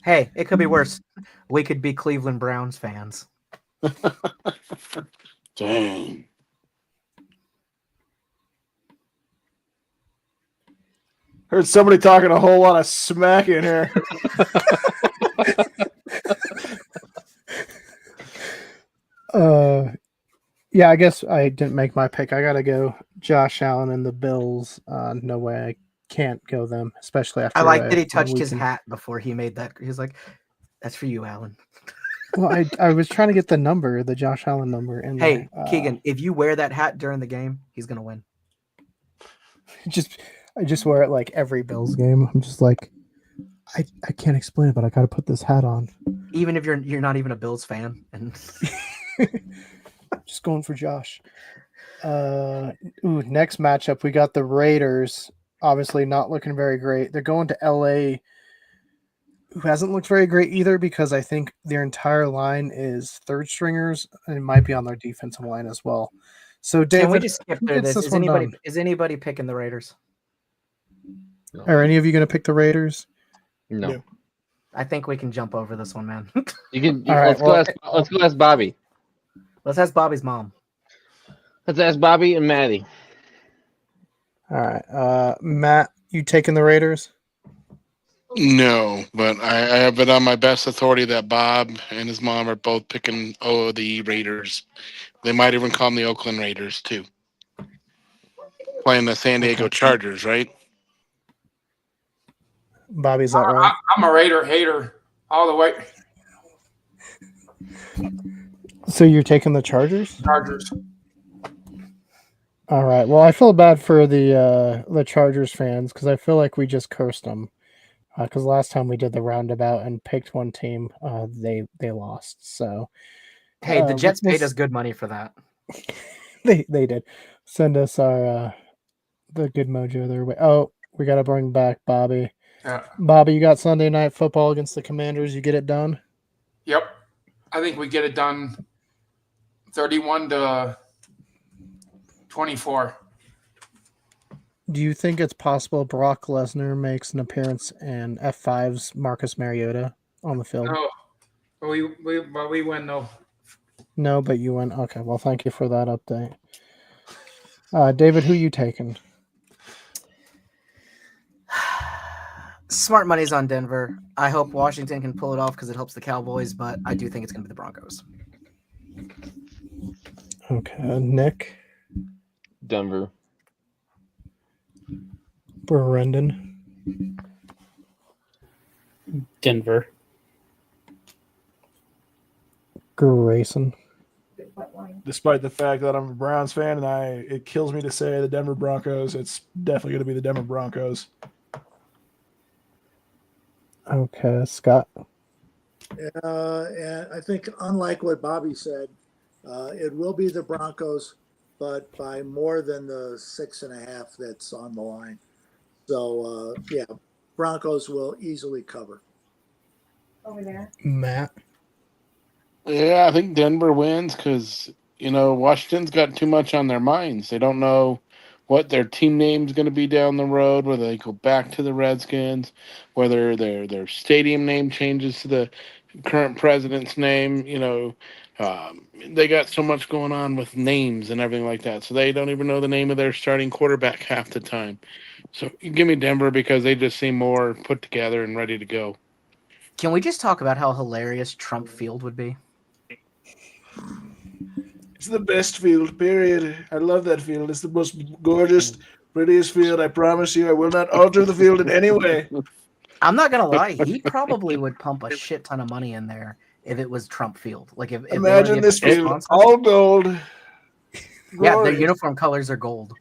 Hey, it could be worse. We could be Cleveland Browns fans. Dang. Heard somebody talking a whole lot of smack in here. Yeah, I guess I didn't make my pick. I gotta go Josh Allen and the Bills. No way, I can't go them, especially after. I like that he touched his hat before he made that. He was like, "That's for you, Allen." Well, I was trying to get the Josh Allen number. And hey, Keegan, if you wear that hat during the game, he's gonna win. I just wear it like every Bills game. I'm just like, I can't explain it, but I got to put this hat on. Even if you're not even a Bills fan, and just going for Josh. Next matchup, we got the Raiders. Obviously, not looking very great. They're going to LA who hasn't looked very great either because I think their entire line is third stringers and it might be on their defensive line as well. So, David, Can we just skip who through gets this? this one done? Is anybody picking the Raiders? Are any of you going to pick the Raiders? No. No. I think we can jump over this one, man. You can. All right, Let's go ask Bobby. Let's ask Bobby's mom. Let's ask Bobby and Maddie. All right. Matt, you taking the Raiders? No, but I have it on my best authority that Bob and his mom are both picking the Raiders. They might even call them the Oakland Raiders too. Playing the San Diego Chargers, right? Bobby, is that right? I'm a Raider hater all the way. So you're taking the Chargers? Chargers. All right. Well, I feel bad for the Chargers fans because I feel like we just cursed them. Because last time we did the roundabout and picked one team, they lost. So Hey, the Jets paid us good money for that. they did send us our the good mojo their way. Oh, we got to bring back Bobby. Yeah. Bobby, you got Sunday Night Football against the Commanders. You get it done? Yep. I think we get it done 31-24. Do you think it's possible Brock Lesnar makes an appearance and F5's Marcus Mariota on the field? No. We win though. No, but you went. Okay, well, thank you for that update. David, who you taking? Smart money's on Denver. I hope Washington can pull it off because it helps the Cowboys, but I do think it's going to be the Broncos. Okay, Nick. Denver. Brendan. Denver. Grayson. Despite the fact that I'm a Browns fan and it kills me to say the Denver Broncos, it's definitely going to be the Denver Broncos. Okay, Scott. And I think, unlike what Bobby said, it will be the Broncos, but by more than the 6.5 that's on the line. So, yeah, Broncos will easily cover. Over there. Matt. Yeah, I think Denver wins because, Washington's got too much on their minds. They don't know what their team name's going to be down the road, whether they go back to the Redskins, whether their stadium name changes to the current president's name. They got so much going on with names and everything like that. So they don't even know the name of their starting quarterback half the time. So you give me Denver because they just seem more put together and ready to go. Can we just talk about how hilarious Trump Field would be? It's the best field, period. I love that field. It's the most gorgeous, prettiest field. I promise you, I will not alter the field in any way. I'm not gonna lie. He probably would pump a shit ton of money in there if it was Trump Field. Like if Imagine this field, all gold. Yeah, their uniform colors are gold.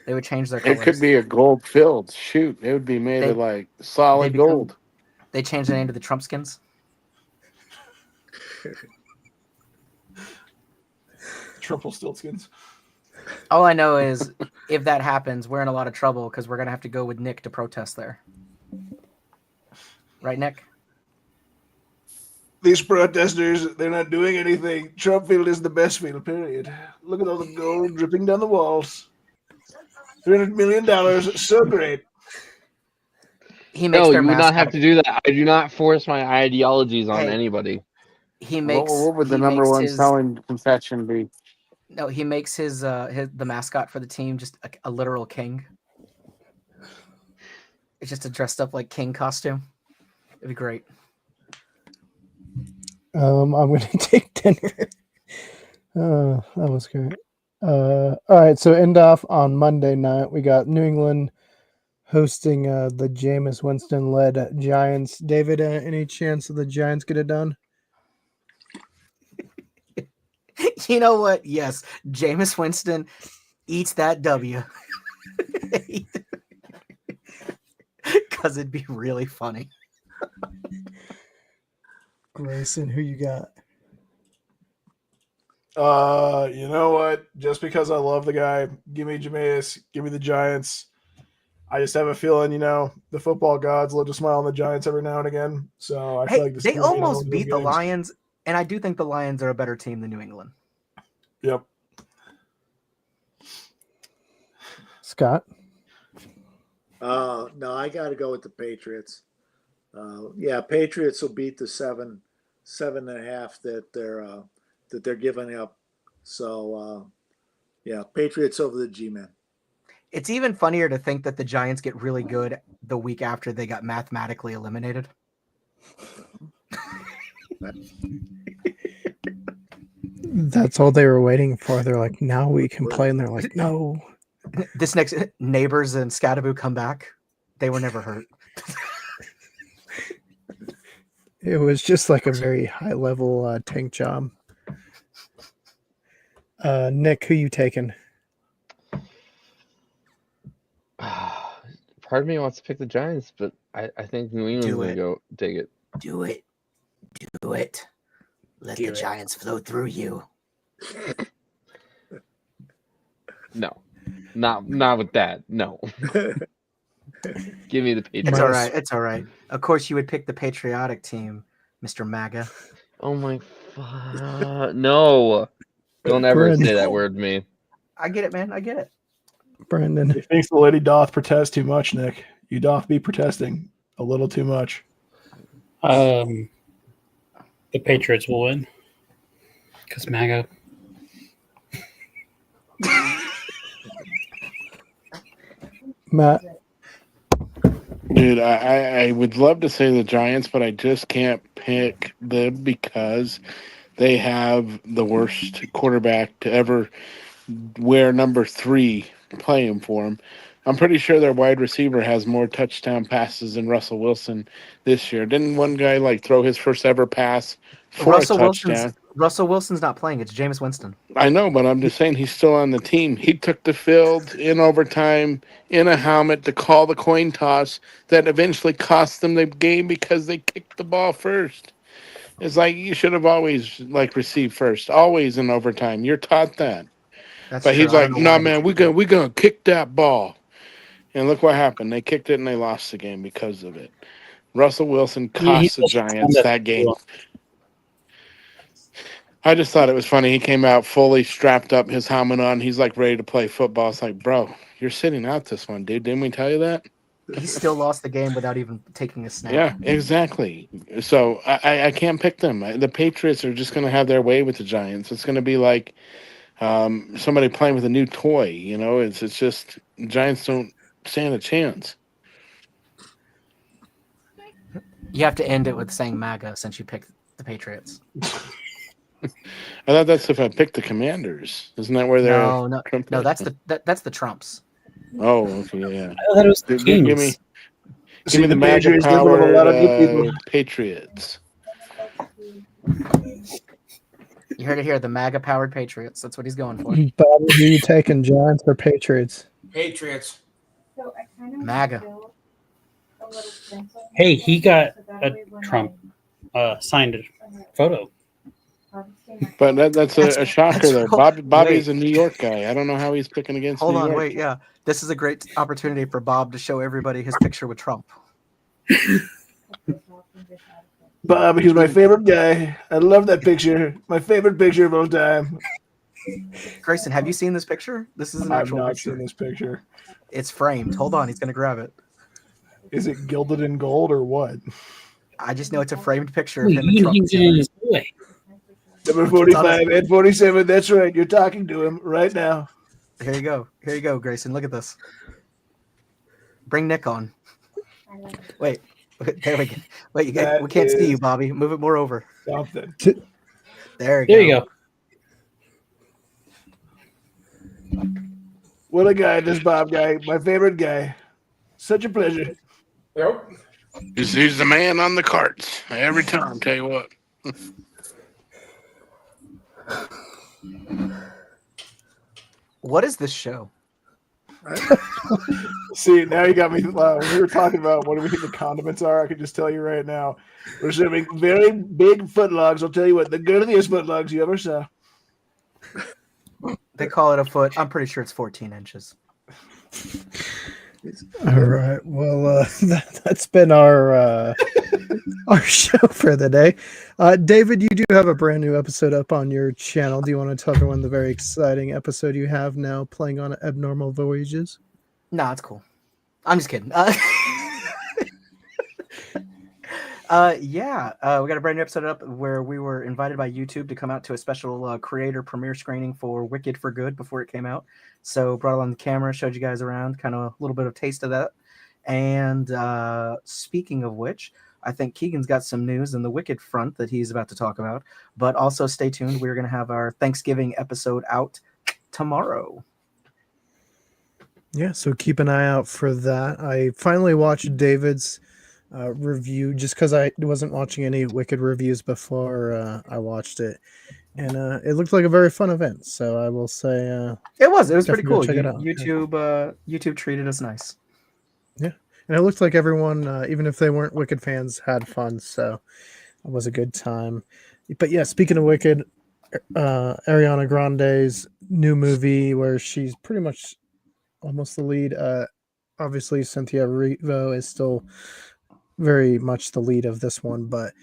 They would change their colors. It could be a gold field. Shoot, it would be made of like solid gold. They changed the name to the Trumpskins. Trumpelstiltskins. All I know is if that happens, we're in a lot of trouble because we're gonna have to go with Nick to protest there. Right, Nick? These protesters, they're not doing anything. Trump Field is the best field, period. Look at all the gold dripping down the walls. $300 million, so great. He makes you would not have to do that. I do not force my ideologies on anybody. He makes. What would the number one selling confession be? No, he makes his the mascot for the team just a literal king. It's just a dressed up like king costume. It'd be great. I'm going to take Denver. That was great. All right, so end off on Monday night. We got New England hosting the Jameis Winston-led Giants. David, any chance of the Giants get it done? You know what? Yes, Jameis Winston eats that W. Because it'd be really funny. Grayson, who you got? You know what? Just because I love the guy, give me Jameis, give me the Giants. I just have a feeling, the football gods love to smile on the Giants every now and again. So I feel Hey, like this they is gonna be another almost one of those beat the games. Lions, and I do think the Lions are a better team than New England. Yep. Scott? No, I got to go with the Patriots. Yeah, Patriots will beat the 7.5 that they're giving up. So yeah, Patriots over the G-men. It's even funnier to think that the Giants get really good the week after they got mathematically eliminated. That's all they were waiting for. They're like, now we can play. And they're like, no. This next Neighbors and Scattaboo come back. They were never hurt. It was just like a very high level tank job. Nick, who you taking? Part of me wants to pick the Giants, but I think New England's going to go take it. Do it. Do it. Let the Giants flow through you. No. Not with that. No. Give me the Patriots. It's all right. It's all right. Of course, you would pick the patriotic team, Mr. MAGA. Oh my no. Don't ever say that word to me. I get it, man. I get it. Brandon. He thinks the lady doth protest too much, Nick. You doth be protesting a little too much. The Patriots will win. Because MAGA. Matt. Dude, I would love to say the Giants, but I just can't pick them because they have the worst quarterback to ever wear number 3 playing for him. I'm pretty sure their wide receiver has more touchdown passes than Russell Wilson this year. Didn't one guy throw his first ever pass for a touchdown? Russell Wilson's not playing. It's Jameis Winston. I know, but I'm just saying he's still on the team. He took the field in overtime in a helmet to call the coin toss that eventually cost them the game because they kicked the ball first. It's like you should have always received first, always in overtime. You're taught that. That's but true. he's like, no, man, we're gonna kick that ball. And look what happened. They kicked it and they lost the game because of it. Russell Wilson cost the Giants that game. I just thought it was funny. He came out fully strapped up, his helmet on. He's ready to play football. It's like, bro, you're sitting out this one, dude. Didn't we tell you that? He still lost the game without even taking a snap. Yeah, exactly. So I can't pick them. The Patriots are just going to have their way with the Giants. It's going to be like somebody playing with a new toy. It's just Giants don't stand a chance. You have to end it with saying MAGA since you picked the Patriots. I thought that's if I picked the Commanders. Isn't that where they're? No. That's the Trumps. Oh, okay, yeah. I thought it was the Kings. Give me the magic power Patriots. You heard it here. The MAGA powered Patriots. That's what he's going for. Bobby, who you taking, Giants or Patriots? Patriots. MAGA. Hey, he got a Trump signed photo. But that's a shocker there. Bobby's a New York guy. I don't know how he's picking against New York. Wait. Yeah. This is a great opportunity for Bob to show everybody his picture with Trump. Bob, he's my favorite guy. I love that picture. My favorite picture of all time. Grayson, have you seen this picture? This is an actual I've not picture. seen this picture. It's framed. Hold on. He's going to grab it. Is it gilded in gold or what? I just know it's a framed picture of him and Trump. Number 45 and 47. That's right. You're talking to him right now. Here you go. Here you go, Grayson. Look at this. Bring Nick on. Wait. There we go. Wait, we can't see you, Bobby. Move it more over. Something. There you go. What a guy, this Bob guy. My favorite guy. Such a pleasure. Yep. He's the man on the carts every time. Tell you what. What is this show? See, now you got me. When we were talking about what do we think the condiments are, I can just tell you right now. We're serving very big footlogs. I'll tell you what, the girthiest footlogs you ever saw. They call it a foot. I'm pretty sure it's 14 inches. All right. Well, that's been our show for the day. David, you do have a brand new episode up on your channel. Do you want to tell everyone the very exciting episode you have now playing on Abnormal Voyages? Nah, it's cool. I'm just kidding. We got a brand new episode up where we were invited by YouTube to come out to a special creator premiere screening for Wicked for Good before it came out. So brought along the camera, showed you guys around, kind of a little bit of taste of that. And speaking of which, I think Keegan's got some news in the Wicked front that he's about to talk about. But also stay tuned. We're going to have our Thanksgiving episode out tomorrow. Yeah, so keep an eye out for that. I finally watched David's review just because I wasn't watching any Wicked reviews before I watched it, and it looked like a very fun event. So I will say it was pretty cool. Check it out. YouTube treated us nice. Yeah, and it looked like everyone, even if they weren't Wicked fans, had fun. So it was a good time. But yeah, speaking of Wicked, Ariana Grande's new movie where she's pretty much almost the lead. Obviously, Cynthia Erivo is still very much the lead of this one, but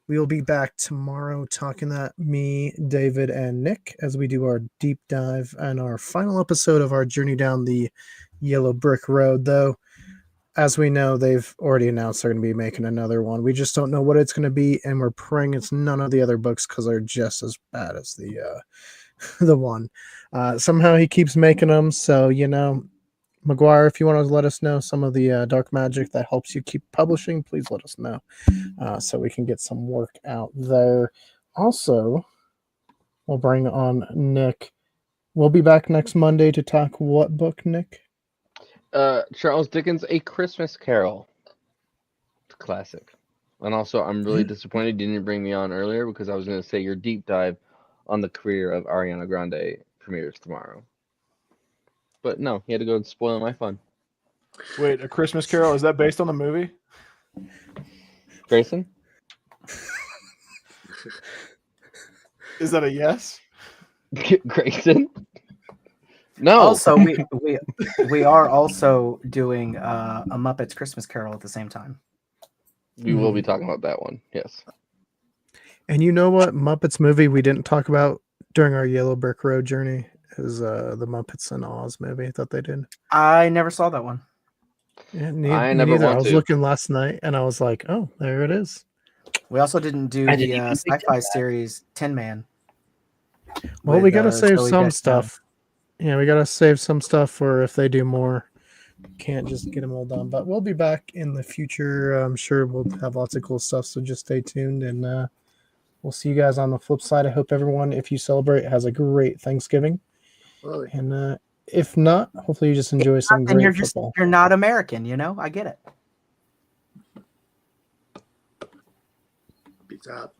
we will be back tomorrow talking that, me, David, and Nick, as we do our deep dive and our final episode of our journey down the Yellow Brick Road. Though, as we know, they've already announced they're going to be making another one. We just don't know what it's going to be, and we're praying it's none of the other books because they're just as bad as the one. Somehow he keeps making them, so McGuire, if you want to let us know some of the dark magic that helps you keep publishing, please let us know so we can get some work out there. Also, we'll bring on Nick. We'll be back next Monday to talk what book, Nick? Charles Dickens' A Christmas Carol. It's a classic. And also, I'm really disappointed you didn't bring me on earlier because I was going to say your deep dive on the career of Ariana Grande premieres tomorrow. But no, he had to go and spoil my fun. Wait, A Christmas Carol, is that based on the movie? Grayson? Is that a yes? Grayson? No. Also, we are also doing a Muppets Christmas Carol at the same time. We will be talking about that one, yes. And you know what Muppets movie we didn't talk about during our Yellow Brick Road journey is the Muppets and Oz movie that they did. I never saw that one. Yeah, I never neither. want I was to. looking last night and I was like, oh, there it is. We also didn't do the sci-fi series Tin Man. Well, we got to save Zoe some Deschanel. stuff. Yeah, we got to save some stuff for if they do more. Can't just get them all done. But we'll be back in the future. I'm sure we'll have lots of cool stuff, so just stay tuned. And we'll see you guys on the flip side. I hope everyone, if you celebrate, has a great Thanksgiving. Really? And if not, hopefully you just enjoy some And great football. you're not American, I get it. Peace out.